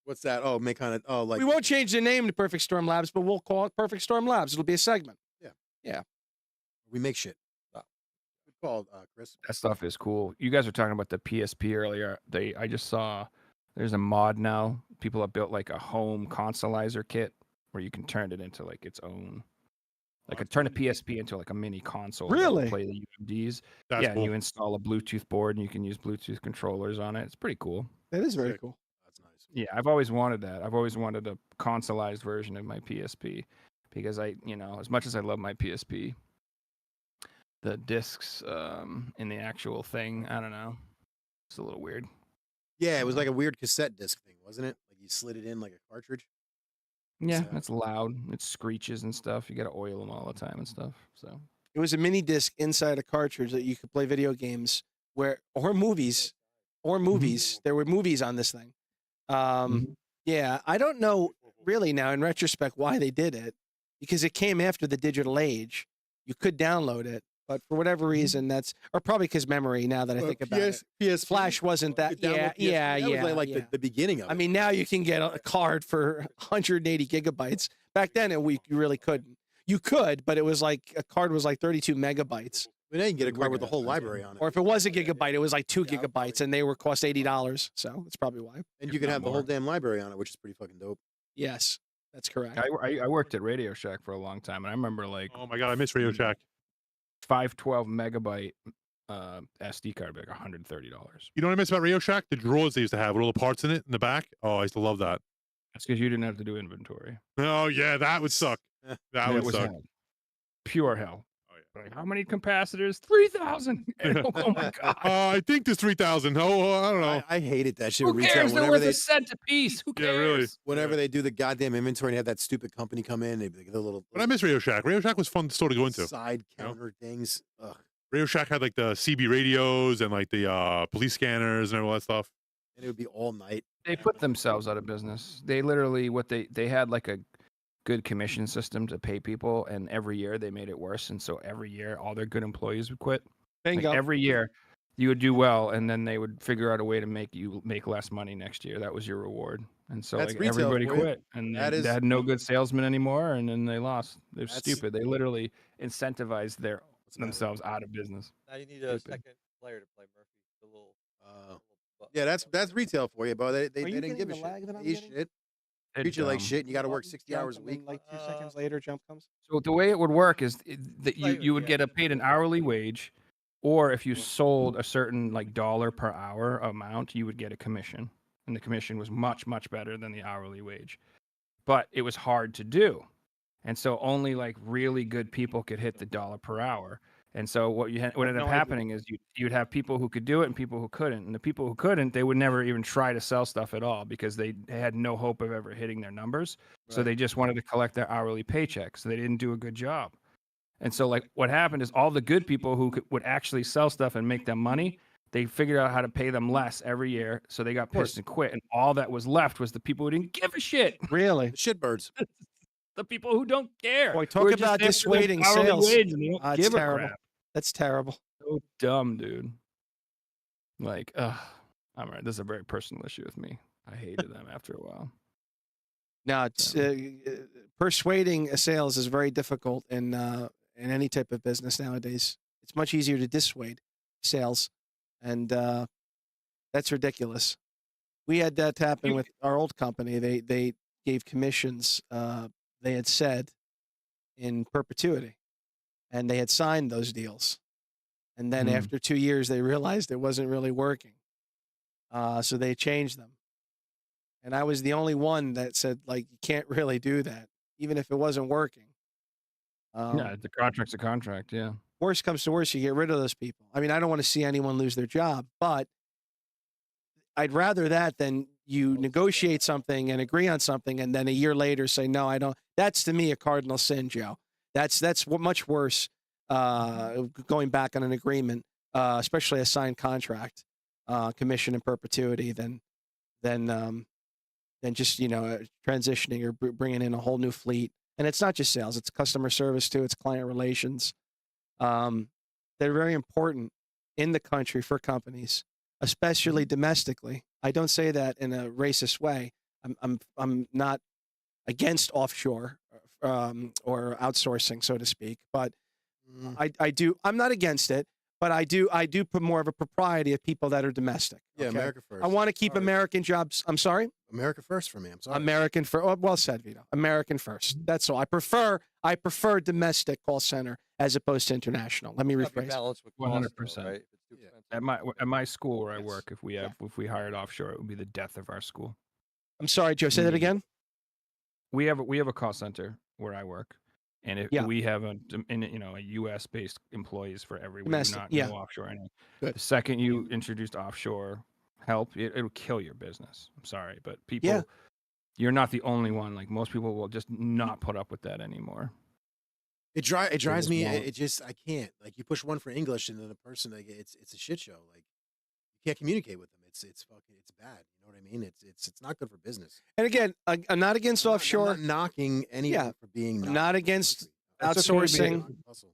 What's that? Oh, make kind of like We won't change the name to Perfect Storm Labs, but we'll call it Perfect Storm Labs. It'll be a segment. we make shit. Good call, Chris. That stuff is cool. You guys were talking about the PSP earlier. I just saw there's a mod now. People have built like a home consolizer kit where you can turn it into like its own, like turn a PSP into like a mini console. that will Really? Play the UMDs. That's Yeah, and cool. you install a Bluetooth board and you can use Bluetooth controllers on it. It's pretty cool. That is very Sick. cool. That's nice. Yeah, I've always wanted that. I've always wanted a consolized version of my PSP because as much as I love my PSP, the discs in the actual thing, I don't know. It's a little weird. Yeah, it was like a weird cassette disc thing, wasn't it? Like you slid it in like a cartridge. Yeah, So- it's loud. It screeches and stuff. You got to oil them all the time and stuff. So It was a mini disc inside a cartridge that you could play video games or movies. There were movies on this thing. Yeah, I don't know really now in retrospect why they did it, because it came after the digital age. You could download it, but for whatever reason, or probably because memory. Now that I think about it, PS Flash wasn't that. Yeah. That was like the beginning of it. I mean, now you can get a card for 180 gigabytes. Back then, you really couldn't. You could, but it was like a card was like 32 megabytes. But now you can get a card with the whole library on it. Or if it was a gigabyte, it was like 2 gigabytes, and they were cost $80. So that's probably why. And you can not have the whole more. damn library on it, which is pretty fucking dope. Yes, that's correct. I worked at Radio Shack for a long time, and I remember like Oh my god, I miss Radio Shack. 512 megabyte SD card, like $130. You know what I miss about Radio Shack? The drawers they used to have with all the parts in it in the back. Oh, I used to love that. That's because you didn't have to do inventory. Oh yeah, that would suck. That It would was suck. hell. Pure hell. Oh, yeah. Like, how many capacitors? 3,000. Oh my god. I think there's 3,000. Oh, I don't know. I hated that shit. Who with retail. cares? They're Whenever worth they a cent a piece. Who Yeah, cares? really. whenever they do the goddamn inventory and have that stupid company come in, they the little But I miss Radio Shack. Radio Shack was fun store to go into. side You know? counter things. Ugh. Radio Shack had like the CB radios and like the police scanners and all that stuff. And it would be all night. They put themselves out of business. They literally they had like good commission system to pay people, and every year they made it worse. And so every year, all their good employees would quit. Like Bingo. every year, you would do well, and then they would figure out a way to make you make less money next year. That was your reward. And so That's like retail everybody for you. quit, and That they is- had no good salesmen anymore, and then they lost. They're That's- stupid. They literally incentivized What's the matter? themselves out of business. Now you need a Stupid. second player to play Murphy. The little. Yeah, that's retail for you, but they Are you didn't give a getting the lag shit. that I'm They eat getting? shit. They're Treat you like dumb. shit, and you got to work Button 60 jump, hours a and then, week. like 2 seconds later, jump comes. So the way it would work is that Play you would yeah. get paid an hourly wage, or if you sold a certain like dollar per hour amount, you would get a commission, and the commission was much better than the hourly wage. But it was hard to do, and so only like really good people could hit the dollar per hour. And so what ended no up idea. happening is you'd have people who could do it and people who couldn't, and the people who couldn't, they would never even try to sell stuff at all because they had no hope of ever hitting their numbers. So Right. they just wanted to collect their hourly paycheck, so they didn't do a good job. And so like what happened is all the good people who would actually sell stuff and make them money, they figured out how to pay them less every year, so they got pissed and quit. And all that was left was the people who didn't give a shit, Really? The shitbirds. the people who don't care. Boy, who talk are just about there for their dissuading hourly sales. wage and they don't It's give a terrible. crap. That's terrible. So dumb, dude. Like, I'm right. This is a very personal issue with me. I hated them after a while. No, it's persuading a sales is very difficult in any type of business nowadays. It's much easier to dissuade sales, and that's ridiculous. We had that happen with our old company. They gave commissions. They had said in perpetuity, and they had signed those deals. And then Mm. after 2 years, they realized it wasn't really working, so they changed them. And I was the only one that said, like, you can't really do that, even if it wasn't working. Yeah, the contract's a contract. Yeah. Worst comes to worst, you get rid of those people. I mean, I don't want to see anyone lose their job, but I'd rather that than you negotiate something and agree on something, and then a year later say, no, I don't. That's to me a cardinal sin, Joe. That's much worse. Going back on an agreement, especially a signed contract, commission in perpetuity, than just transitioning or bringing in a whole new fleet. And it's not just sales; it's customer service too. It's client relations. They're very important in the country for companies, especially domestically. I don't say that in a racist way. I'm not against offshore or outsourcing, so to speak, but I do. I'm not against it, but I do put more of a propriety of people that are domestic. Yeah, okay? America first. I want to keep Sorry. American jobs. I'm sorry. America first for me. I'm sorry. American first. Oh, well said, Vito. American first. That's all. I prefer domestic call center as opposed to international. Let me rephrase. Balance with 100%. cost, though, right? If it's too Yeah. expensive. At my school where I Yes. work, if we hired offshore, it would be the death of our school. I'm sorry, Joe. Say that again. We have a call center where I work, and Yeah. we have a U.S. based employees for every. We do Domestic, not yeah. no offshore anything. Good. The second you introduced offshore help, it'll kill your business. I'm sorry, but people, Yeah. you're not the only one. Like most people will just not put up with that anymore. It drives just me. won't. It just I can't. Like you push one for English, and then the person like it's a shit show. Like you can't communicate with them. It's fucking it's bad. You know what I mean? It's not good for business. And again, I'm not against offshore. I'm not knocking anyone Yeah. for being I'm not against It's okay to be- outsourcing. Hustle.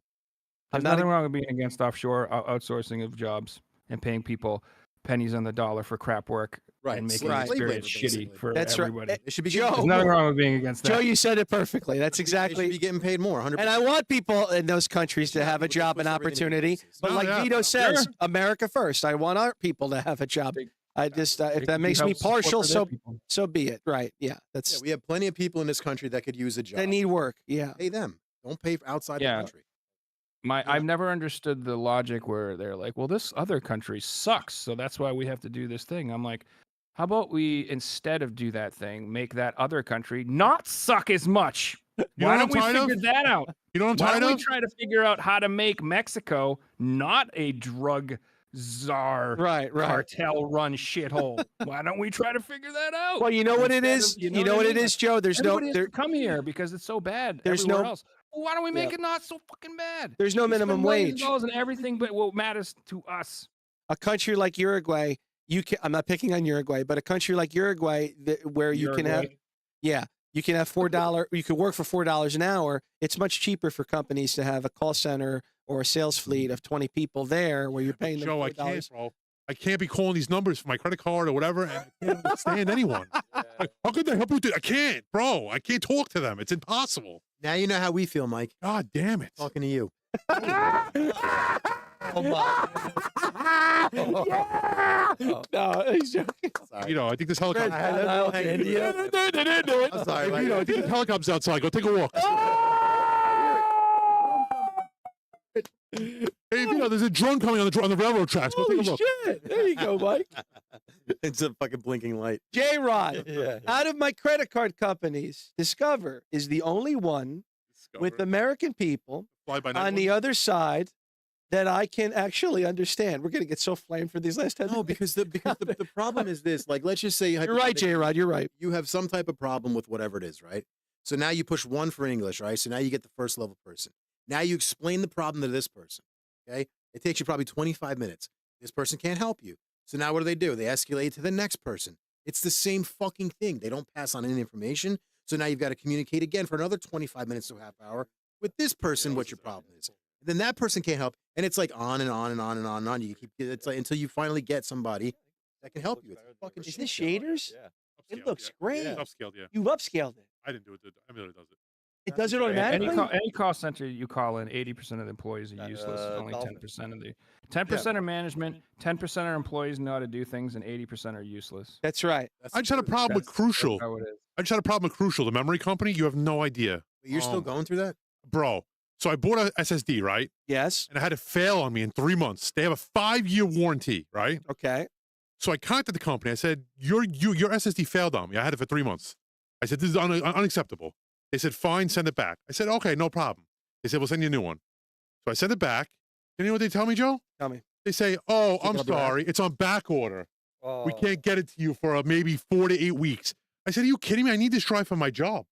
There's not nothing wrong with being against offshore outsourcing of jobs and paying people pennies on the dollar for crap work Right, and making slave the experience labor, shitty basically. for That's right. everybody. It should be Joe, getting There's paid nothing more. wrong with being against that. Joe, you said it perfectly. That's They should exactly. be getting paid more. 100%. And I want people in those countries to Yeah, have a but they job push and everything to opportunity. pieces. But No, like yeah, Vito sure. says, America first. I want our people to have a job. I just, if that makes me partial, so be it. Right? Yeah, Yeah, that's. we have plenty of people in this country that could use a job. They need work. Yeah. Pay them. Don't pay for outside Yeah. the country. I've never understood the logic where they're like, well, this other country sucks, so that's why we have to do this thing. I'm like, how about we, instead of do that thing, make that other country not suck as much? know Why what don't I'm we tired of? figure that out? You know what I'm Why tired don't we of? try to figure out how to make Mexico not a drug czar Right. cartel run shithole? Why don't we try to figure that out? Well, you know what it Instead is. of- You know what it is, Joe. There's no. Everybody has There, to come here because it's so bad. There's everywhere no- else. Well, why don't we make Yeah. it not so fucking bad? there's no We spend minimum millions of wage. dollars on everything but what matters to us. A country like Uruguay, I'm not picking on Uruguay, but a country like Uruguay where you can have. Uruguay. Yeah, You can have $4. You could work for $4 an hour. It's much cheaper for companies to have a call center or a sales fleet of 20 people there, where you're paying them Joe, I $4. can't, bro. I can't be calling these numbers for my credit card or whatever, and I can't understand anyone. Like, how could they help you? I can't, bro. I can't talk to them. It's impossible. Now you know how we feel, Mike. God damn it. Talking to you. Oh my. No, he's joking. You know, I think this helicopter. I'm sorry. You know, I think the helicopter's outside. Go take a walk. Hey, you know, there's a drone coming on the railroad tracks. Go take a look. Shit. There you go, Mike. It's a fucking blinking light. J-Rod, Yeah. out of my credit card companies, Discover is the only one with American people Fly by night on one. the other side that I can actually understand. We're going to get so flamed for these last 10 No, because the problem is this. Like, let's just say You're right, J-Rod. You're right. you have some type of problem with whatever it is, right? So now you push 1 for English, right? So now you get the first level person. Now you explain the problem to this person, okay? It takes you probably 25 minutes. This person can't help you. So now what do? They escalate to the next person. It's the same fucking thing. They don't pass on any information. So now you've got to communicate again for another 25 minutes to a half hour with this person what your problem is. Then that person can't help. And it's like on and on and on and on and on. You keep it's like until you finally get somebody that can help you. It's fucking Is shit. this shaders? Yeah. It Upscaled, looks great. Yeah. Upscaled, yeah. You've upscaled it. I didn't do it. The emulator does it. It does it great. automatically? Any call center you call in, 80% of the employees are useless. Only Dolphin. 10% of the 10% are management, 10% are employees know how to do things, and 80% are useless. That's right. I just had a problem with That's Crucial. how it is. I just had a problem with Crucial, the memory company. You have no idea, You're still going through that? bro. So I bought a SSD, right? Yes. And I had it fail on me in 3 months. They have a 5-year warranty, right? Okay. So I contacted the company. I said, your SSD failed on me. I had it for 3 months. I said, this is unacceptable. They said, fine, send it back. I said, okay, no problem. They said, we'll send you a new one. So I sent it back. And you know what they tell me, Joe? Tell me. They say, oh, Think I'm it'll be back? sorry. It's on back order. Oh. We can't get it to you for maybe 4 to 8 weeks. I said, are you kidding me? I need this drive for my job.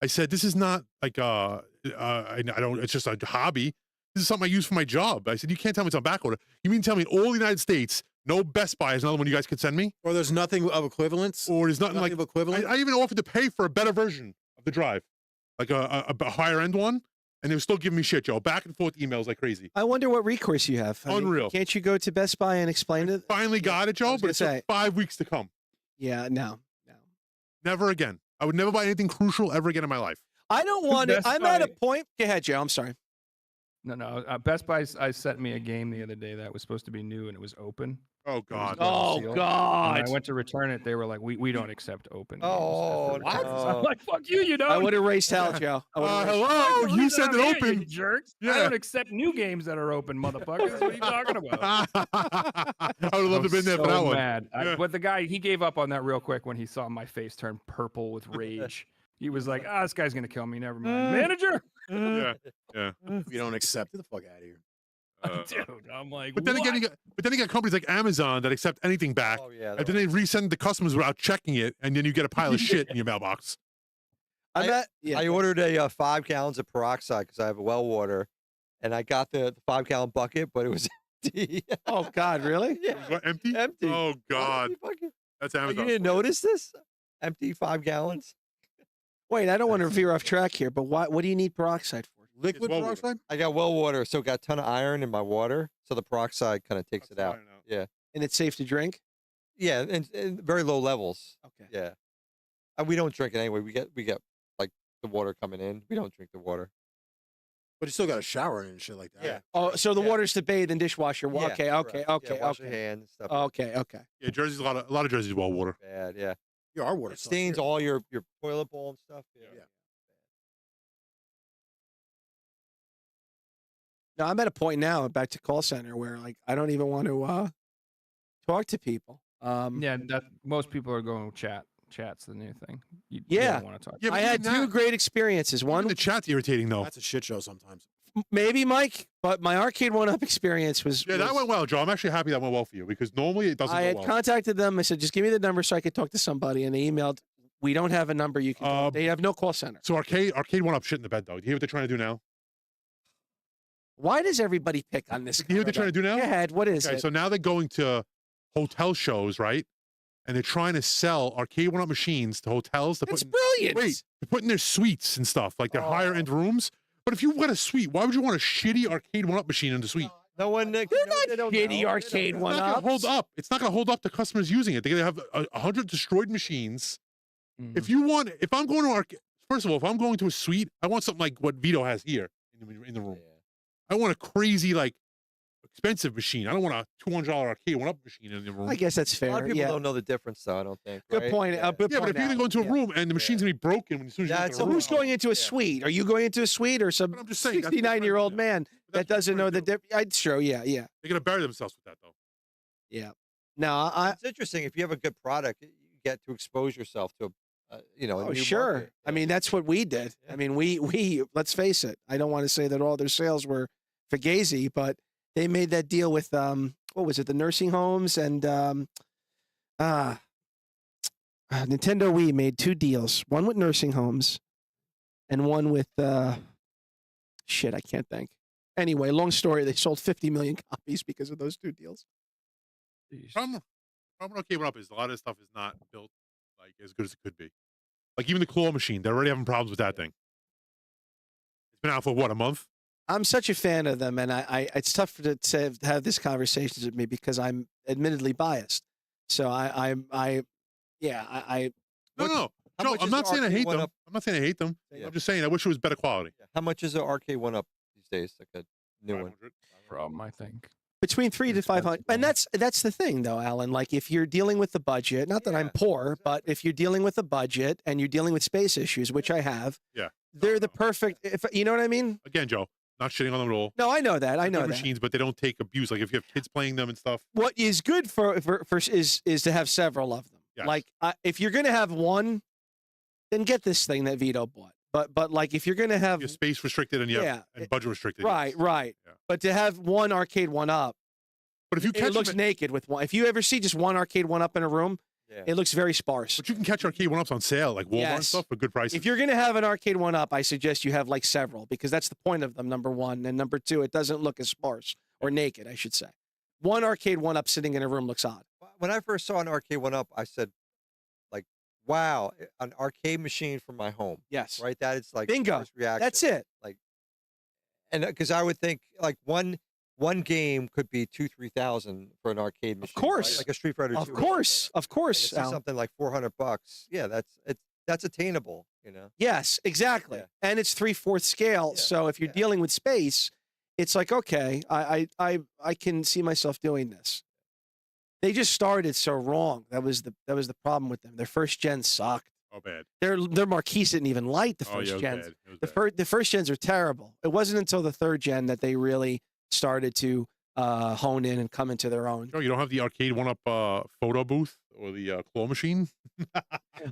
I said, this is not like, it's just a hobby. This is something I use for my job. I said, you can't tell me it's on back order. You mean tell me in all the United States, no Best Buy is another one you guys could send me? Or there's nothing of equivalence? Or there's nothing like, of equivalent? I even offered to pay for a better version of the drive, like a higher end one. And they were still giving me shit, Joe. Back and forth emails like crazy. I wonder what recourse you have. I mean, Unreal. Can't you go to Best Buy and explain it? Finally got it, Joe, was but gonna it took say. 5 weeks to come. Yeah, no. Never again. I would never buy anything Crucial ever again in my life. I don't want it. Best I'm at a Buy- point. Go ahead, Joe. I'm sorry. No. Best Buy I sent me a game the other day that was supposed to be new and it was open. Oh, God. Oh, Seal. God. When I went to return it, they were like, "We don't accept open." games Oh, after return." what? I'm like, "Fuck you, you don't." I would have raced hell, Joe. I would've raced- Hello, you Reason said I'm it here, open. you jerks. I Yeah. don't accept new games that are open, motherfuckers. What are you talking about? I would have loved to have been there for that one. Mad. Yeah. But the guy, he gave up on that real quick when he saw my face turn purple with rage. He was like, "Ah, this guy's gonna kill me. Never mind, manager." Yeah, yeah. If you don't accept, get the fuck out of here. Dude, I'm like, But then again, you got companies like Amazon that accept anything back, Oh, yeah. and then they resend the customers without checking it, and then you get a pile of shit in your mailbox. I'm at, yeah. I ordered a 5 gallons of peroxide because I have a well water, and I got the 5-gallon bucket, but it was empty. Oh, God, really? Yeah, What, empty? empty. Oh God, Empty bucket. that's Oh, you Amazon. didn't notice this? Empty 5 gallons. Wait, I don't want to veer off track here, but what do you need peroxide for? Liquid well water. peroxide? I got well water, so got a ton of iron in my water, so the peroxide kind of takes it out. Yeah, And it's safe to drink? yeah, and very low levels. Okay. Yeah, and we don't drink it anyway. We get like the water coming in. We don't drink the water. But you still got to shower in and shit like that. Yeah. Oh, so the Yeah. water's to bathe and dishwasher. Yeah, Okay, correct. okay, Yeah, okay, wash your okay. hands and stuff. Okay. Yeah, Jersey's a lot of Jersey's well water. Bad, yeah. Yeah, our water It stains all your toilet bowl and stuff. Yeah. Now, I'm at a point now, back to call center, where like I don't even want to talk to people. Yeah, that most people are going with chat. Chat's the new thing. You Yeah. don't want to talk. Yeah, but I had even two that- great experiences. even One, the chat's irritating though. That's a shit show sometimes. maybe Mike, but my arcade one-up experience was. Yeah, that was- went well, Joe. I'm actually happy that went well for you because normally it doesn't I go had well. contacted them. I said, just give me the number so I could talk to somebody, and they emailed. We don't have a number you can. Call. They have no call center. So arcade went up shit in the bed though. Do you hear what they're trying to do now? Why does everybody pick on this? Do you hear what they're trying to do now? Go ahead. What is Okay, it? so now they're going to hotel shows, right? and they're trying to sell arcade one-up machines to hotels. That's brilliant. Wait, they're putting their suites and stuff, like their higher end rooms. But if you want a suite, why would you want a shitty arcade one-up machine in the suite? No one. They're not shitty arcade It's not gonna one-ups. hold up. It's not going to hold up to customers using it. They're going to have 100 destroyed machines. Mm. If I'm going to arcade, first of all, if I'm going to a suite, I want something like what Vito has here in the room. I want a crazy, like, expensive machine. I don't want a $200 arcade one-up machine in the room. I guess that's fair. A lot of people yeah. don't know the difference, though. I don't think. Good right? point. Good Yeah, point. but if you're going to go into a room and the machine's going to be broken as soon as you Yeah, get it's to So the room. who's going into a suite? Are you going into a suite or some But I'm just saying, that's what they're 69-year-old trying to do. man But that that's what doesn't they're know the trying to difference? Sure, yeah. They're going to bury themselves with that, though. Yeah. No, It's interesting. If you have a good product, you get to expose yourself to, a oh, new sure. market. I mean, that's what we did. Yeah. I mean, we let's face it. I don't want to say that all their sales were fugazi, but they made that deal with what was it, the nursing homes and Nintendo Wii made 2 deals, one with nursing homes and one with shit, I can't think. Anyway, long story, they sold 50 million copies because of those 2 deals. Problem arcade one-up is a lot of this stuff is not built like as good as it could be. Like even the claw machine, they're already having problems with that thing. It's been out for what, a month? I'm such a fan of them, and I it's tough to have this conversation with me because I'm admittedly biased. So No, How Joe, much I'm is not the saying I arcade hate them. one-up? I'm not saying I hate them. Yeah. I'm just saying I wish it was better quality. How much is an arcade one-up these days? Like a new one. 500. Problem, I think. between 3 to 500, and that's the thing though, Alan. Like if you're dealing with the budget, not that I'm poor, but if you're dealing with the budget and you're dealing with space issues, which I have, Yeah. they're the perfect. If you know what I mean. Again, Joe, not shitting on them at all. No, I know that. I They're know good that. machines, but they don't take abuse. Like if you have kids playing them and stuff. What is good for is to have several of them. Yes. Like if you're gonna have one, then get this thing that Vito bought. But like if you're gonna have You're space restricted and and budget restricted. right. Yeah. But to have one arcade one up, But if you catch it looks them, naked with one. If you ever see just one arcade one up in a room, Yeah. it looks very sparse. but you can catch arcade one-ups on sale, like Walmart and Yes. stuff, for good prices. If you're going to have an arcade one up, I suggest you have like several because that's the point of them, number one. And number two, it doesn't look as sparse or naked, I should say. One arcade one up sitting in a room looks odd. When I first saw an arcade one-up, I said, like, wow, an arcade machine for my home. Yes. Right? That is like Bingo. first reaction. That's it. And because I would think like one game could be 2,000-3,000 for an arcade machine. right? course. Like a Street Fighter 2. Of course. Of And course. to see Al. something like $400. Yeah, that's attainable, you know. Yes, exactly. Yeah. And it's 3/4 scale. Yeah, So if you're yeah. dealing with space, it's like, okay, I can see myself doing this. They just started so wrong. That was the problem with them. Their first gen sucked. Oh, bad. Their marquise didn't even light the Oh, first yeah, it was gens. bad. It was bad. The first gens are terrible. It wasn't until the third gen that they really started to hone in and come into their own. Joe, you don't have the arcade one-up photo booth or the claw machine?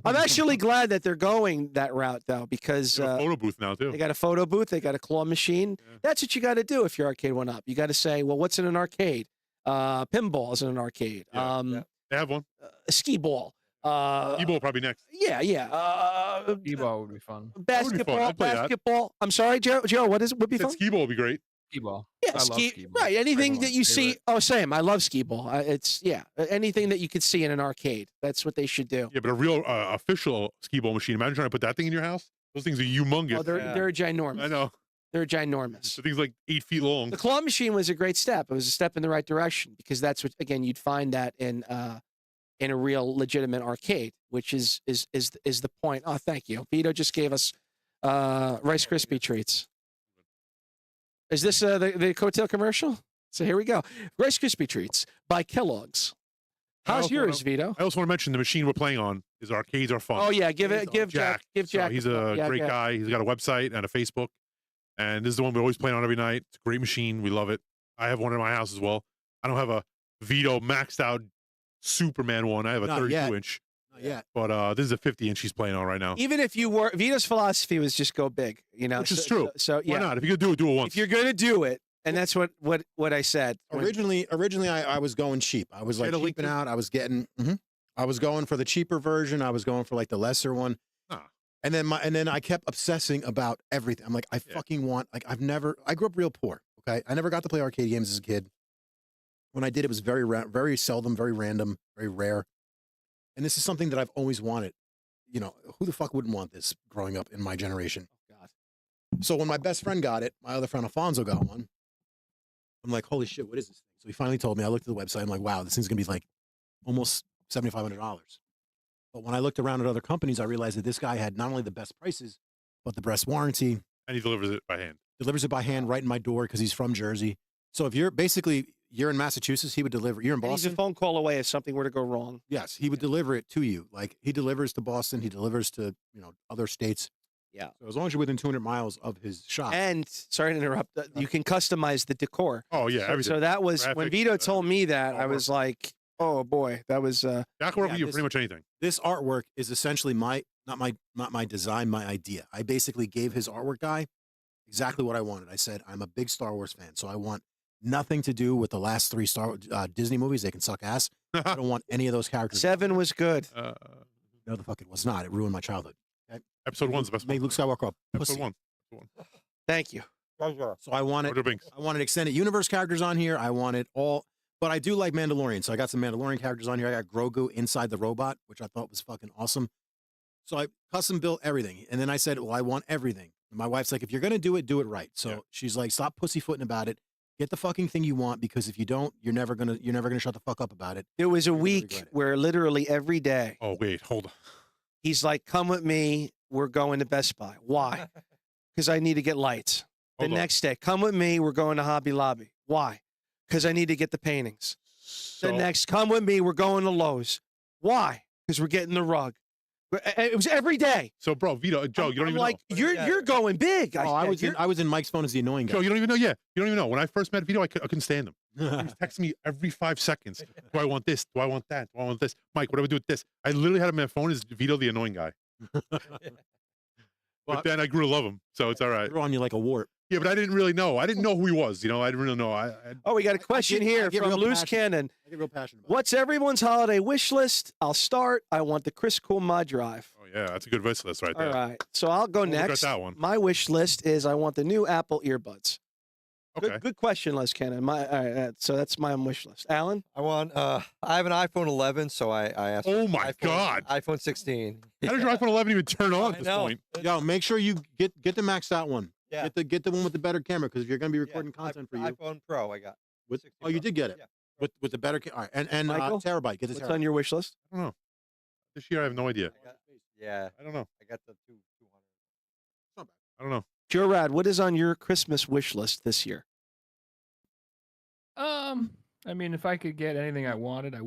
I'm actually glad that they're going that route though, because They have a photo booth now too. they got a photo booth, they got a claw machine. Yeah. That's what you got to do if you're arcade one up. You got to say, well, what's in an arcade? Pinball is in an arcade. Yeah, yeah. They have one. Skee ball. E-ball probably next. Yeah. Skee-ball would be fun. Basketball. I'd play that. Basketball. I'm sorry, Joe. What is would be That fun? skee ball would be great. Skee-ball. Yeah, I love ski, skee-ball. right. Anything Probably that my you see. favorite. Oh, same. I love skee ball. It's anything that you could see in an arcade. That's what they should do. Yeah, but a real official skee ball machine. Imagine trying to put that thing in your house. Those things are humongous. Oh, they're ginormous. I know. They're ginormous. The thing's like 8 feet long. The claw machine was a great step. It was a step in the right direction because that's what again you'd find that in a real legitimate arcade, which is the point. Oh, thank you. Vito just gave us Rice Krispie treats. Is this the cocktail commercial? So here we go. Rice Krispie treats by Kellogg's. I How's also yours, wanna- Vito? I also want to mention the machine we're playing on is arcades are fun. Oh yeah, give Jack. So Jack. he's the- a yeah, great yeah. guy. He's got a website and a Facebook. And this is the one we're always playing on every night. It's a great machine. We love it. I have one in my house as well. I don't have a Vito maxed out Superman one. I have a Not 32 yet. inch. Not yet. But this is a 50 inch he's playing on right now. Even if you were Vito's philosophy was just go big, you know. Which is so, true. So Why yeah, not? If you could do it once. if you're gonna do it, and that's what I said. when- Originally, I was going cheap. I was like Get a link cheaping to- out. I was getting. I was going for the cheaper version. I was going for like the lesser one. Ah. And then I kept obsessing about everything. I'm like, I Yeah. fucking want. Like I grew up real poor. Okay, I never got to play arcade games as a kid. When I did, it was very seldom, very random, very rare. and this is something that I've always wanted. You know, who the fuck wouldn't want this growing up in my generation? Oh God. So when my best friend got it, my other friend Alfonso got one. I'm like, holy shit, what is this thing? So he finally told me. I looked at the website. I'm like, wow, this thing's gonna be like almost $7,500. But when I looked around at other companies, I realized that this guy had not only the best prices, but the best warranty. And he delivers it by hand. Delivers it by hand right in my door because he's from Jersey. So if you're in Massachusetts, he would deliver. You're in And he's a Boston. phone call away if something were to go wrong. Yes, he would deliver it to you. Like he delivers to Boston, he delivers to other states. Yeah. So as long as you're within 200 miles of his shop. And sorry to interrupt, you can customize the decor. Oh yeah, everything. So that was when Graphics, Vito told me that, I artwork. was like, oh boy, that was That can work Yeah, with you this- pretty much anything. This artwork is essentially not my design, my idea. I basically gave his artwork guy exactly what I wanted. I said, I'm a big Star Wars fan, so I want nothing to do with the last 3 Disney movies. They can suck ass. I don't want any of those characters. 7 was good. No, the fuck it was not. It ruined my childhood. Episode 1's the best Made one. Luke Skywalker a Episode pussy. 1. Thaned you. So I wanted Order Binks. extended universe characters on here. I wanted all, but I do like Mandalorian. So I got some Mandalorian characters on here. I got Grogu inside the robot, which I thought was fucking awesome. So I custom built everything. And then I said, well, I want everything. And my wife's like, if you're going to do it right. So Yeah. she's like, stop pussyfooting about it. Get the fucking thing you want, because if you don't, you're never going to shut the fuck up about it. There was a gonna week regret it. where literally every day Oh wait, hold on. he's like, come with me. We're going to Best Buy. Why? Because I need to get lights. The Hold on. next day, come with me. We're going to Hobby Lobby. Why? Because I need to get the paintings. So, The next, come with me. We're going to Lowe's. Why? Because we're getting the rug. It was every day. so bro, Vito, Joe, you don't I'm even like, know. you're going big. Oh, I was in Mike's phone as the annoying Joe, guy. you don't even know. Yeah, you don't even know. When I first met Vito, I couldn't stand him. He was texting me every 5 seconds. Do I want this? Do I want that? Do I want this? Mike, what do I do with this? I literally had him on my phone as Vito the annoying guy. But then I grew to love him, so it's all right. They're on you like a wart. Yeah, but I didn't really know. I didn't know who he was. I didn't really know. Oh, we got a question I here get from real Loose passionate. Cannon. I get real passionate about What's everyone's holiday wish list? I'll start. I want the Chris Cool Mod Drive. Oh yeah, that's a good wish list right there. All right. So I'll go Don't regret next. that one. My wish list is I want the new Apple earbuds. Okay. Good question, Les Cannon. All right, so that's my wish list. Alan? I want. I have an iPhone 11, so I asked. Oh for my God. iPhone 16. How did your iPhone 11 even turn on I at this know. point? it. Yo, make sure you get the maxed out one. Yeah. Get the one with the better camera, because if you're going to be recording Yeah, content for you. iPhone Pro, I got. With, 16 oh, you Pro. did get it. Yeah. With the better camera. All right. And Michael? terabyte. Get the What's terabyte. on your wish list? I don't know. This year I have no idea. I got, yeah, I don't know. I got the 200. I don't know. Joe Rad, what is on your Christmas wish list this year? I mean, if I could get anything I wanted, I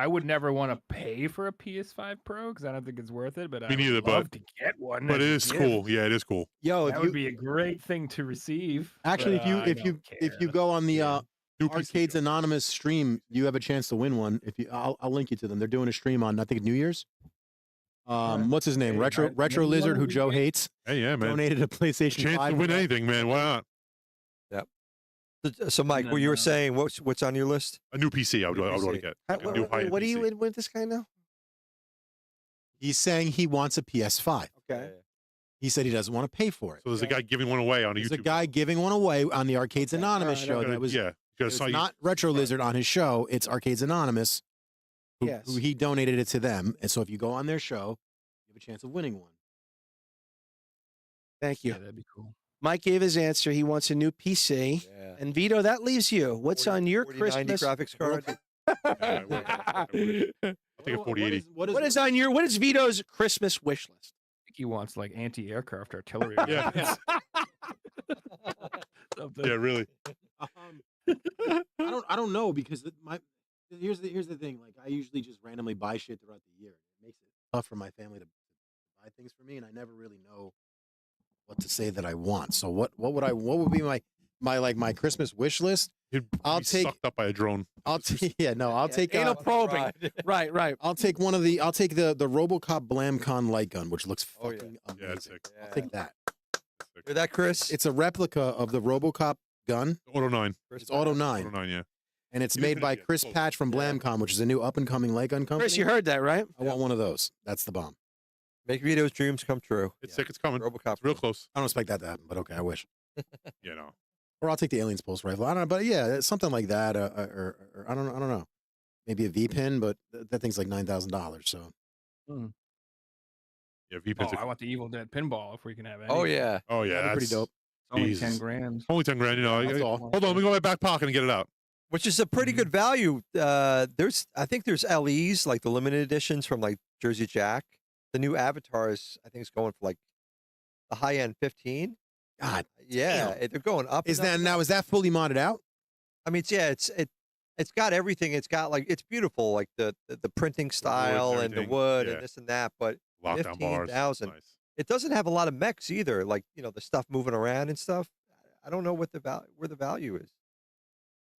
would never want to pay for a PS5 Pro because I don't think it's worth it. But Me I neither, would but- love to get one. But it as a is gift. cool. Yeah, it is cool. Yo, That if would you be a great thing to receive. actually, but, if you care. go on the Yeah. New PC, Arcades Joe. Anonymous stream, you have a chance to win one. I'll link you to them. They're doing a stream on, I think, New Year's. What's his name? Hey, Retro maybe one Lizard, of who these Joe days. hates, Hey, yeah, man. donated a PlayStation Chance 5. to win anything, man. Why not? So Mike, then, what you were saying? What's on your list? A new PC. I would want to PC. get. How- Like a new high-end what are you PC. in with this guy now? He's saying he wants a PS5. Okay. He said he doesn't want to pay for it. So there's a guy giving one away on a There's a YouTube. guy giving one away on the Arcades Anonymous Alright, show. okay. That was, yeah. You it's gotta not Retro Lizard on his show. It's Arcades Anonymous, who Yes. he donated it to them. And so if you go on their show, you have a chance of winning one. Thank you. Yeah, that'd be cool. Mike gave his answer. He wants a new PC. Yeah. And Vito, that leaves you. What's on your 4090 Christmas? graphics card? I'll take a 4080. What What is Vito's Christmas wish list? I think he wants like anti-aircraft artillery. Yeah. Something. Yeah, really. I don't know, because here's the thing. Like, I usually just randomly buy shit throughout the year. It makes it tough for my family to buy things for me, and I never really know what to say that I want. So what would be my Christmas wish list? He'd I'll be take- sucked up by a drone. I'll take Anal probing. Right. I'll take the RoboCop BlamCon light gun, which looks Oh, yeah. fucking Yeah, it's amazing. sick. I'll take that. Hear that, Chris? It's a replica of the RoboCop gun. Auto 9. Chris It's Auto Patch. 9, Auto 9, yeah. and it's You didn't made finish by it yet. Chris Close. Patch from Yeah. BlamCon, which is a new up and coming light gun company. Chris, you heard that, right? I want one of those. That's the bomb. Make Vito's dreams come true. It's sick. It's coming. RoboCop. It's real close. I don't expect that to happen, but okay, I wish. You know. Or I'll take the Aliens Pulse rifle. I don't know, but yeah, something like that. Or I don't know. maybe a V pin, but that thing's like $9,000. So Yeah, V-pins. I want the Evil Dead pinball if we can have any. Oh yeah. Oh yeah, they're pretty that's dope. It's only Jesus. 10 grand. Only 10 grand. You know. That's all. Hold on, let me go in my back pocket and get it out. Which is a pretty good value. I think there's LEs like the limited editions from like Jersey Jack. The new avatars, I think, is going for like the high end 15. God, Yeah, they're going up. is and up that and now? up. Is that fully modded out? I mean, it's got everything. It's got like it's beautiful, like the printing style and the everything, wood yeah. and this and that. But Lockdown bars. 15,000. Nice. it doesn't have a lot of mechs either. Like the stuff moving around and stuff. I don't know what where the value is.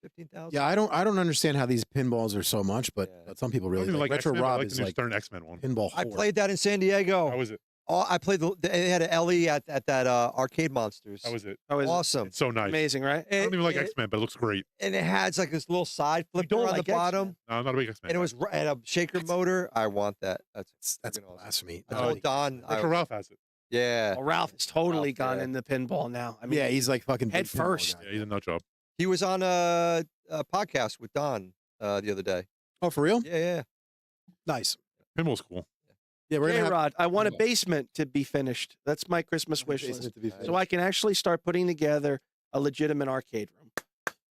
15,000. Yeah, I don't understand how these pinballs are so much, but Yeah. some people I really don't even like. Retro X-Men, but I Rob like is the new like Stern X-Men one. pinball. I whore. played that in San Diego. How was it? Oh, I played they had an LE at that Arcade Monsters. How was it? Oh, is Awesome. It's so nice. amazing, right? I don't even like It- X-Men, but it looks great. And it has like this little side flipper don't on like the bottom. No, I'm not a big X-Men. And it was and a shaker motor. I want that. That's That's freaking awesome. blasphemy. I told Don. Like Ralph has it. Yeah, Oh, Ralph has totally Ralph, gone yeah. in the pinball now. I mean, Yeah, he's like fucking head big pinball first. guy. Yeah, he's a nut job. he was on a podcast with Don the other day. Oh, for real? Yeah, yeah. Nice. Pinball's cool. Yeah, we're gonna have J-Rod, I want a Yeah. basement to be finished. That's my Christmas wish list. basement to be So finished. I can actually start putting together a legitimate arcade room.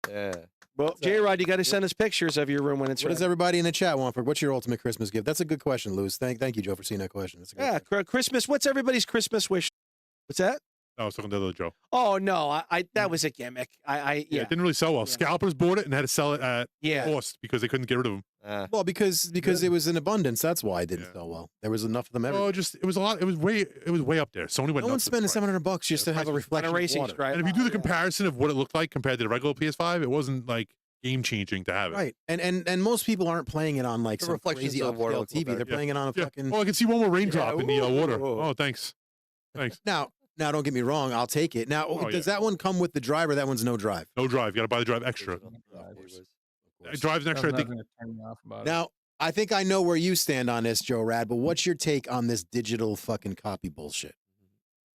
Yeah. Well, J-Rod, you got to send us pictures of your room when it's What ready. does everybody in the chat want for? What's your ultimate Christmas gift? That's a good question, Luz. Thank you, Joe, for seeing that question. That's a good Yeah, question. Christmas. What's everybody's Christmas wish? What's that? No, I was talking to the other Joe. Oh no, I that was a gimmick. Yeah, Yeah, it didn't really sell well. Yeah. Scalpers bought it and had to sell it at yeah. cost because they couldn't get rid of them. Well, because it was in abundance. That's why it didn't Yeah. sell well. There was enough of them everywhere. Oh, just it was a lot. It was way up there. Sony went. No nuts one's with the spending price. $700 just Yeah, to have a price was- reflection On a racing of water. stripe. And if you do the Yeah. comparison of what it looked like compared to the regular PS5, it wasn't like game changing to have it. Right, and most people aren't playing it on like The some reflections crazy of the water upscale look a little TV. They're better. playing it on a Yeah. fucking. Oh, I can see one more raindrop in the water. ooh. Oh, thanks. Thanks. Now, don't get me wrong. I'll take it. Now, Oh, does yeah. that one come with the drive or that one's no drive? No drive. You got to buy the drive extra. Of course. Drive's an extra. I think. Nothing to turn me off about it. Now, I think I know where you stand on this, Joe Rad. But what's your take on this digital fucking copy bullshit?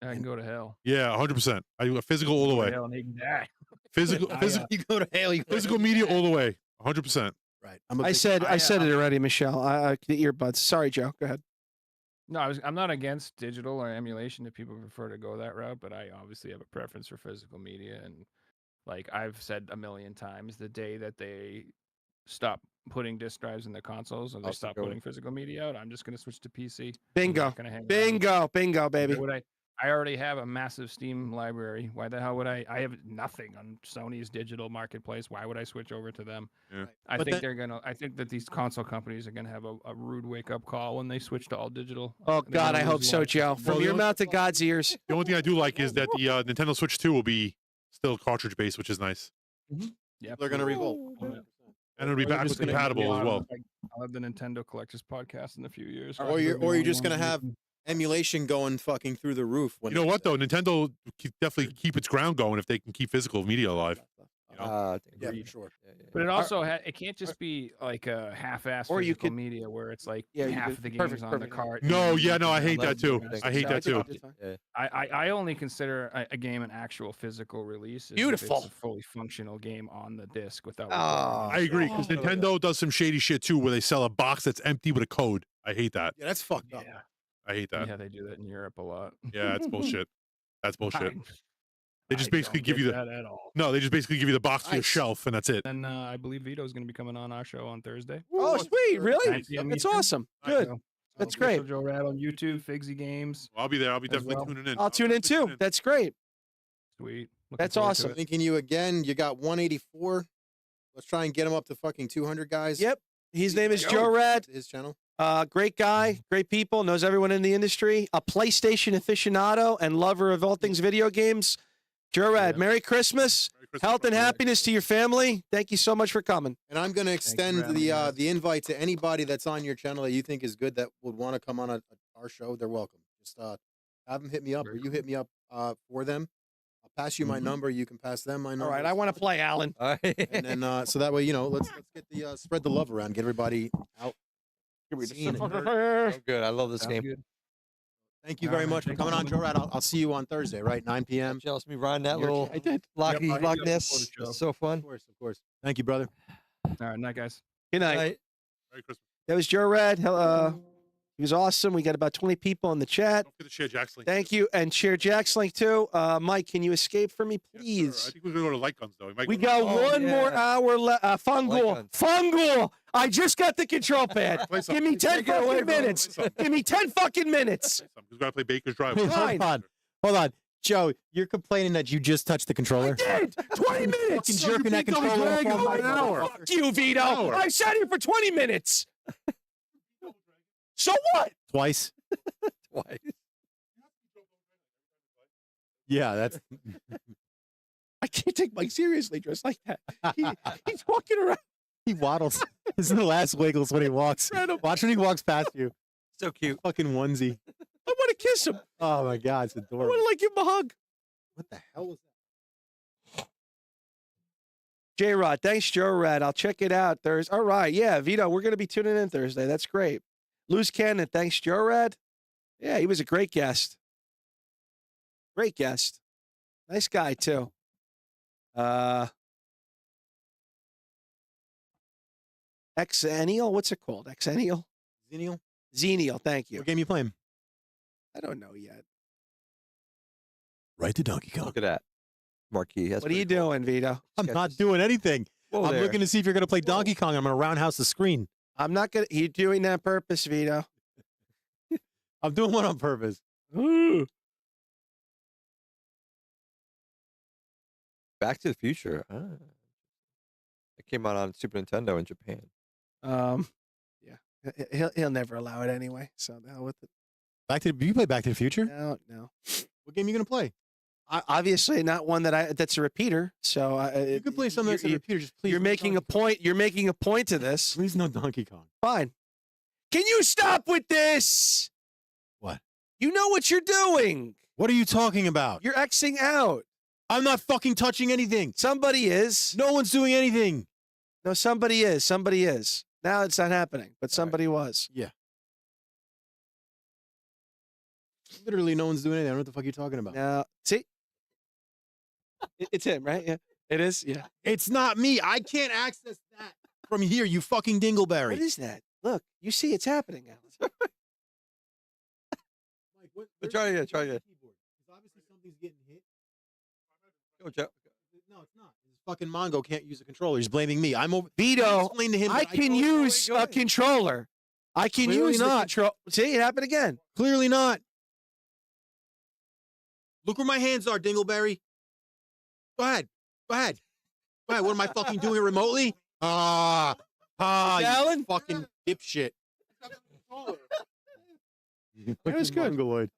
I can go to hell. Yeah, 100%. I do a physical all the Go to way. hell and he can die. Physical, I, physical, You go to hell. You physical media all the way. 100%. Right. I said I, it already, Michelle. The earbuds. Sorry, Joe. Go ahead. No, I'm not against digital or emulation if people prefer to go that route, but I obviously have a preference for physical media. And like I've said a million times, the day that they stop putting disk drives in their consoles or they I'll stop go putting physical media out, I'm just going to switch to PC. I'm Bingo. not gonna hang around with Bingo, baby. Why would I already have a massive Steam library. Why the hell would I have nothing on Sony's digital marketplace. Why would I switch over to them? Yeah. I But think that- I think that these console companies are gonna have a rude wake up call when they switch to all digital. Oh They're God, gonna I hope lose a so, lot of Joe. physical From Well, your the- mouth to God's ears. The only thing I do like is that the Nintendo Switch 2 will be still cartridge based, which is nice. Yeah, They're gonna revolt. And it'll be Or you're backwards just gonna- compatible as well. I'll have the Nintendo Collectors podcast in a few years. Or you're just gonna have emulation going fucking through the roof. When You know what though? Nintendo definitely keep its ground going if they can keep physical media alive. You know? Yeah, Agreed. for sure. But it also it can't just be like a half-ass Or you physical could- media where it's like Yeah, you half could- of the games perfect, on perfect. the cart. No, and yeah, no, I then hate that 11 too. gigabytes. I hate that too. I only consider a game an actual physical release. If Beautiful. It's a fully functional game on the disc without. Ah, I agree because Oh. Nintendo does some shady shit too, where they sell a box that's empty with a code. I hate that. Yeah, that's fucked up. Yeah, I hate that. yeah, they do that in Europe a lot. Yeah, that's bullshit. That's bullshit. They just I basically don't give you get the that at all. no. They just basically give you the box for your Nice. shelf, and that's it. And I believe Vito's going to be coming on our show on Thursday. Oh, sweet. Really? 9 p.m. That's Eastern. awesome. Good. So, That's Official great. Joe Rad on YouTube, Figsy Games. I'll be there. I'll be As definitely well. tuning in. I'll tune in definitely too. That's great. Sweet. Looking That's forward to awesome. it. Thinking you again. You got 184. Let's try and get him up to fucking 200 guys. Yep. His name is Joe. Joe Rad. His channel. Great guy, great people, knows everyone in the industry, a PlayStation aficionado and lover of all things video games. Joe Rad, Yeah. Merry Christmas, Merry Christmas, health and brother. happiness to your family. Thank you so much for coming. And I'm going to extend for having me, guys. the invite to anybody that's on your channel that you think is good that would want to come on our show. They're welcome. Just have them hit me up, or Very you hit me up for them. I'll pass you my Mhm. number. You can pass them my number. All right, I want to play, Alan. All right. And then so that way let's get the spread the love around, get everybody out. seeing it. Oh, good. I love this Sounds game. good. Thank you All very right, much for thank coming you. on, Joe Rad. I'll see you on Thursday, right? 9 p.m. Jealous me riding that You're- little I did. Locky Yep, I Loch did. Ness. Before the show. It's so fun. Of course, of course. Thank you, brother. All right, night, guys. Good night. Night. Merry Christmas. That was Joe Rad. He was awesome. We got about 20 people in the chat. Don't forget to share Jack's link. Thank you. And share Jack's link too. Mike, can you escape for me, Yes, please? sir. I think we're going to go to Lightguns, though. We got one more hour left. Fungal. Fungal. I just got the control pad. Play Give me 10 fucking minutes. Give me 10 fucking minutes. We've got to play Baker's Drive. Wait, Fine. hold on. Joe, you're complaining that you just touched the controller? I did. 20 minutes. Fucking jerking that controller off on my hour. Fuck you, Vito. I sat here for 20 minutes. So what? Twice? Twice. Yeah, that's... I can't take Mike seriously dressed like that. He's walking around. He waddles. His little ass wiggles when he walks. Watch when he walks past you. So cute. Fucking onesie. I want to kiss him. Oh my God, it's I adorable. want to like give him a hug. What the hell was that? J-Rod, thanks, Joe Rad. I'll check it out Thursday. All right, yeah, Vito, we're going to be tuning in Thursday. That's great. Loose Cannon, thanks, Joe Rad. Yeah, he was a great guest. Great guest. Nice guy, too. Exennial? What's it called? Exennial? Xenial? Xenial, thank you. What game you playing? I don't know yet. Right to Donkey Kong. Look at that. Marquee. That's What are you pretty cool. doing, Vito? I'm not doing anything. Whoa I'm there. looking to see if you're going to play Donkey Kong. I'm going to roundhouse the screen. I'm not going to. You're doing that on purpose, Vito. I'm doing one on purpose. Back to the Future. Ah. It came out on Super Nintendo in Japan. Yeah. He'll never allow it anyway. So the hell with it. Do you play Back to the Future? No. What game are you going to play? Obviously not one that's a repeater. So You could play something that's a repeater. Just please. You're no making a Donkey Kong. point. You're making a point to this. Please no Donkey Kong. Fine. Can you stop with this? What? You know what you're doing. What are you talking about? You're Xing out. I'm not fucking touching anything. Somebody is. No one's doing anything. No, somebody is. Somebody is. Now it's not happening, but somebody was. Yeah. Literally, no one's doing anything. I don't know what the fuck you're talking about. Now, see? It's him, right? Yeah. It is? Yeah. It's not me. I can't access that from here, you fucking dingleberry. What is that? Look, you see it's happening, Alice. Mike, what, Try again, try again. Keyboard? 'Cause obviously something's getting hit. Go, Joe. No, it's not. This fucking Mongo can't use a controller. He's blaming me. I'm over. Vito, Explain to him. I that can don't- use Go a ahead. controller. I can Clearly use the not. control. See, it happened again. Clearly not. Look where my hands are, Dingleberry. Go ahead. Go ahead. Go ahead. What am I fucking doing it remotely? You Alan? fucking dipshit. That was good. Mongoloid.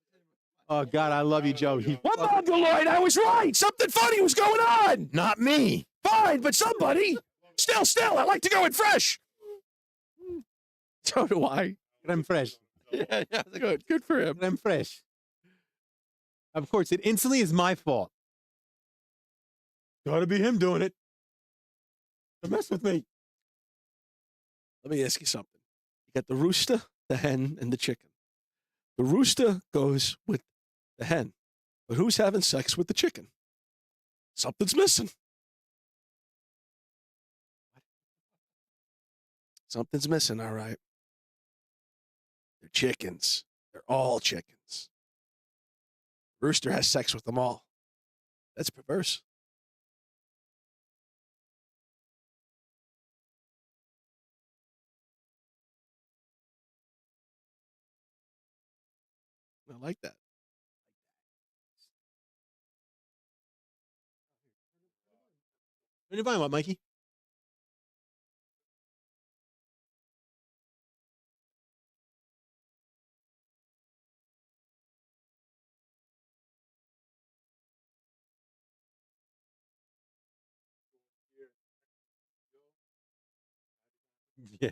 Oh God, I love you, Joe. What Mongoloid? I was right. Something funny was going on. Not me. Fine, but somebody. Still, I like to go in fresh. So do I. I'm fresh. Yeah. Good for him. I'm fresh. Of course, it instantly is my fault. Gotta be him doing it. Don't mess with me. Let me ask you something. You got the rooster, the hen, and the chicken. The rooster goes with the hen, but who's having sex with the chicken? Something's missing. Something's missing, all right. They're chickens. They're all chickens. Rooster has sex with them all. That's perverse. I like that. What are you buying, what, Mikey? Yeah.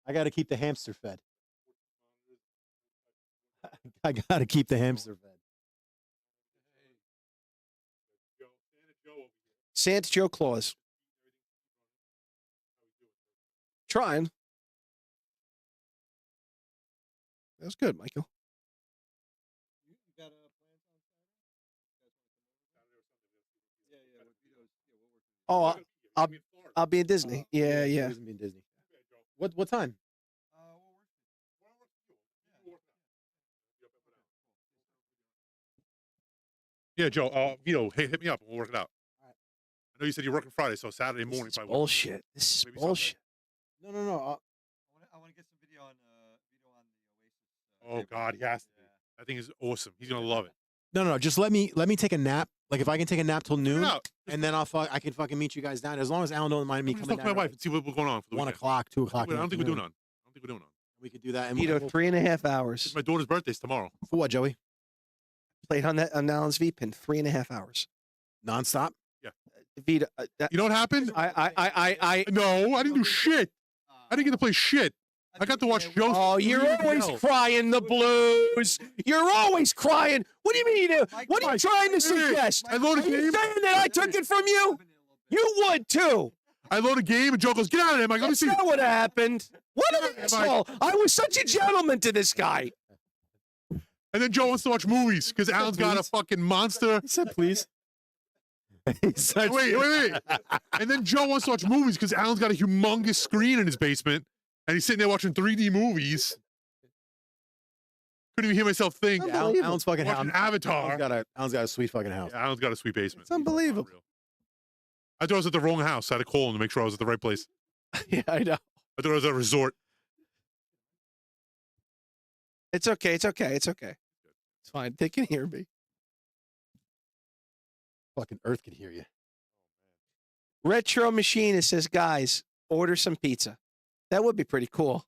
I got to keep the hamster fed. I got to keep the hamster fed. Santa Joe Claus. Trying. That was good, Michael. Oh, I'll be in Disney. Yeah, he yeah. doesn't be in Disney. What time? Yeah, Joe. Vito, hey, hit me up and we'll work it out. All right. I know you said you're working Friday, so Saturday This morning is probably. work. bullshit. This is Maybe Sunday. bullshit. No. I want to get some video on the Oasis. Oh God, he has to. That thing is awesome. He's gonna love it. No. Just let me take a nap. Like if I can take a nap till Check it noon, out. and then I can fucking meet you guys down. As long as Alan don't mind me Just coming talk to my down. wife and see what's going on for the 1 weekend. o'clock, 2 o'clock. I don't think we're doing on. I don't think we're doing on. We could do that. And Vito, we'll- 3.5 hours. It's my daughter's birthday's tomorrow. for what, Joey? Played on Alan's V pin. 3.5 hours. Nonstop. Vito, You know what happened? No, I didn't do shit. I didn't get to play shit. I got to watch shows. Oh, you're always crying the blues. You're always crying. What do you mean? What are you trying to suggest? I load a Are you game. saying that I took it from you? You would too. I load a game and Joe goes, "Get out of there, Mike. Let me That's see." not what happened. What an Yeah, asshole. I was such a gentleman to this guy. And then Joe wants to watch movies because Alan's got a fucking monster. He said, please. Wait. And then Joe wants to watch movies because Alan's got a humongous screen in his basement and he's sitting there watching 3D movies. Couldn't even hear myself think. Unbelievable. Alan's fucking house. Watching Avatar. Alan's got a sweet fucking house. Yeah, Alan's got a sweet basement. It's unbelievable. I thought I was at the wrong house. I had to call him to make sure I was at the right place. Yeah, I know. I thought I was at a resort. It's okay. It's fine. They can hear me. Fucking Earth could hear you. Retro Machinist says, guys, order some pizza. That would be pretty cool.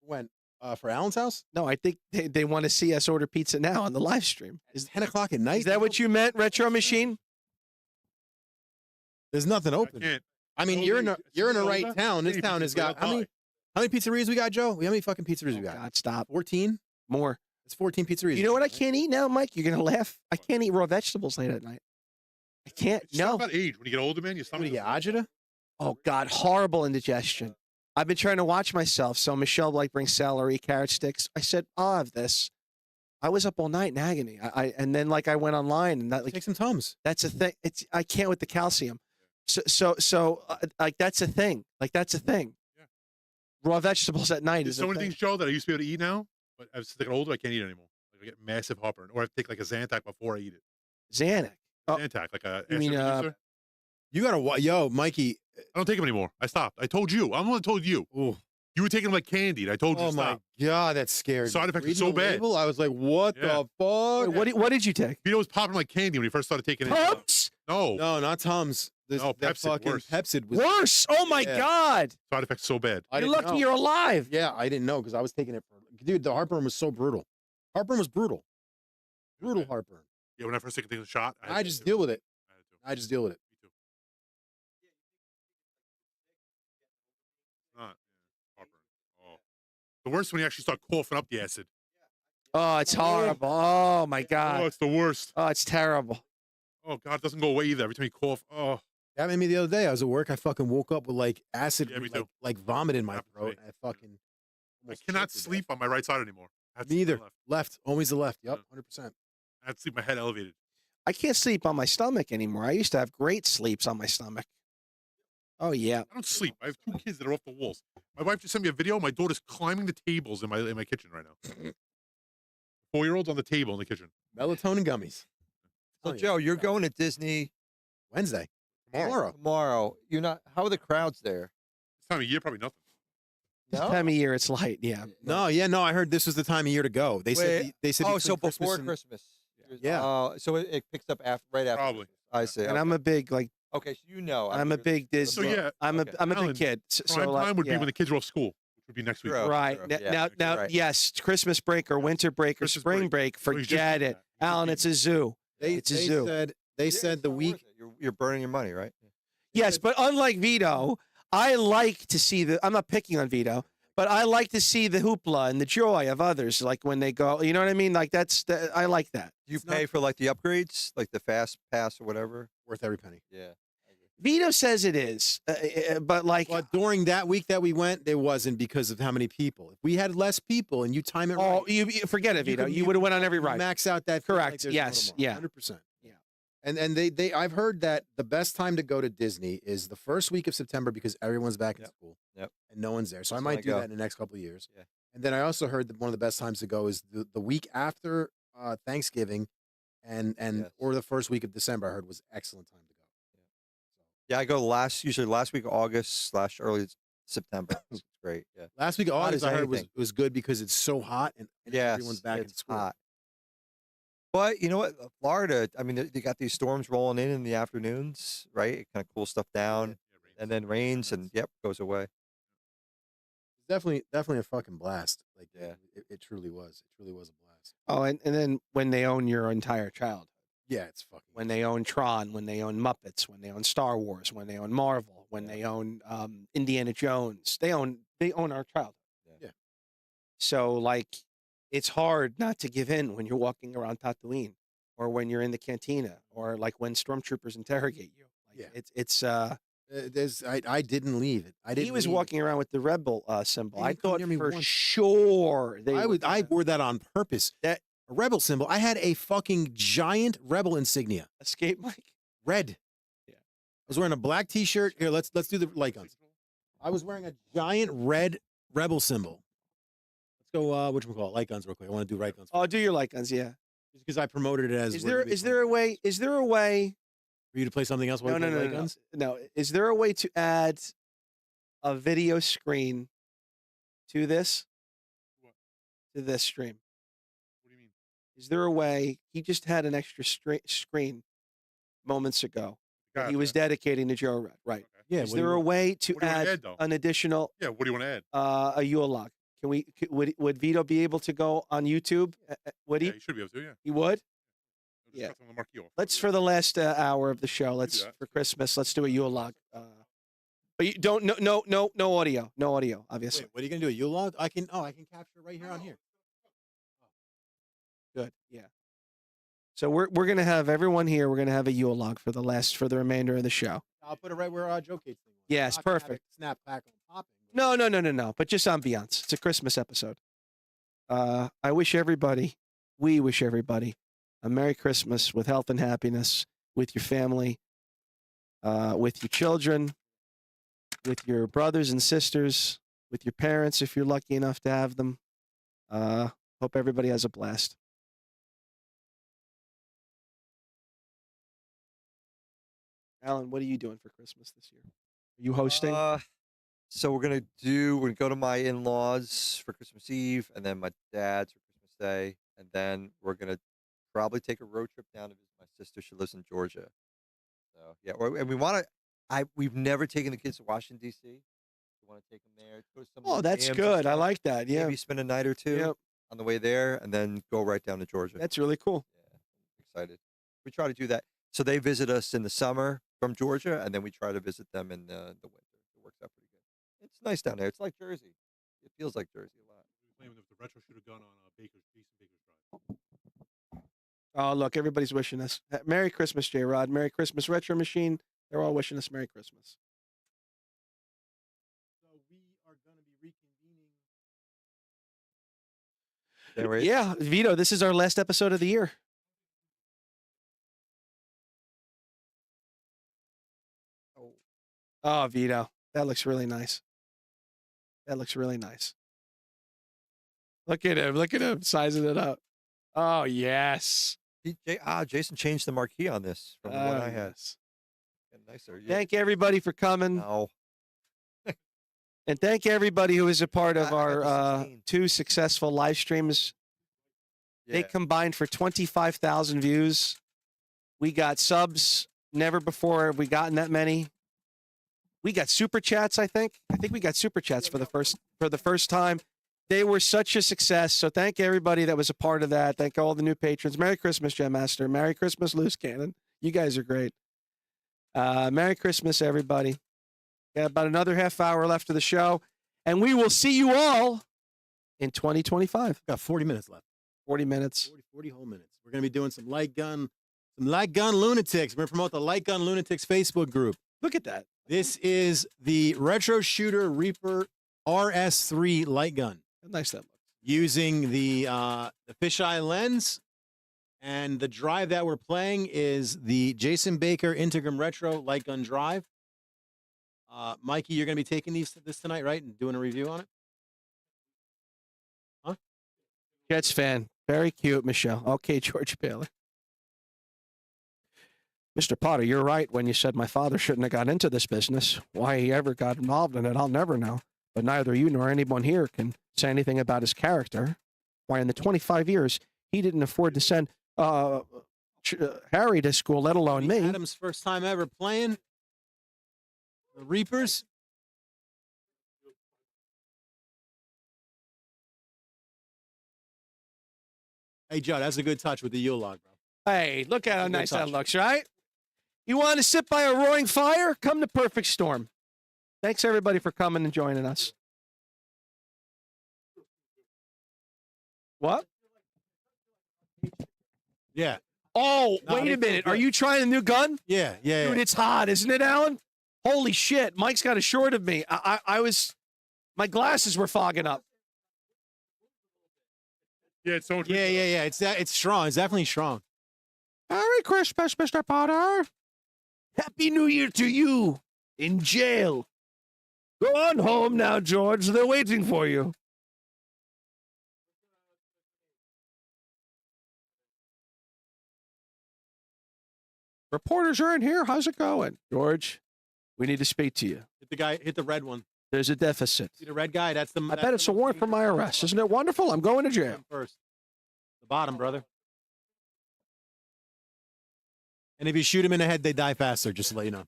When? For Alan's house? No, I think they want to see us order pizza now on the live stream. It's 10 o'clock at night. Is that what you meant, Retro Machine? There's nothing I open. can't. I mean, Oh, you're in yeah, a you're in a it's right older. town. This Hey, town has got pizza, how many pizzerias we got, Joe? How many fucking pizzerias we Oh, got? God, stop. 14? More. It's 14 pizzerias. You know what I can't eat now, Mike? You're going to laugh. I can't eat raw vegetables late at night. I can't. It's not No. about age. When you get older, man, your What stomach. do you get, agita? Oh, God. Horrible indigestion. I've been trying to watch myself. So Michelle like brings celery, carrot sticks. I said, I'll have this. I was up all night in agony. And then like I went online and that like Take some Tums. that's a thing. I can't with the calcium. So like that's a thing. Like that's a thing. Yeah. Raw vegetables at night There's is a so many thing. things, Joe, that I used to be able to eat now, but as I get older, I can't eat anymore. Like I get massive heartburn, or I take like a Zantac before I eat it. Xanax. Oh, Zantac, like a you mean, acid reducer. You gotta, yo, Mikey. I don't take them anymore. I stopped. I told you. I'm the one that told you. Ooh. You were taking them like candy. And I told you Oh to my stop. God, that scared Side me. effects are Reading so the bad. label, I was like, what Yeah. the fuck? Wait, what did you take? Vito was popping like candy when he first started taking it. Pumps? No, No, not Tums. This, No, that Pepsid, fucking worse. Pepsid was Worse. Oh my Yeah. God. side effects so bad. I You're didn't lucky know. you're alive. Yeah, I didn't know because I was taking it for. Dude, the heartburn was so brutal. Heartburn was brutal. Brutal heartburn. Yeah, when I first took a shot, I just deal with it. I had to. I just deal with it. Me too. Not heartburn. Oh, the worst when you actually start coughing up the acid. Oh, it's horrible. Oh my Oh, God. it's the worst. Oh, it's terrible. Oh God, it doesn't go away either. Every time you cough, oh, That made me the other day. I was at work. I fucking woke up with like acid, Yeah, me like, too. like vomit in my Happens to throat. me. I fucking. I almost cannot choked to death. sleep on my right side anymore. I have to Me sleep on either. the left. Left, always the left. Yep, Yeah. 100%. I have to sleep my head elevated. I can't sleep on my stomach anymore. I used to have great sleeps on my stomach. Oh yeah. I don't sleep. I have 2 kids that are off the walls. My wife just sent me a video. My daughter's climbing the tables in my kitchen right now. 4-year-old's on the table in the kitchen. Melatonin gummies. So Oh, yeah. Joe, you're going to Disney Wednesday. Tomorrow. tomorrow. You're not. How are the crowds there? This time of year, probably nothing. This No? time of year it's light. Yeah. No, yeah, no. I heard this was the time of year to go. They said. Wait, They said. Oh, between so before and- Christmas. Yeah. So it picks up right after. Probably. Christmas. I see. And I'm a big like okay. So you know. I'm a big Disney. So yeah, I'm a Okay. I'm a Alan, big kid. So, prime like, time would yeah. be when the kids are off school, which would be next week. True. Right. True. Now, Yeah, now, you're now right. yes, Christmas break or winter break or Christmas spring break. So you just Forget did it. that. You Alan, could it's a zoo. It's a they zoo. said. They Yeah, said it's the not week. worth it. You're burning your money, right? Yes, but unlike Vito, I like to see the. I'm not picking on Vito, but I like to see the hoopla and the joy of others. Like when they go, you know what I mean? Like I like that. Do you It's not- pay for like the upgrades, like the fast pass or whatever? Worth every penny. Yeah. Vito says it is, but like, But during that week that we went, there wasn't because of how many people. If we had less people and you time it oh, right, you forget it, Vito. could- You would have went on every ride. max out that. Correct. Yes. Yeah. 100%. And they I've heard that the best time to go to Disney is the first week of September because everyone's back in Yep. school. Yep. And no one's there. So I That's when might I do go. that in the next couple of years. Yeah. And then I also heard that one of the best times to go is the week after Thanksgiving and Yes. or the first week of December. I heard was excellent time to go. Yeah, I go usually last week of August / early September. It's great. Yeah. Last week of Hot August as I heard anything. was good because it's so hot and Yes, everyone's back in it's school. hot. But you know what? Florida, I mean, they got these storms rolling in the afternoons, right? It kind of cools stuff down, and then rains, and yep, goes away. It's definitely a fucking blast. Like Yeah. it truly was. It truly was a blast. Oh, and then when they own your entire childhood, Yeah, it's fucking when they own Tron, when they own Muppets, when they own Star Wars, when they own Marvel, when they own Indiana Jones, they own our childhood. Yeah. So like, it's hard not to give in when you're walking around Tatooine, or when you're in the cantina, or like when stormtroopers interrogate you. Like, Yeah. I didn't leave it. I didn't. he was leave it. walking around with the rebel symbol. They I didn't come thought near me for once. sure they would. I wore that on purpose. That a rebel symbol. I had a fucking giant rebel insignia. escape Mike. Red. Yeah. I was wearing a black t-shirt. Here, let's do the light guns. I was wearing a giant red rebel symbol. Let's go whatchamacallit, light guns real quick. I want to do right guns. Oh, do your light guns, yeah. Just because I promoted it as Is there a way for you to play something else while no, you no, play no, light no, guns? no. Is there a way to add a video screen to this? What? To this stream? What do you mean? Is there a way? He just had an extra screen moments ago that he was Gotcha. dedicating to Joe Red. Right. Okay. Yeah. Is what do you there a want? way to What do you wanna add add, though? an additional Yeah, what do you want to add? a Yule log? Can we? Would Vito be able to go on YouTube? Would he? Yeah, you should be able to. Yeah. He would. Just Yeah. cut some of the marquee off. Let's Yeah. for the last hour of the show. Let's that. for Christmas. Let's do a Yule log. But you don't no audio, obviously. Wait, what are you gonna do? A Yule log? I can capture right here on here. Good, yeah. So we're gonna have everyone here. We're gonna have a Yule log for the remainder of the show. I'll put it right where Joe Cates thing was. Yes, I'm not gonna have perfect. it Snap, crackle, and popping. No. But just ambiance. It's a Christmas episode. We wish everybody a Merry Christmas with health and happiness, with your family, with your children, with your brothers and sisters, with your parents if you're lucky enough to have them. Hope everybody has a blast. Alan, what are you doing for Christmas this year? Are you hosting? So we're gonna go to my in-laws for Christmas Eve, and then my dad's for Christmas Day, and then we're gonna probably take a road trip down to visit my sister. She lives in Georgia. So yeah, and we've never taken the kids to Washington D.C. We want to take them there. Go to some Oh, that's museums and good. I stuff. like that. Yeah. Maybe spend a night or two Yep. on the way there, and then go right down to Georgia. That's really cool. Yeah, I'm excited. We try to do that. So they visit us in the summer from Georgia, and then we try to visit them in the winter. It works out pretty good. It's nice down there. It's like Jersey. It feels like Jersey a lot. Claiming that the retro shooter gun on Baker's Drive. Oh, look, everybody's wishing us Merry Christmas, J-Rod. Merry Christmas, Retro Machine. They're all wishing us Merry Christmas. So we are gonna be reconvening. Can't wait. Yeah, Vito, this is our last episode of the year. Oh, Vito, that looks really nice. That looks really nice. Look at him sizing it up. Oh, yes. Jason changed the marquee on this from the one Oh, I had. yes. Yeah, nicer. Yeah. Thank everybody for coming. No. And thank everybody who is a part of I got our the 16. 2 successful live streams. They Yeah. combined for 25,000 views. We got subs. Never before have we gotten that many. We got super chats, I think. I think we got super chats for the first time. They were such a success. So thank everybody that was a part of that. Thank all the new patrons. Merry Christmas, Gem Master. Merry Christmas, Loose Cannon. You guys are great. Merry Christmas, everybody. Got about another half hour left of the show. And we will see you all in 2025. Got 40 minutes left. 40 minutes. 40 whole minutes. We're gonna be doing some light gun lunatics. We're gonna promote the Light Gun Lunatics Facebook group. Look at that. This is the Retro Shooter Reaper RS3 light gun How nice that looks. using the fisheye lens And the drive that we're playing is the Jason Baker Integrum Retro Light Gun Drive. Mikey, you're going to be taking this tonight, right? And doing a review on it? Huh? Jets fan. Very cute, Michelle. Okay, George Bailey. Mr. Potter, you're right when you said my father shouldn't have got into this business. Why he ever got involved in it, I'll never know. But neither you nor anyone here can say anything about his character. Why, in the 25 years, he didn't afford to send Harry to school, let alone me. Adam's first time ever playing the Reapers. Hey, Joe, that's a good touch with the Yule log, bro. Hey, look at how Good nice that touch. looks, right? You want to sit by a roaring fire? Come to Perfect Storm. Thanks, everybody, for coming and joining us. What? Yeah. Oh, No, wait a it's so minute. Are good. you trying a new gun? Yeah, yeah, Dude, yeah. it's hot, isn't it, Alan? Holy shit. Mike's got a short of me. My glasses were fogging up. Yeah, it's so much. Yeah. It's strong. It's definitely strong. Merry Christmas, Mr. Potter. Happy New Year to you in jail. Go on home now, George. They're waiting for you. Reporters are in here. How's it going? George, we need to speak to you. Hit the red one. There's a deficit. See the red guy? That's the. I bet it's a warrant for my arrest. Isn't it wonderful? I'm going to jail. First. The bottom, brother. And if you shoot him in the head, they die faster, just to let you know.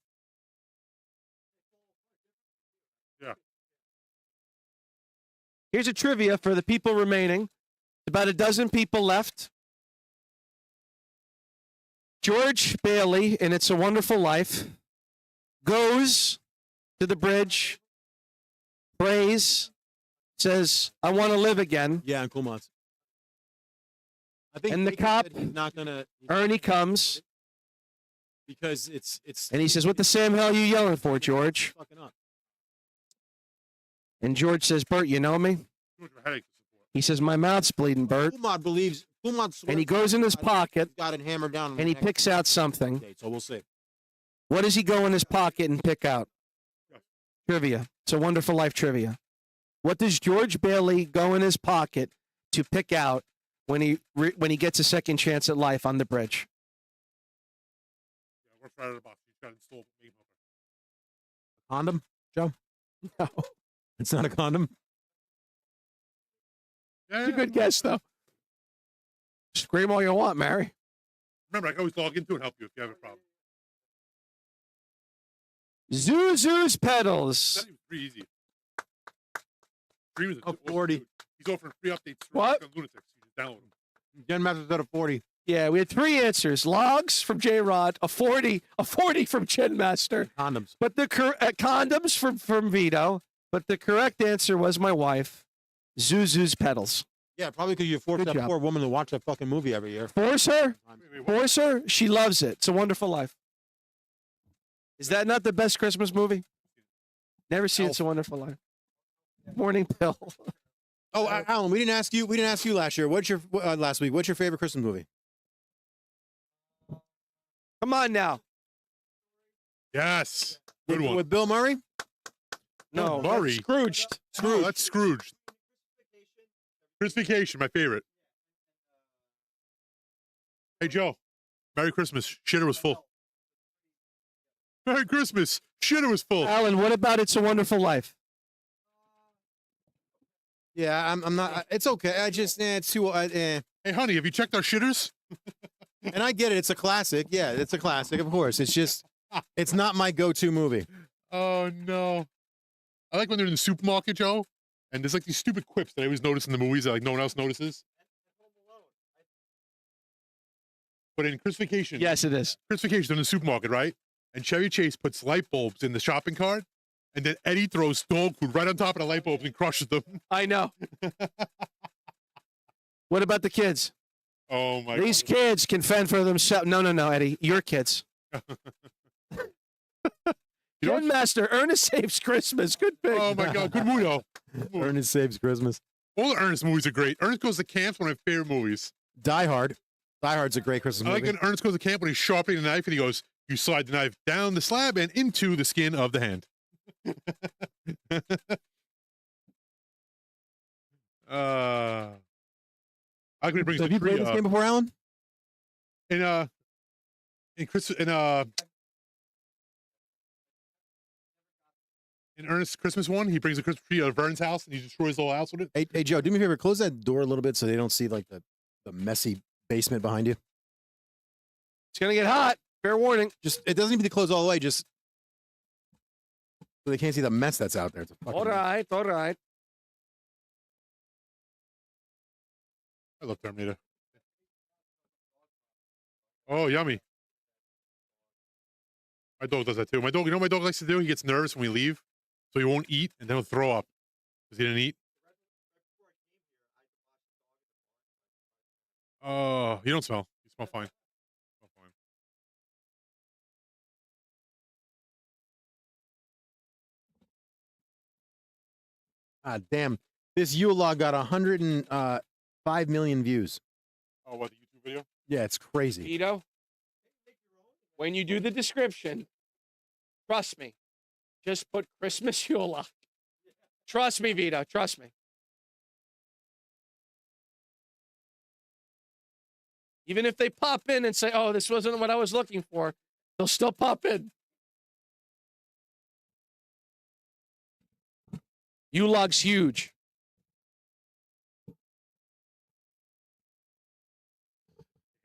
Yeah. Here's a trivia for the people remaining. About a dozen people left. George Bailey, in It's a Wonderful Life, goes to the bridge, prays, says, I want to live again. Yeah, and Cool Mods. I think And the Baker cop, said he's not gonna Ernie comes, because it's and he says, what the Sam hell are you yelling for, George? fucking up. And George says, Bert, you know me? Too much of a headache to support. He says, my mouth's bleeding, Bert. Cool Mod believes Cool Mod And he goes in his pocket, got it hammered down on and the he next picks out something. date, so we'll see. What does he go in his pocket and pick out? Trivia. It's a Wonderful Life trivia. What does George Bailey go in his pocket to pick out when he gets a second chance at life on the bridge? Yeah, we're right out of the box. He's got to install main bumper. Condom, Joe? No. It's not a condom. Yeah, It's a good guess, though. Scream all you want, Mary. Remember, I can always log into it and help you if you have a problem. Zuzu's That pedals. was pretty easy. Dream is a Oh, awesome 40. dude. He's offering free updates. For What? Lunatics. You just download them. Gen Masters at a 40. Yeah, we had three answers. Logs from J-Rod, a 40 from Chin Master, Condoms. but the condoms from Vito. But the correct answer was my wife, Zuzu's pedals. Yeah, probably because you forced Good that job. poor woman to watch that fucking movie every year. Force her? Wait, what? Force her? She loves it. It's a Wonderful Life. Is that not the best Christmas movie? Never seen It's a Wonderful Life. Morning Pill. Oh, Alan, we didn't ask you last year. Last week? What's your favorite Christmas movie? Come on now. Yes. Good one. With Bill Murray? No, Murray. that's Scrooged. Scrooge. That's Scrooge. Christmas Vacation, my favorite. Hey, Joe. Merry Christmas. Shitter was full. Merry Christmas. Shitter was full. Alan, what about It's a Wonderful Life? Yeah, I'm not. It's okay. I just it's too. Hey, honey, have you checked our shitters? And I get it. It's a classic. Yeah, it's a classic. Of course. It's just. It's not my go-to movie. Oh, no. I like when they're in the supermarket, Joe, and there's like these stupid quips that I always notice in the movies that like no one else notices. But in Christmas Vacation, Yes, it is. Christmas Vacation, they're in the supermarket, right? And Chevy Chase puts light bulbs in the shopping cart, and then Eddie throws dog food right on top of the light bulbs and crushes them. I know. What about the kids? Oh, my These God. kids can fend for themselves. No, Eddie. Your kids. You know Gun Master, Ernest Saves Christmas. Good pick. Oh, my God. Good movie, though. Ernest Saves Christmas. All the Ernest movies are great. Ernest Goes to Camp's one of my favorite movies. Die Hard. Die Hard's a great Christmas I like movie. when Ernest goes to camp when he's sharpening the knife and he goes, you slide the knife down the slab and into the skin of the hand. I could bring So have you played this game before, Alan? in Ernest's Christmas one, he brings a Christmas tree out of Vern's house and he destroys the whole house with it. Hey, Joe, do me a favor. Close that door a little bit so they don't see like the messy basement behind you. It's gonna get hot. Fair warning. Just it doesn't need to close all the way. Just so they can't see the mess that's out there. It's a fucking All mess. right, all right. I love Terminator. Oh, yummy. My dog does that too. My dog, you know what my dog likes to do? He gets nervous when we leave, so he won't eat and then he'll throw up because he didn't eat. Oh, you don't smell. You smell fine. Smell fine. Ah, damn. This Yule log got 105 million views. Oh, what, the YouTube video? Yeah, it's crazy. Vito, when you do the description, trust me, just put Christmas Yule log. Trust me, Vito. Trust me. Even if they pop in and say, "Oh, this wasn't what I was looking for," they'll still pop in. Yule log's huge.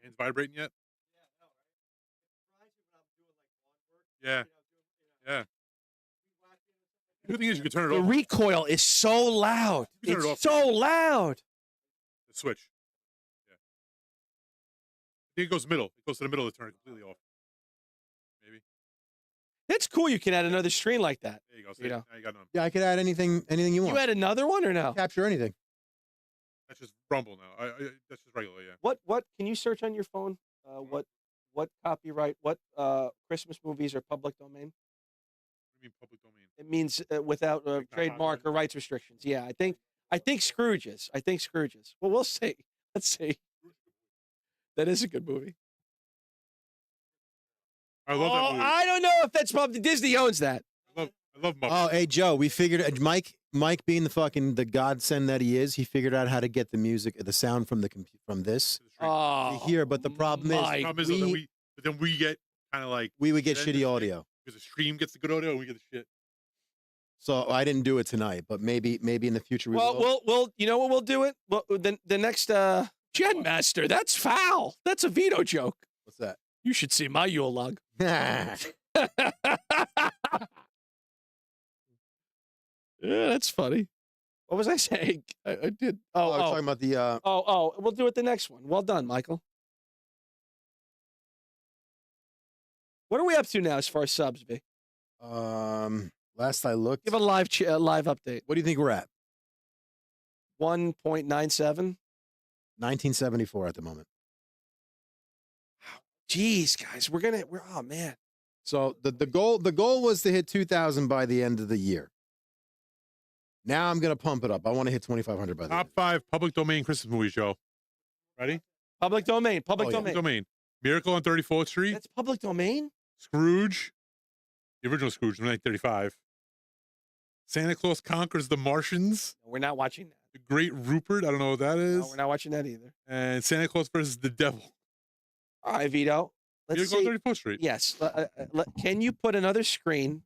Hands vibrating yet? Yeah. Yeah. The good thing is you can turn it The off. recoil is so loud. You can turn it It's off. so loud. The switch. Yeah. I think it goes middle. It goes to the middle to turn it completely off. Maybe. It's cool. You can add another screen like that. There you go. You know. Now you got none. Yeah, I could add anything you want. You add another one or no? Capture anything. That's just Rumble now. That's just regular, yeah. What can you search on your phone? What copyright? What Christmas movies are public domain? What do you mean public domain? It means without Like not trademark copyrighted? or rights restrictions. Yeah, I think Scrooge's. I think Scrooge's. Well, we'll see. Let's see. That is a good movie. I love that movie. I don't know if that's public. Disney owns that. I love Muppets. Oh, hey Joe, we figured Mike being the godsend that he is, he figured out how to get the music, the sound from this Oh, to here. But the problem is, Mike. Problem is though, that then we get kind of like we would get then shitty the audio. because the stream gets the good audio and we get the shit. So I didn't do it tonight, but maybe in the future we will. We'll you know what we'll do it? Well, the next Gen Master, that's foul. That's a Vito joke. What's that? You should see my Yule log. Yeah, Yeah, that's funny. What was I saying? I did. I was talking about the We'll do it the next one. Well done, Michael. What are we up to now as far as subs, B? last I looked. Give a live update. What do you think we're at? 1.97. 1974 at the moment. Jeez, guys, we're oh man. So the goal was to hit 2,000 by the end of the year. Now I'm gonna pump it up. I want to hit 2,500 by the Top end. 5 public domain Christmas movies, Joe. Ready? Public domain. Public Oh, yeah. domain. Domain. Miracle on 34th Street. That's public domain? Scrooge. The original Scrooge from 1935. Santa Claus Conquers the Martians. No, we're not watching that. The Great Rupert. I don't know what that is. No, we're not watching that either. And Santa Claus versus the Devil. All right, Vito. Let's Miracle see. on 34th Street. Yes. Can you put another screen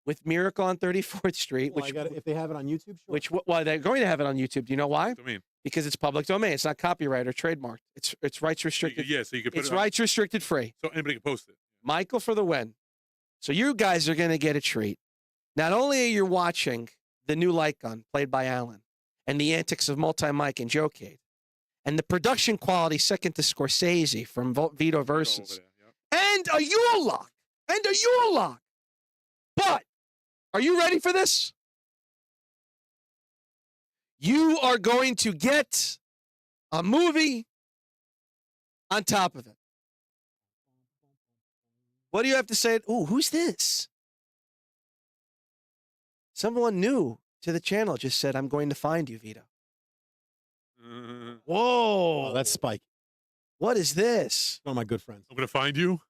with Miracle on 34th Street, Well, if they have it on YouTube, sure. well, they're going to have it on YouTube. Do you know why? Domain. Because it's public domain. It's not copyright or trademarked. It's rights restricted. Yeah, so you can put It's it on, rights restricted free. so anybody can post it. Michael for the win. So you guys are going to get a treat. Not only are you watching the new Lightgun played by Alan and the antics of Multi-Mike and Joe Cade and the production quality second to Scorsese from Vito Versus Over there, yep. and a Yule log. But are you ready for this? You are going to get a movie on top of it. What do you have to say? Ooh, who's this? Someone new to the channel just said, I'm going to find you, Vito. Whoa. Oh, that's Spike. What is this? One of my good friends. I'm gonna find you,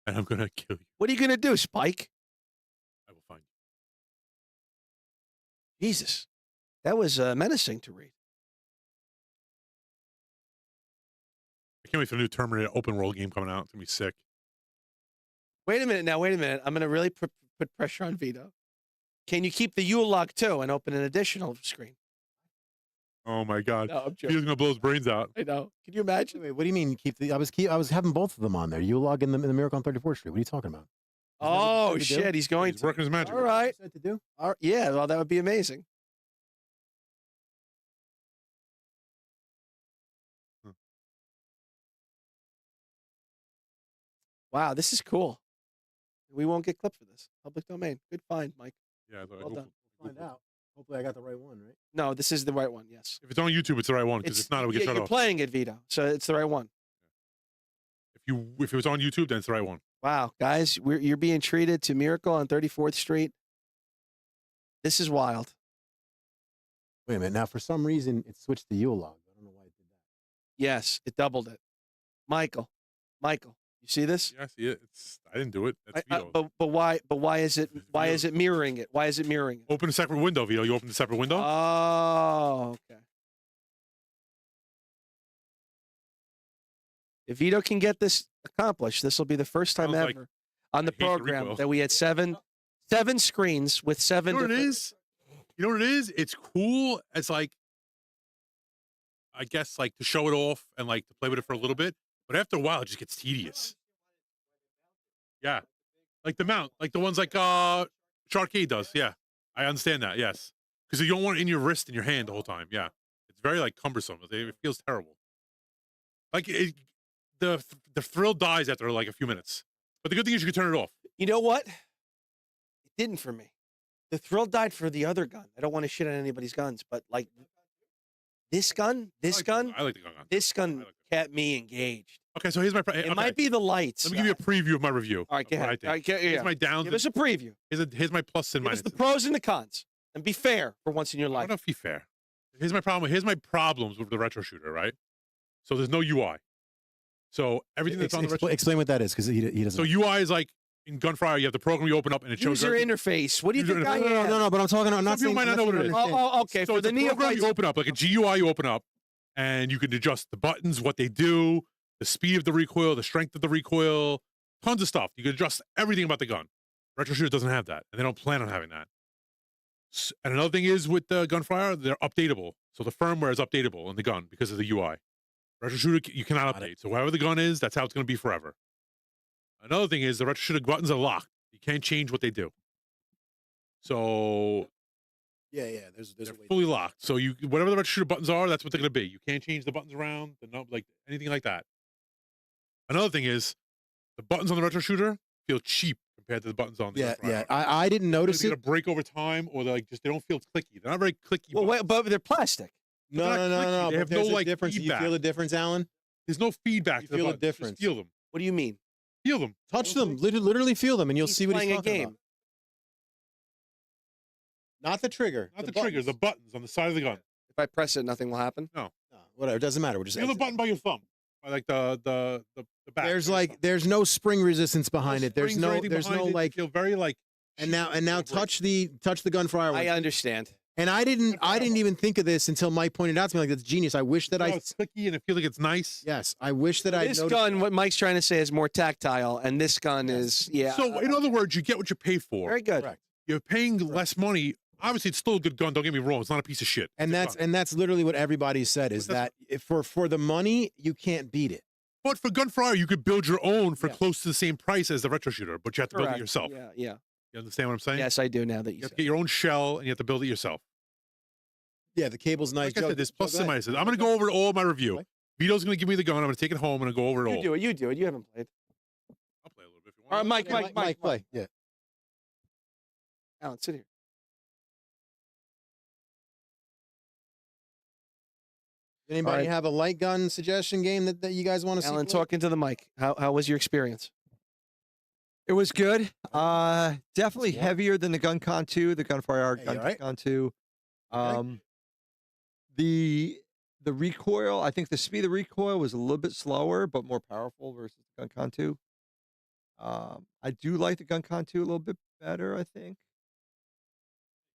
and I'm gonna kill you. What are you gonna do, Spike? I will find Jesus, that was menacing to read. you. I can't wait for the new Terminator open world game coming out. It's gonna be sick. Wait a minute now. Wait a minute. I'm gonna really put pressure on Vito. Can you keep the Yule log too and open an additional screen? Oh my god, No, I'm he's joking. gonna blow his brains out. I know. Can you imagine? Wait, what do you mean keep the? I was having both of them on there. You log in the Miracle on 34th Street. What are you talking about? Isn't that what Oh you said to do? shit, he's going He's to. working his magic. All right. Said to do? Yeah, well, that would be amazing. Hmm. Wow, this is cool. We won't get clipped for this. Public domain. Good find, Mike. Yeah, Well done. Find out. Hopefully, I got the right one, right? No, this is the right one. Yes. If it's on YouTube, it's the right one. Because if not, it would get yeah, shut you're off. playing it, Vito, so it's the right one. If it was on YouTube, then it's the right one. Wow, guys, you're being treated to Miracle on 34th Street. This is wild. Wait a minute. Now, for some reason, it switched to Yule log. I don't know why it did that. Yes, it doubled it. Michael, you see this? Yeah, I see it. I didn't do it. That's Vito. But why is it mirroring it? Why is it mirroring it? Open a separate window, Vito. You open a separate window. Oh, okay. If Vito can get this accomplished, this will be the first time Sounds ever like on the I hate the program recoil. that we had seven screens with seven. You know what it different- is? You know what it is? It's cool as like, I guess like to show it off and like to play with it for a little bit. But after a while, it just gets tedious. Yeah, like the mount, like the ones like Sharkade does. Yeah, I understand that. Yes, because you don't want it in your wrist and your hand the whole time. Yeah, it's very like cumbersome. It feels terrible. Like the thrill dies after like a few minutes. But the good thing is you can turn it off. You know what? It didn't for me. The thrill died for the other gun. I don't want to shit on anybody's guns, but like this gun, I like the gun. this gun kept me engaged. Okay, so here's my. It might be the lights. Let me give you a preview of my review. All right, go of what I ahead. think. All right, yeah. Here's my downs. Give us a preview. Here's my plus and Give us minuses. the pros and the cons, and be fair for once in your I life. don't know if he's fair. Here's my problem. Here's my problems with the retro shooter, right? So there's no UI. So everything that's on the retro. Explain what that is, because he doesn't. So UI is like in Gunfire, you have the program you open up and it shows User everything. interface. What do you User think I interface. am? No. But I'm talking. I'm not Some saying. people might not know what it is. Okay. So For it's the a program neophytes, you open up, like a GUI you open up, and you can adjust the buttons, what they do, the speed of the recoil, the strength of the recoil, tons of stuff. You can adjust everything about the gun. Retro shooter doesn't have that, and they don't plan on having that. And another thing is with the Gunfire, they're updatable. So the firmware is updatable in the gun because of the UI. Retro shooter, you cannot update. So whatever the gun is, that's how it's going to be forever. Another thing is the retro shooter buttons are locked. You can't change what they do. So Yeah. There's they're fully locked. So you whatever the retro shooter buttons are, that's what they're going to be. You can't change the buttons around, like anything like that. Another thing is the buttons on the retro shooter feel cheap compared to the buttons on the Yeah. Gunfire. I didn't notice They it. get a break over time, or they don't feel clicky. They're not very clicky. well, buttons. wait, but they're plastic. No. They're not clicky. They but have there's no a like difference. feedback. You feel the difference, Alan? There's no feedback. You to the feel the buttons. Just difference. feel them. What do you mean? Feel them. Touch them. Literally feel them, and you'll He's see what he's playing a talking game. about. Not the trigger. Not the trigger. The buttons on the side of the gun. If I press it, nothing will happen. No, whatever. It doesn't matter. We're just Feel the exiting. button by your thumb. By like the back. There's no spring resistance behind it. There's no like. You feel very like. And now touch the Gunfire. I understand. And I didn't even think of this until Mike pointed out to me, like, that's genius. I wish that It's clicky and it feels like it's nice. Yes, I wish that I This noticed. gun, what Mike's trying to say, is more tactile, and this gun is So in other words, you get what you pay for. very good. Correct. You're paying less money. Obviously, it's still a good gun. Don't get me wrong. It's not a piece of shit. And It's a gun. that's literally what everybody said, is that if for the money, you can't beat it. But for Gunfire, you could build your own for Yes. close to the same price as the retro shooter, but you have to build it Correct. yourself. Yeah. You understand what I'm saying? Yes, I do now that You you have said. to get your own shell and you have to build it yourself. Yeah, the cable's nice. Like I Joe, said, there's Joe, plus go and ahead. minuses. I'm going to go over all my review. Okay. Vito's going to give me the gun. I'm going to take it home and go over it all. You do it. You do it. You haven't played. I'll play a little bit if you All want. right, Mike, play. Yeah. Alan, sit here. Anybody All right. have a light gun suggestion game that you guys want to see? Alan, play? talking to the mic. How was your experience? It was good. Definitely Yeah. heavier than the GunCon 2, the Gunfire Hey, Gun all right. Con 2. Okay. The the recoil. I think the speed of the recoil was a little bit slower, but more powerful versus the GunCon 2. I do like the GunCon 2 a little bit better. I think.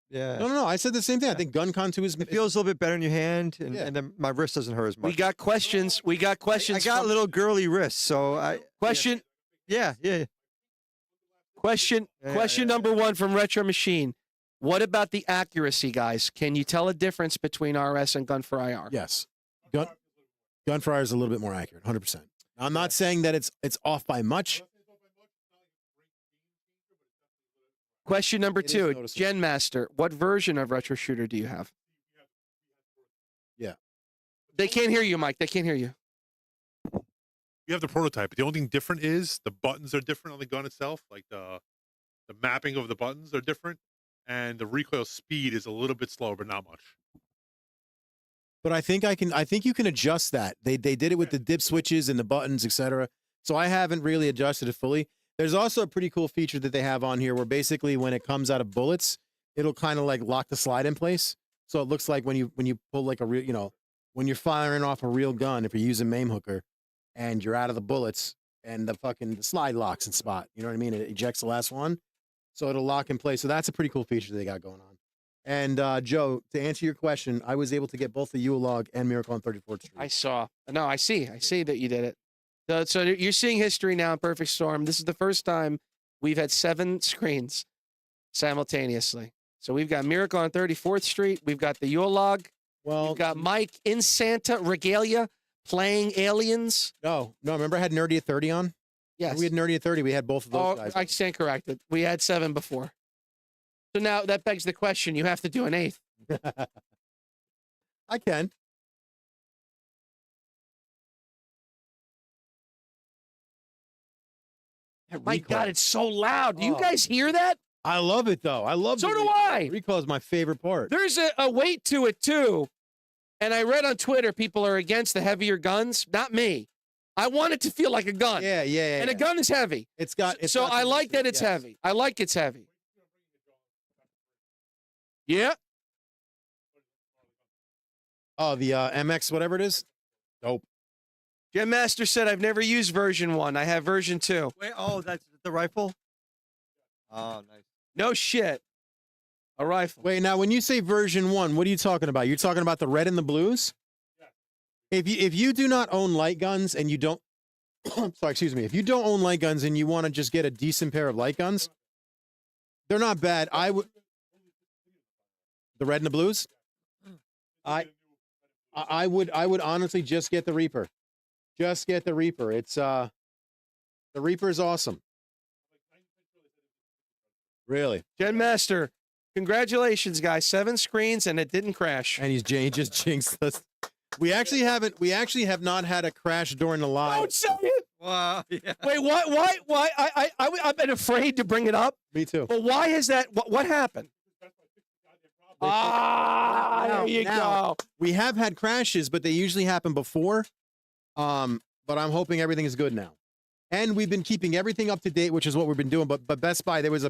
Yeah. No. I said the same thing. I think GunCon 2 is. It feels a little bit better in your hand, and, Yeah. and then my wrist doesn't hurt as much. We got questions. We got questions. I got from- little girly wrists, so I question. Yeah. Question. Yeah, Question yeah, number one from Retro Machine. What about the accuracy, guys? Can you tell a difference between RS and Gun for IR? Yes. Gunfire is a little bit more accurate, 100%. I'm not saying that it's off by much. Question number It is 2, noticeable. Gen Master. What version of Retro Shooter do you have? Yeah. They can't hear you, Mike. They can't hear you. You have the prototype. The only thing different is the buttons are different on the gun itself. Like the mapping of the buttons are different, and the recoil speed is a little bit slower, but not much. But I think you can adjust that. They did it with the dip switches and the buttons, etc. So I haven't really adjusted it fully. There's also a pretty cool feature that they have on here where basically when it comes out of bullets, it'll kind of like lock the slide in place. So it looks like when you pull like a real, when you're firing off a real gun, if you're using maim hooker and you're out of the bullets and the slide locks in spot. You know what I mean? It ejects the last one. So it'll lock in place. So that's a pretty cool feature they got going on. And Joe, to answer your question, I was able to get both the UALOG and Miracle on 34th Street. I saw. No, I see. I see that you did it. So you're seeing history now in Perfect Storm. This is the first time we've had 7 screens simultaneously. So we've got Miracle on 34th Street. We've got the UALOG. Well, We've got Mike in Santa Regalia playing aliens. no. Remember I had Nerdy at 30 on? Yes. We had Nerdy at 30. We had both of those guys. I stand corrected. We had 7 before. So now that begs the question. You have to do an 8th. I can. My God, it's so loud. Do you Oh. guys hear that? I love it though. I love. So the do recoil. I. Recoil is my favorite part. There's a weight to it too. And I read on Twitter people are against the heavier guns. Not me. I want it to feel like a gun. Yeah. And a gun is heavy. It's got. It's So got I the- like that it's yes. heavy. I like it's heavy. Yeah. Oh, the MX, whatever it is. Dope. Jim Master said I've never used version 1. I have version 2. Wait, that's the rifle? Oh, nice. No shit. A rifle. Wait, now when you say version 1, what are you talking about? You're talking about the red and the blues? If you do not own light guns and you don't sorry, excuse me. If you don't own light guns and you want to just get a decent pair of light guns, they're not bad. I would the red and the blues? I would honestly just get the Reaper. Just get the Reaper. It's the Reaper is awesome. Really. Jen Master, congratulations, guys. 7 screens and it didn't crash. And he just jinxed us. We actually have not had a crash during the live. Don't say it. Wow. Yeah. Wait, why? I've been afraid to bring it up. Me too. But why is that? What happened? There you go. We have had crashes, but they usually happen before. But I'm hoping everything is good now. And we've been keeping everything up to date, which is what we've been doing. But Best Buy, there was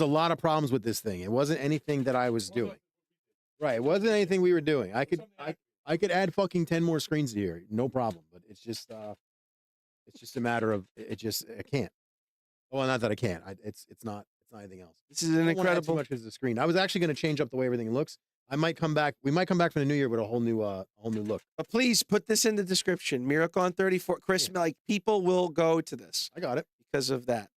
a lot of problems with this thing. It wasn't anything that I was doing. Right. It wasn't anything we were doing. I could add fucking 10 more screens here. No problem. But it's just a matter of I can't. Well, not that I can't. It's not anything else. This is an I don't wanna add too incredible. much as the screen. I was actually going to change up the way everything looks. We might come back for the new year with a whole new look. But please put this in the description. Miracle on 34. Chris, like people will go to this I got it. because of that.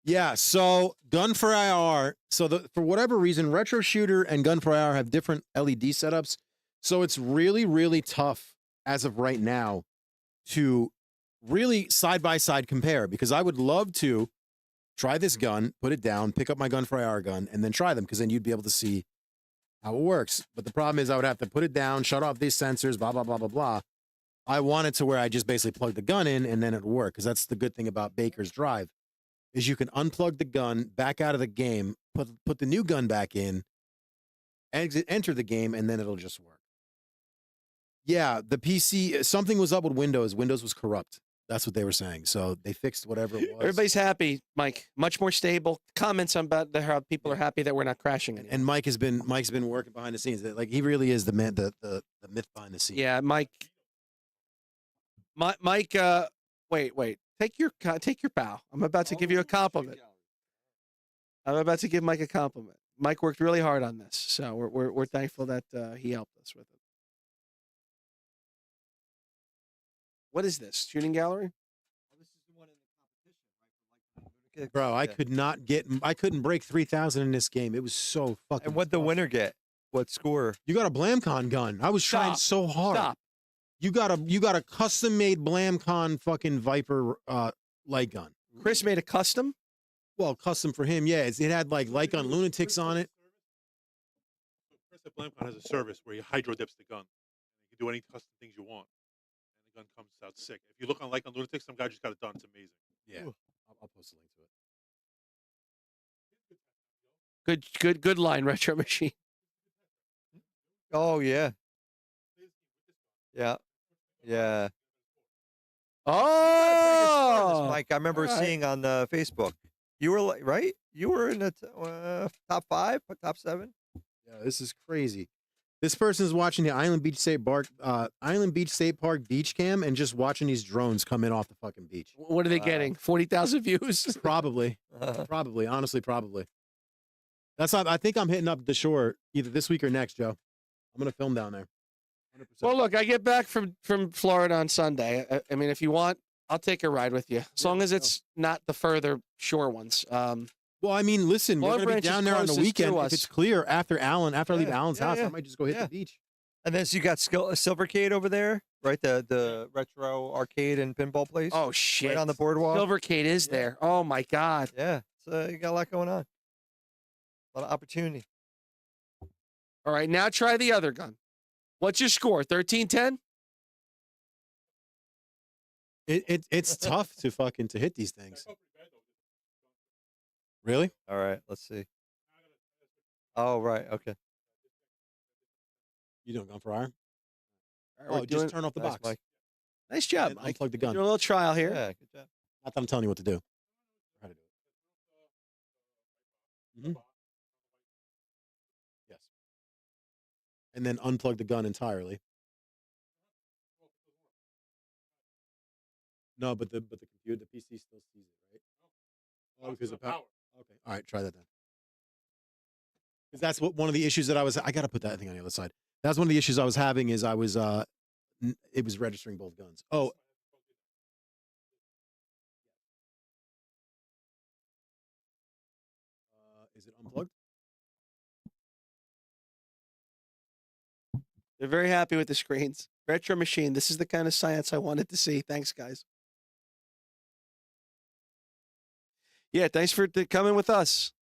Yeah, so Gun for IR. So for whatever reason, Retro Shooter and Gun for IR have different LED setups. So it's really, really tough as of right now to really side by side compare, because I would love to try this gun, put it down, pick up my Gun for IR gun, and then try them, because then you'd be able to see how it works. But the problem is I would have to put it down, shut off these sensors, blah, blah, blah, blah, blah. I want it to where I just basically plug the gun in and then it would work, because that's the good thing about Baker's Drive, is you can unplug the gun, back out of the game, put the new gun back in, enter the game, and then it'll just work. Yeah, the PC, something was up with Windows. Windows was corrupt. That's what they were saying. So they fixed whatever it was. Everybody's happy, Mike. Much more stable. Comments on about how people are happy that we're not crashing anymore. And Mike's been working behind the scenes. Like he really is the man, the myth behind the scenes. Yeah, Mike. Mike. Wait. Take your bow. I'm about to give you a compliment. I'm about to give Mike a compliment. Mike worked really hard on this, so we're thankful that he helped us with it. What is this? Shooting gallery? Bro, I couldn't break 3,000 in this game. It was so fucking. And what'd the tough. winner get? What score? You got a BlamCon gun. I was trying so hard. Stop. You got a custom made BlamCon fucking Viper light gun. Chris made a custom. Well, custom for him, yeah. It had like light gun lunatics on it. Chris at BlamCon has a service where he hydro dips the gun. You can do any custom things you want, and the gun comes out sick. If you look on Lightgun Lunatics, some guy just got it done. It's amazing. Yeah, I'll post a link to it. Good line, Retro Machine. Oh yeah. Yeah. Yeah. Oh, Mike, I remember seeing on Facebook. You were right. You were in the top 5, top 7. Yeah, this is crazy. This person's watching the Island Beach State Park beach cam and just watching these drones come in off the fucking beach. What are they getting? 40,000 views? Probably. Probably. Honestly, probably. That's not. I think I'm hitting up the shore either this week or next, Joe. I'm gonna film down there. 100%. Well, look, I get back from Florida on Sunday. I mean, if you want, I'll take a ride with you, as long as it's not the further shore ones. Well, I mean, listen, we're Long gonna be Branch is down there on the closest weekend. to If us. it's clear after I leave Alan's house, yeah, I might just go hit the beach. And then so you got Silvercade over there, right? The retro arcade and pinball place. Oh shit! Right on the boardwalk. Silvercade is there. Oh my god. Yeah, so you got a lot going on. A lot of opportunity. All right, now try the other gun. What's your score? 13-10? It's tough to hit these things. Really? All right, let's see. Oh, right. Okay. You doing gun for iron? All right, Oh, just turn off the Nice, box. Mike. Nice job, And Mike. unplug the Doing gun. a little trial here. Yeah, good job. Not that I'm telling you what to do. How to do it. Yes. And then unplug the gun entirely. No, but the computer, the PC still sees it, right? Oh, because of power. Okay. All right, try that then. Because that's what one of the issues that I got to put that thing on the other side. That's one of the issues I was having is it was registering both guns. Oh. Is it unplugged? They're very happy with the screens. Retro Machine. This is the kind of science I wanted to see. Thanks, guys. Yeah, thanks for coming with us.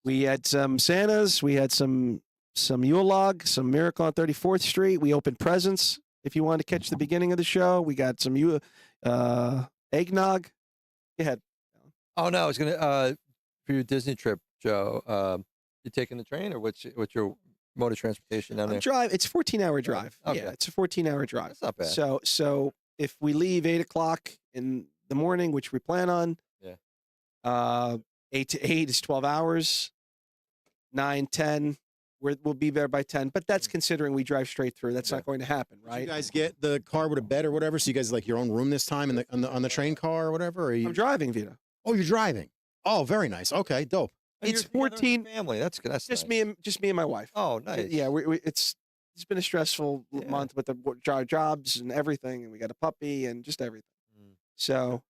We had some Santas. We had some Yule log, some Miracle on 34th Street. We opened presents. If you wanted to catch the beginning of the show, we got some eggnog. Go ahead. Oh no, I was gonna for your Disney trip, Joe. You taking the train or what's your mode of transportation down there? Drive. It's a 14-hour drive. Okay. Yeah, it's a 14-hour drive. That's not bad. So if we leave 8 o'clock in the morning, which we plan on, 8 to 8 is 12 hours. 9, 10, we'll be there by 10. But that's considering we drive straight through. That's not going to happen, Did right? you guys get the car with a bed or whatever? So you guys like your own room this time on the train car or whatever? Or I'm driving, Vito. Oh, you're driving. Oh, very nice. Okay, dope. And It's you're together as a 14 family. That's good. That's Just nice. me and my wife. Oh, nice. Yeah, it's been a stressful month with the jobs and everything, and we got a puppy and just everything. So,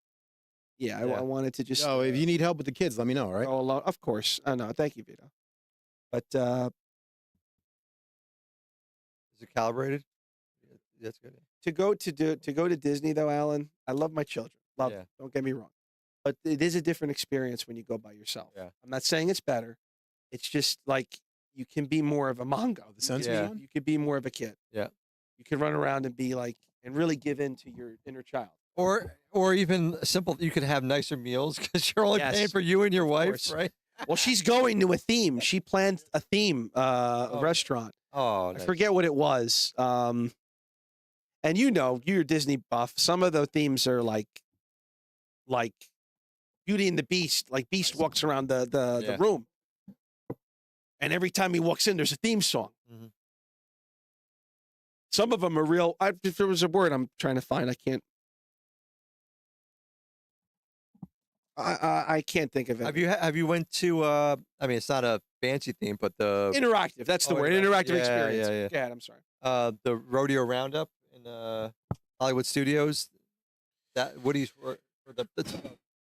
I wanted to just. Oh, if you need help with the kids, let me know. All right. Go alone, of course. No, thank you, Vito. But Is it calibrated? That's good. to go to Disney though, Alan, I love my children. Love them. Don't get me wrong. But it is a different experience when you go by yourself. Yeah. I'm not saying it's better. It's just like you can be more of a mongo. The sense Yeah. You could be more of a kid. Yeah. You can run around and be like and really give in to your inner child. Or even simple. You could have nicer meals because you're only paying for you and your wife, course. right? Well, she's going to a theme. She planned a theme restaurant. Oh, I nice. forget what it was. And you're a Disney buff. Some of the themes are like Beauty and the Beast. Like Beast walks around the room, and every time he walks in, there's a theme song. Mhm. Some of them are real. If there was a word I'm trying to find, I can't. I can't think of it. Have you went to? I mean, it's not a fancy theme, but the Interactive. That's the Oh, word. interactive. Interactive Yeah, experience. yeah, yeah. Go ahead. I'm sorry. the rodeo roundup in Hollywood Studios. That Woody's for the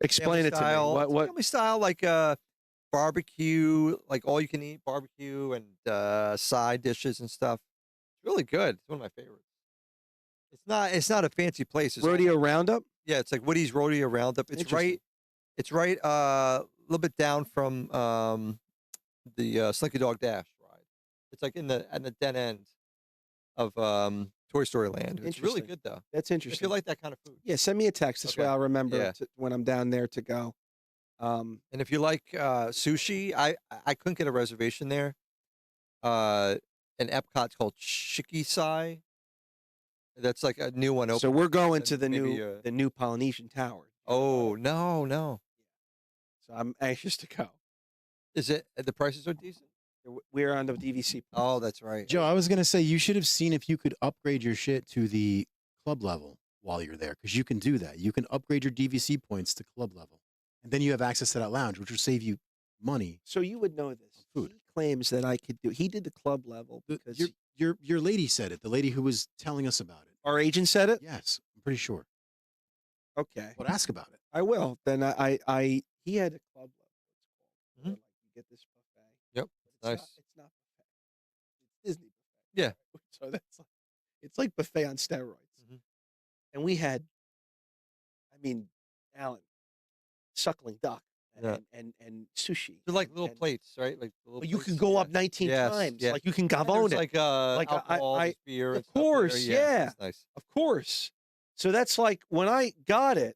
Explain it to me. style, What? family style, like barbecue, like all you can eat barbecue and side dishes and stuff. It's really good. It's one of my favorites. It's not a fancy place. It's Rodeo only- Roundup? Yeah, it's like Woody's Rodeo Roundup. Interesting. It's right a little bit down from the Slinky Dog Dash ride. It's like at the dead end of Toy Story Land. It's really Interesting. good though. That's If interesting. you like that kind of food. Yeah, send me a text. This way Okay. I'll remember Yeah. when I'm down there to go. And if you like sushi, I couldn't get a reservation there. In Epcot, it's called Shikisai. That's like a new one open. So we're going and to the maybe, new Polynesian Tower. Oh no! So I'm anxious to go. Is it the prices are decent? We're on the DVC. Oh, that's right. Joe, I was gonna say you should have seen if you could upgrade your shit to the club level while you're there, because you can do that. You can upgrade your DVC points to club level, and then you have access to that lounge, which will save you money. So you would know this. Food. He claims that I could do. He did the club level because Your lady said it. The lady who was telling us about it. our agent said it. Yes, I'm pretty sure. Okay, But ask about it. I will. Then he had a club level. It's called. Where, Mhm. like you get this buffet. Yep, but it's nice. Not, it's not buffet. It's Disney buffet. Yeah. So that's like, it's like buffet on steroids. Mhm. And we had, I mean, Alan, suckling duck Yeah. and sushi. They're like little and- plates, right? Like little But you plates, can go yeah. up 19 Yes, times. yeah. Like you can And gavone there's it. like Like, alcohol, I- there's beer, of and stuff there. course, yeah. It's nice. Of course. So that's like when I got it,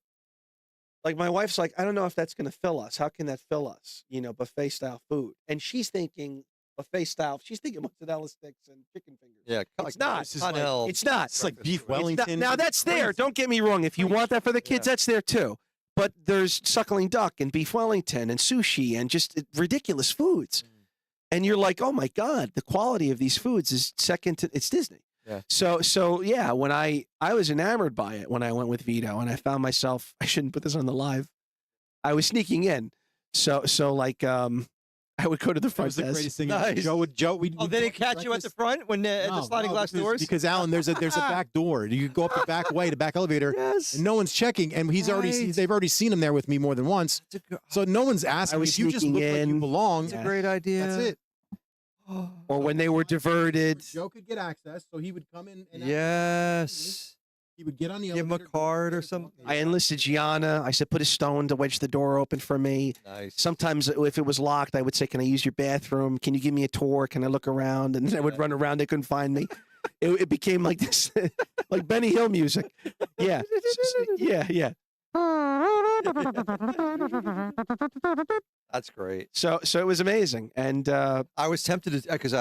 like my wife's like, I don't know if that's going to fill us. How can that fill us? Buffet style food. And she's thinking buffet style. She's thinking mozzarella sticks and chicken fingers. Yeah, It's not. This is like- Continental It's not. It's like breakfast beef food. It's not- Wellington. now that's there. Crazy. Don't get me wrong. If you want that for the kids, Yeah. that's there too. But there's suckling duck and beef Wellington and sushi and just ridiculous foods. And you're like, oh my God, the quality of these foods is second to it's Disney. Yeah. So yeah, when I was enamored by it when I went with Vito, and I found myself, I shouldn't put this on the live. I was sneaking in. So like I would go to the That front was the desk. great's thing. Nice. Joe would Oh, they didn't catch you at the front when at the sliding glass doors? Because Alan, there's a back door. You go up the back way, the back elevator, Yes. and no one's checking. And he's already Right. they've already seen him there with me more than once. So no one's asking. I was If you just sneaking look like you in. belong, That's a great idea. that's it. Or when they were diverted. Joe could get access, so he would come in. And Yes. he would get on the Give him a elevator. card or something. I enlisted Gianna. I said, put a stone to wedge the door open for me. Nice. Sometimes if it was locked, I would say, can I use your bathroom? Can you give me a tour? Can I look around? And then I would run around. They couldn't find me. It became like this, like Benny Hill music. Yeah. Yeah. That's great. So it was amazing. And I was tempted to because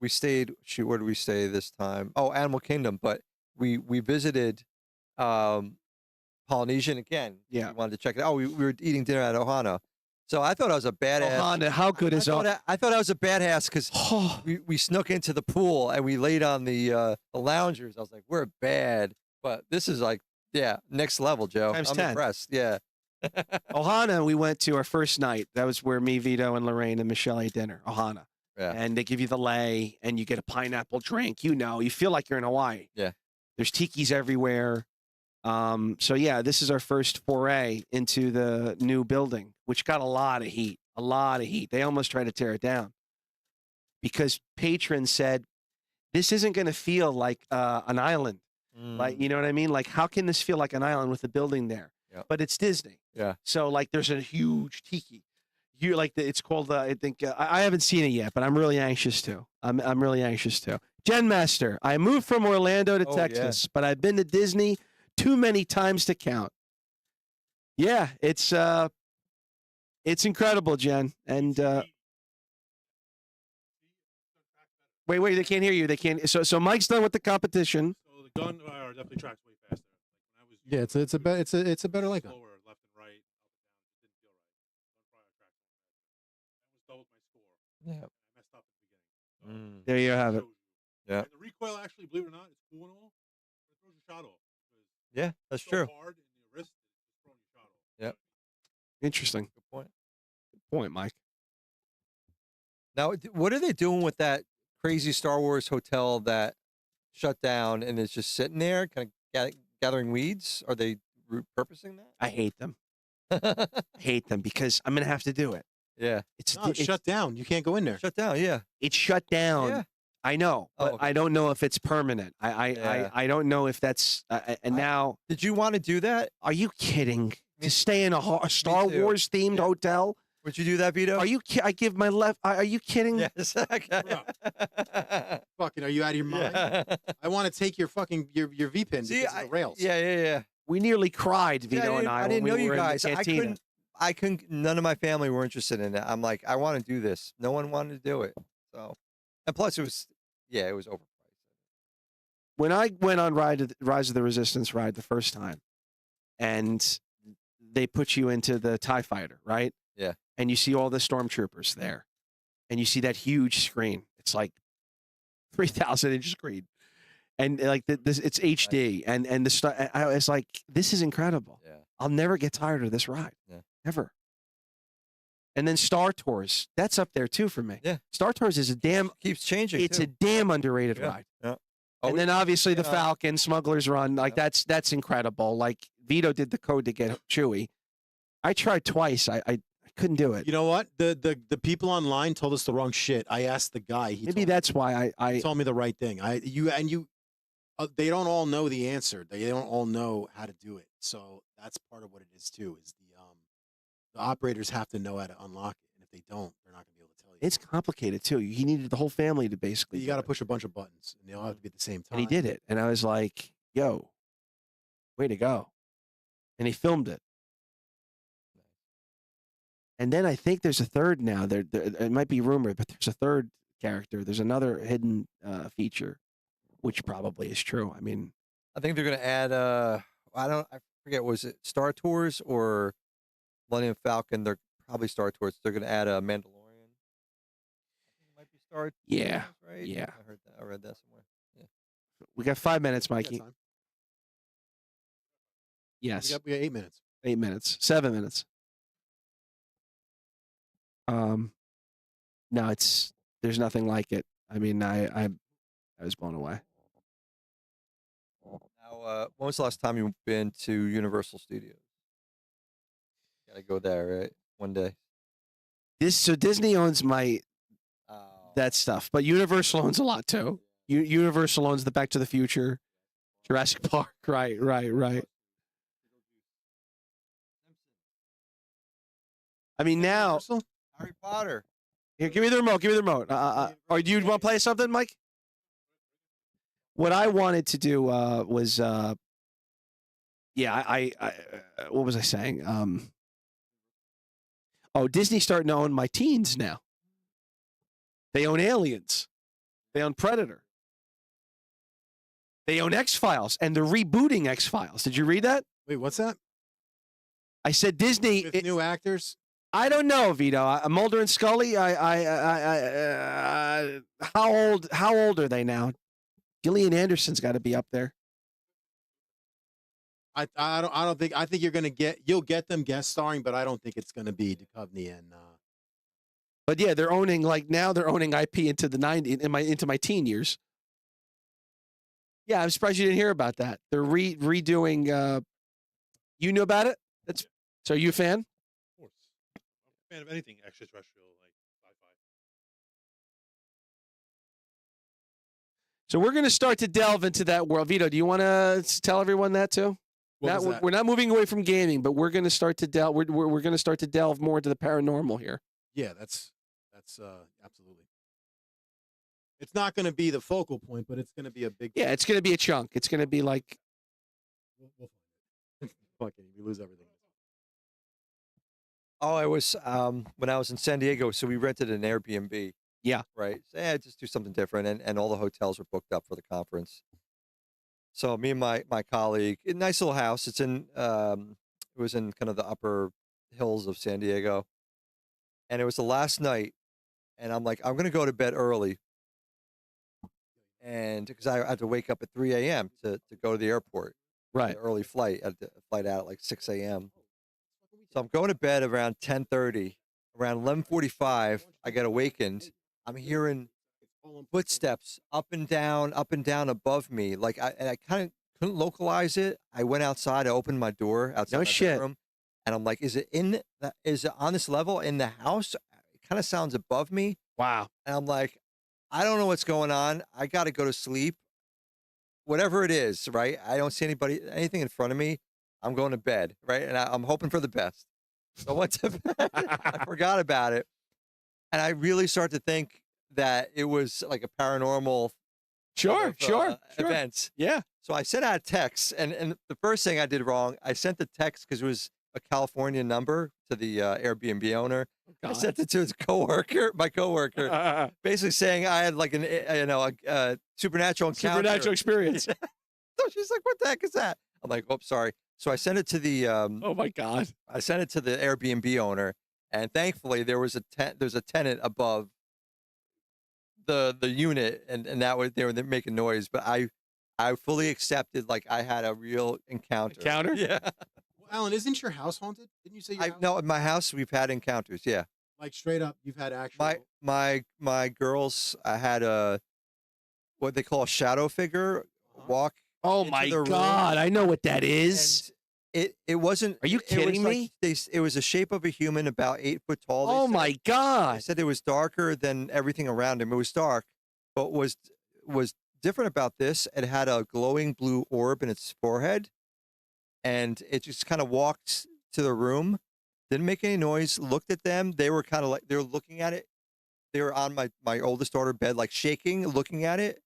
we stayed. Shoot, where did we stay this time? Oh, Animal Kingdom. But we visited Polynesian again. Yeah. We wanted to check it out. We were eating dinner at Ohana. So I thought I was a badass. Ohana, how good is Ohana? I thought I was a badass because we snuck into the pool and we laid on the loungers. I was like, we're bad, but this is like, yeah, next level, Joe. Times I'm 10. impressed. Yeah. Ohana, we went to our first night. That was where me, Vito, and Lorraine and Michelle ate dinner. Ohana. Yeah. And they give you the lei and you get a pineapple drink. You feel like you're in Hawaii. Yeah. There's tikis everywhere. So yeah, this is our first foray into the new building, which got a lot of heat. They almost tried to tear it down because patrons said, this isn't going to feel like an island. Like, you know what I mean? Like, how can this feel like an island with a building there? Yep. But it's Disney. Yeah. So like, there's a huge tiki. You like it's called. I think I haven't seen it yet, but I'm really anxious to. I'm really anxious to. Gen Master. I moved from Orlando to Oh, yeah. Texas, but I've been to Disney too many times to count. Yeah, it's incredible, Jen. And wait, they can't hear you. They can't. So Mike's done with the competition. So the gun definitely tracks way faster. Like when I was Yeah, it's a better Lightgun. slower left and right, up and down. It didn't feel right. Gun fire tracked way faster. That was doubled my score. Yeah. I messed up at the beginning. There you have it. Shows you. Yeah. And the recoil actually, believe it or not, it's cool and all, but it throws your shot off. Because Yeah, that's it's so true. hard in your wrist, it's just throwing your shot off. Yep. Interesting. Good point. Good point, Mike. Now, what are they doing with that crazy Star Wars hotel that shut down and is just sitting there, kind of gathering weeds? Are they repurposing I hate them. that? I hate them because I'm gonna have to do it. Yeah. It's, No, it's shut down. You can't go in there. Shut down. Yeah. It's shut down. Yeah. I know, but Oh, okay. I don't know if it's permanent. Yeah. I don't know if that's. Now, Did you want to do that? are you kidding? To stay in a Star too. Wars themed Yeah. hotel? Would you do that, Vito? Are you? I give my left. Are you kidding? Yes. Okay. Fucking, are you out of your mind? Yeah. I want to take your fucking your V pin See, because of the rails. Yeah. We nearly cried, Vito Yeah, and I. I didn't when know we you were in the guys. cantina. I couldn't. None of my family were interested in it. I'm like, I want to do this. No one wanted to do it. So, and plus, it was overpriced. When I went on Rise of the Resistance ride the first time, and they put you into the TIE fighter, right? Yeah. And you see all the stormtroopers there, and you see that huge screen. It's like 3,000-inch screen, and like this, it's HD, and the I was like, this is incredible. Yeah. I'll never get tired of this ride. Yeah. Never. And then Star Tours, that's up there too for me. Yeah. Star Tours is a damn. Keeps changing. It's too. a damn underrated Yeah. ride. Yeah. And then obviously the yeah. Falcon, Smuggler's Run, like Yeah. that's incredible. Like Vito did the code to get Chewie. I tried twice. I couldn't do it. You know what? The people online told us the wrong shit. I asked the guy. Maybe that's why he I told me the right thing. They don't all know the answer. They don't all know how to do it. So that's part of what it is too. Is the operators have to know how to unlock it, and if they don't, they're not going to be able to tell you. it's complicated too. He needed the whole family to basically. You do got to it. push a bunch of buttons, and they all have to be at the same time. And he did it, and I was like, "Yo, way to go!" And he filmed it. And then I think there's a third now. There it might be rumored, but there's a third character. There's another hidden feature, which probably is true. I mean, I think they're gonna add. I forget. Was it Star Tours or Millennium Falcon? They're probably Star Tours. They're gonna add a Mandalorian. It might be Star. Yeah, Tours, right. yeah. I heard that. I read that somewhere. Yeah. we got 5 minutes, We got Mikey. time. Yes, We got 8 minutes. 8 minutes, 7 minutes. No, there's nothing like it. I mean, I was blown away. Now, when was the last time you've been to Universal Studios? Gotta go there, right? One day. So Disney owns Oh. that stuff, but Universal owns a lot too. Universal owns the Back to the Future, Jurassic Park. Right. I mean, now Universal? Harry Potter. here, give me the remote. Give me the remote. Or do you want to play something, Mike? What I wanted to do was, I what was I saying? Disney starting to own my teens now. They own Aliens. They own Predator. They own X-Files, and they're rebooting X-Files. Did you read that? Wait, what's that? I said Disney. With new actors? I don't know, Vito. Mulder and Scully. How old are they now? Gillian Anderson's got to be up there. I don't think. I think you'll get them guest starring, but I don't think it's gonna be Duchovny and. But yeah, they're owning they're owning IP into the into my teen years. Yeah, I'm surprised you didn't hear about that. They're redoing. You knew about it? So are you a fan? Of course. I'm a fan of anything extraterrestrial, like sci-fi. So we're going to start to delve into that world. Vito, do you want to tell everyone that too? We're not moving away from gaming, but we're going to start to delve. We're going to start to delve more into the paranormal here. Yeah, that's absolutely. It's not going to be the focal point, but it's going to be a big. Yeah, it's going to be a chunk. It's going to be like. We'll find it. Fucking, we lose everything. Oh, it was when I was in San Diego. So we rented an Airbnb. Yeah. Right. So, just do something different, and all the hotels were booked up for the conference. So me and my colleague, a nice little house. It's in it was in kind of the upper hills of San Diego, and it was the last night, and I'm like, I'm gonna go to bed early, and because I had to wake up at 3 a.m. to go to the airport, Right. the early flight. I had the flight out at like 6 a.m. So I'm going to bed around 10:30. Around 11:45, I get awakened. I'm hearing footsteps up and down above me. Like I kind of couldn't localize it. I went outside. I opened my door outside No my shit. bedroom, and I'm like, is it on this level in the house? It kind of sounds above me, Wow. and I'm like, I don't know what's going on. I got to go to sleep. Whatever it is, right? I don't see anything in front of me. I'm going to bed, right? And I'm hoping for the best. So I went to bed. I forgot about it. And I really start to think that it was like a paranormal Sure. event. Yeah. So I sent out a text, and the first thing I did wrong, I sent the text because it was a California number to the Airbnb owner. I sent it to his coworker, my coworker, basically saying I had like a supernatural encounter. Supernatural experience. So she's like, "What the heck is that?" I'm like, "Oh, sorry." So I sent it to the Oh my God. I sent it to the Airbnb owner, and thankfully there's a tenant above the unit, and that was they were making noise, but I fully accepted like I had a real encounter. Encounter? Yeah. Well, Alan, isn't your house haunted? Didn't you say your house? No, in my house we've had encounters. Yeah. Like straight up, you've had actual. My girls, I had a what they call a shadow figure walk. Oh into my the room, God. I know what that is. and it wasn't. Are you it was kidding like me? it was the shape of a human, about 8 foot tall. Oh They my said. God. I said it was darker than everything around him. It was dark, but was different about this. It had a glowing blue orb in its forehead, and it just kind of walked to the room, didn't make any noise, looked at them. They were kind of like, they were looking at it. They were on my oldest daughter bed, like shaking, looking at it.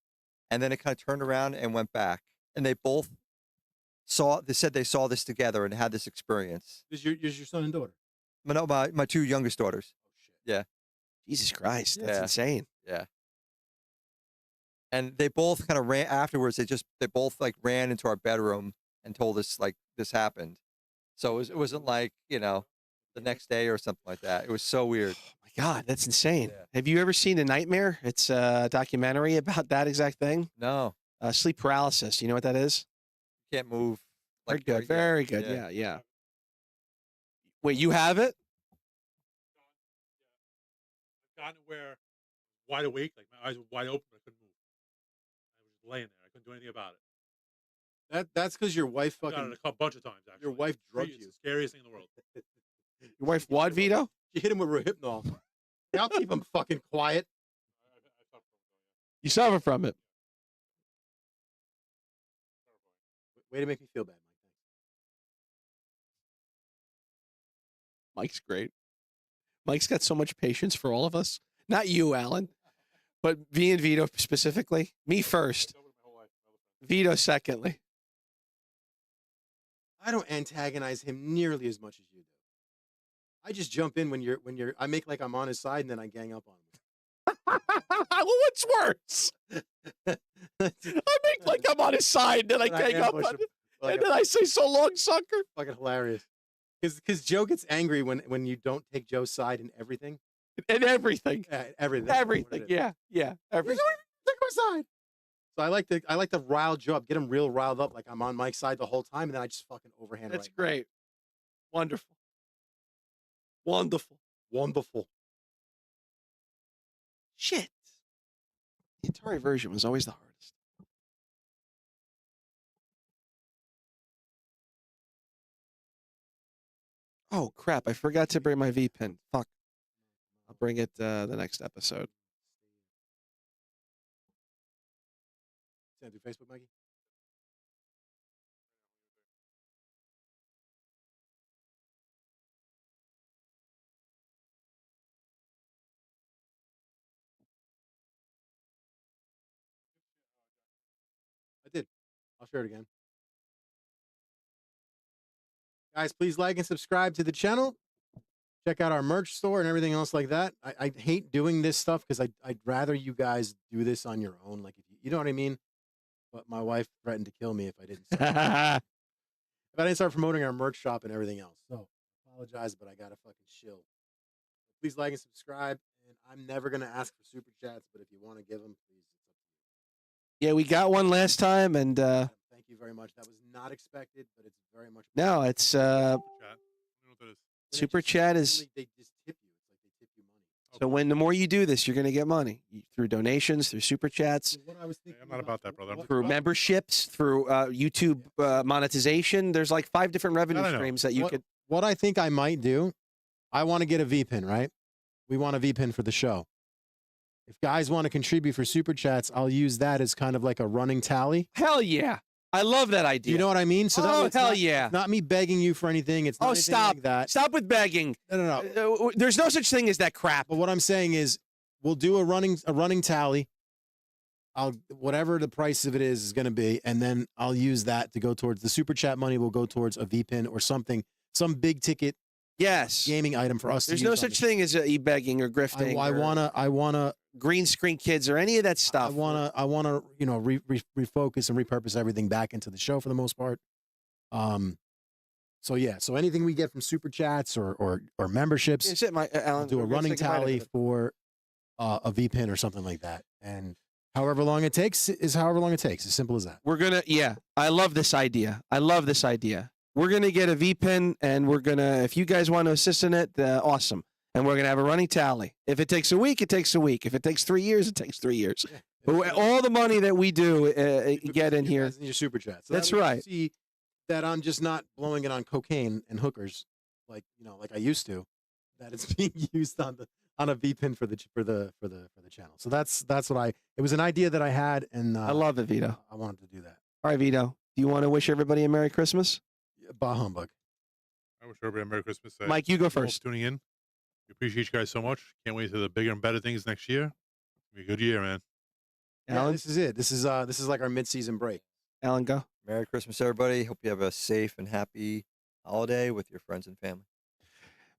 And then it kind of turned around and went back. And they both they said they saw this together and had this experience. Is your son and daughter? No, my two youngest daughters. Oh shit. Yeah. Jesus Christ. That's Yeah. insane. Yeah. And they both kind of ran afterwards. They both like ran into our bedroom and told us like this happened. So it wasn't like, the next day or something like that. It was so weird. Oh my God. That's insane. Yeah. Have you ever seen A Nightmare? It's a documentary about that exact thing. No, Sleep paralysis. You know what that is? can't move. Very good. Very good. Yeah. Wait, you have it? I've gotten where wide awake, like my eyes were wide open, I couldn't move. I was just laying there. I couldn't do anything about it. That's because your wife I've gotten fucking. it a bunch of times. Actually, Your wife drugged It's you. the scariest thing in the world. Your wife what, Vito? You hit him with Rohypnol. I'll keep him fucking quiet. You suffer from it. Way to make me feel bad, Mike. Mike's great. Mike's got so much patience for all of us. Not you, Alan, but V and Vito specifically. Me first. Vito secondly. I don't antagonize him nearly as much as you do. I just jump in when you're. I make like I'm on his side and then I gang up on him. Well, what's worse? I make like I'm on his side, then I gang up on him, and then I say, "So long, sucker." Fucking hilarious. Because Joe gets angry when you don't take Joe's side in everything. And everything. Everything. Everything. Yeah. Everything. Take my side. So I like to rile Joe up, get him real riled up, like I'm on Mike's side the whole time, and then I just fucking overhand. That's right. great. Wonderful. Wonderful. Wonderful. Shit. The Atari version was always the hardest. Oh, crap. I forgot to bring my V pin. Fuck. I'll bring it the next episode. Send it through Facebook, Mikey. I did. I'll share it again. Guys, please like and subscribe to the channel. Check out our merch store and everything else like that. I hate doing this stuff because I'd rather you guys do this on your own. Like, if you know what I mean? but my wife threatened to kill me if I didn't. If I didn't start promoting our merch shop and everything else. So apologize, but I gotta fucking shill. Please like and subscribe. And I'm never gonna ask for super chats, but if you want to give them, please. It's up to you. Yeah, we got one last time, and Thank you very much. That was not expected, but it's very much. no, it's Chat. I don't know what that is. When it Super just chat is- literally, they just tip you. It's like they tip you money. so when the more you do this, you're going to get money through donations, through super chats, So what I was thinking I'm not about that, brother. I'm through memberships, through YouTube monetization. There's like 5 different revenue That I know. streams that you could. What I think I might do, I want to get a V-pin, right? We want a V-pin for the show. If guys want to contribute for super chats, I'll use that as kind of like a running tally. Hell yeah. I love that Do idea. you know what I mean? So that way Oh, it's hell not, yeah. not me begging you for anything. It's not Oh, anything stop. like that. Stop with begging. No. There's no such thing as that crap. But what I'm saying is, we'll do a running tally. I'll whatever the price of it is going to be, and then I'll use that to go towards the super chat money. Will go towards a V-pin or something, some big ticket Yes. gaming item for us. There's to no use on such the thing as e-begging or show. grifting. I wanna green screen kids or any of that stuff. I wanna refocus and repurpose everything back into the show for the most part. So yeah, so anything we get from super chats or memberships, Is it, Alan? I'll do a We're gonna running say goodbye to tally the- for a V-pin or something like that, and however long it takes is however long it takes. As simple as that. We're gonna, yeah. I love this idea. We're gonna get a V-pin, and we're gonna. If you guys want to assist in it, awesome. And we're gonna have a running tally. If it takes a week, it takes a week. If it takes 3 years, it takes 3 years. But all the money that we do get in here. In your super chat. So That's that way you right. See that I'm just not blowing it on cocaine and hookers like I used to. That it's being used on a V-pin for the channel. So that's what it was an idea that I had, and I love it, Vito. I wanted to do that. All right, Vito. Do you want to wish everybody a Merry Christmas? Bah humbug. I wish everybody a Merry Christmas. Mike, you go Thank all first. for tuning in. We appreciate you guys so much. Can't wait to the bigger and better things next year. It'll be a good year, man. Yeah, Alan, this is it. This is like our mid-season break. Alan, go. Merry Christmas, everybody. Hope you have a safe and happy holiday with your friends and family.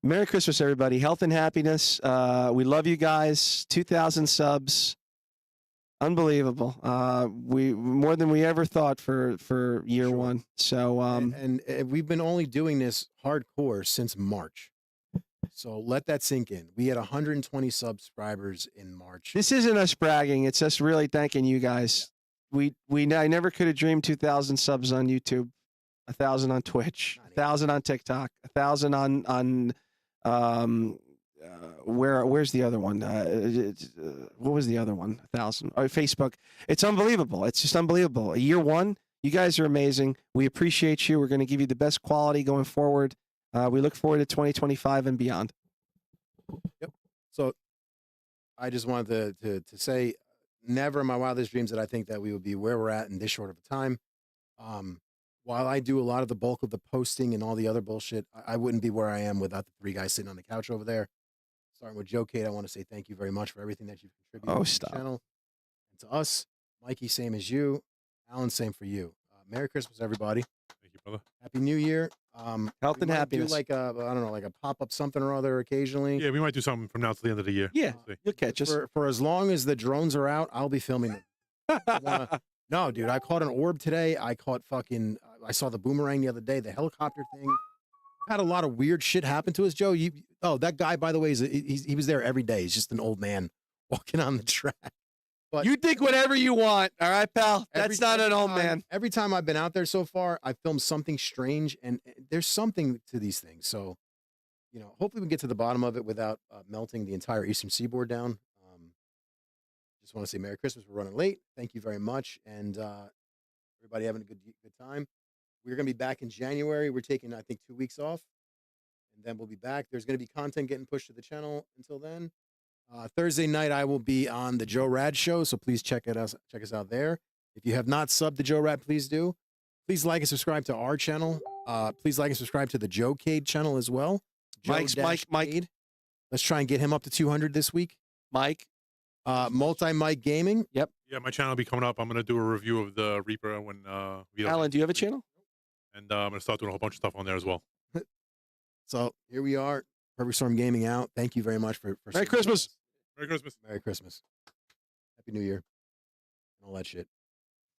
Merry Christmas, everybody. Health and happiness. We love you guys. 2,000 subs. Unbelievable. We more than we ever thought for year Sure. one. So And we've been only doing this hardcore since March. So let that sink in. We had 120 subscribers in March. this isn't us bragging. It's us really thanking you guys. I never could have dreamed 2,000 subs on YouTube, 1,000 on Twitch, 1,000 on TikTok, 1,000 on where's the other one? What was the other one? 1,000. Oh, Facebook. It's unbelievable. It's just unbelievable. Year one, you guys are amazing. We appreciate you. We're going to give you the best quality going forward. We look forward to 2025 and beyond. So I just wanted to say, never in my wildest dreams did I think that we would be where we're at in this short of a time. While I do a lot of the bulk of the posting and all the other bullshit, I wouldn't be where I am without the 3 guys sitting on the couch over there. Starting with Joe Cade, I want to say thank you very much for everything that you've contributed Oh, to stop. the channel and to us. Mikey, same as you. Alan, same for you. Merry Christmas, everybody. Thank you, brother. Happy New Year. Health we and might happiness. Do like a, I don't know, like a pop-up something or other occasionally. Yeah, we might do something from now to the end of the year. Yeah, We'll see. you'll catch us. For as long as the drones are out, I'll be filming them. No, dude, I caught an orb today. I I saw the boomerang the other day, the helicopter thing. Had a lot of weird shit happen to us, Joe. That guy, by the way, he was there every day. He's just an old man walking on the track. But You think whatever you want, all right, pal? every- That's not every an old time- man. Every time I've been out there so far, I filmed something strange, and there's something to these things. So, hopefully we can get to the bottom of it without melting the entire Eastern Seaboard down. Just want to say Merry Christmas. We're running late. Thank you very much, and everybody having a good time. We're going to be back in January. We're taking, I think, 2 weeks off, and then we'll be back. There's going to be content getting pushed to the channel until then. Thursday night, I will be on the Joe Rad Show, so please check us out there. If you have not subbed to Joe Rad, please do. Please like and subscribe to our channel. Please like and subscribe to the Joe Cade channel as well. Mike. Cade. Let's try and get him up to 200 this week. Mike. Multi-Mic Gaming. Yeah, my channel will be coming up. I'm going to do a review of the Reaper when Vito Alan, do you have a channel? And I'm going to start doing a whole bunch of stuff on there as well. So here we are. Perfect Storm Gaming out. Thank you very much for Merry Christmas. Merry Christmas. Merry Christmas. Happy New Year. And all that shit.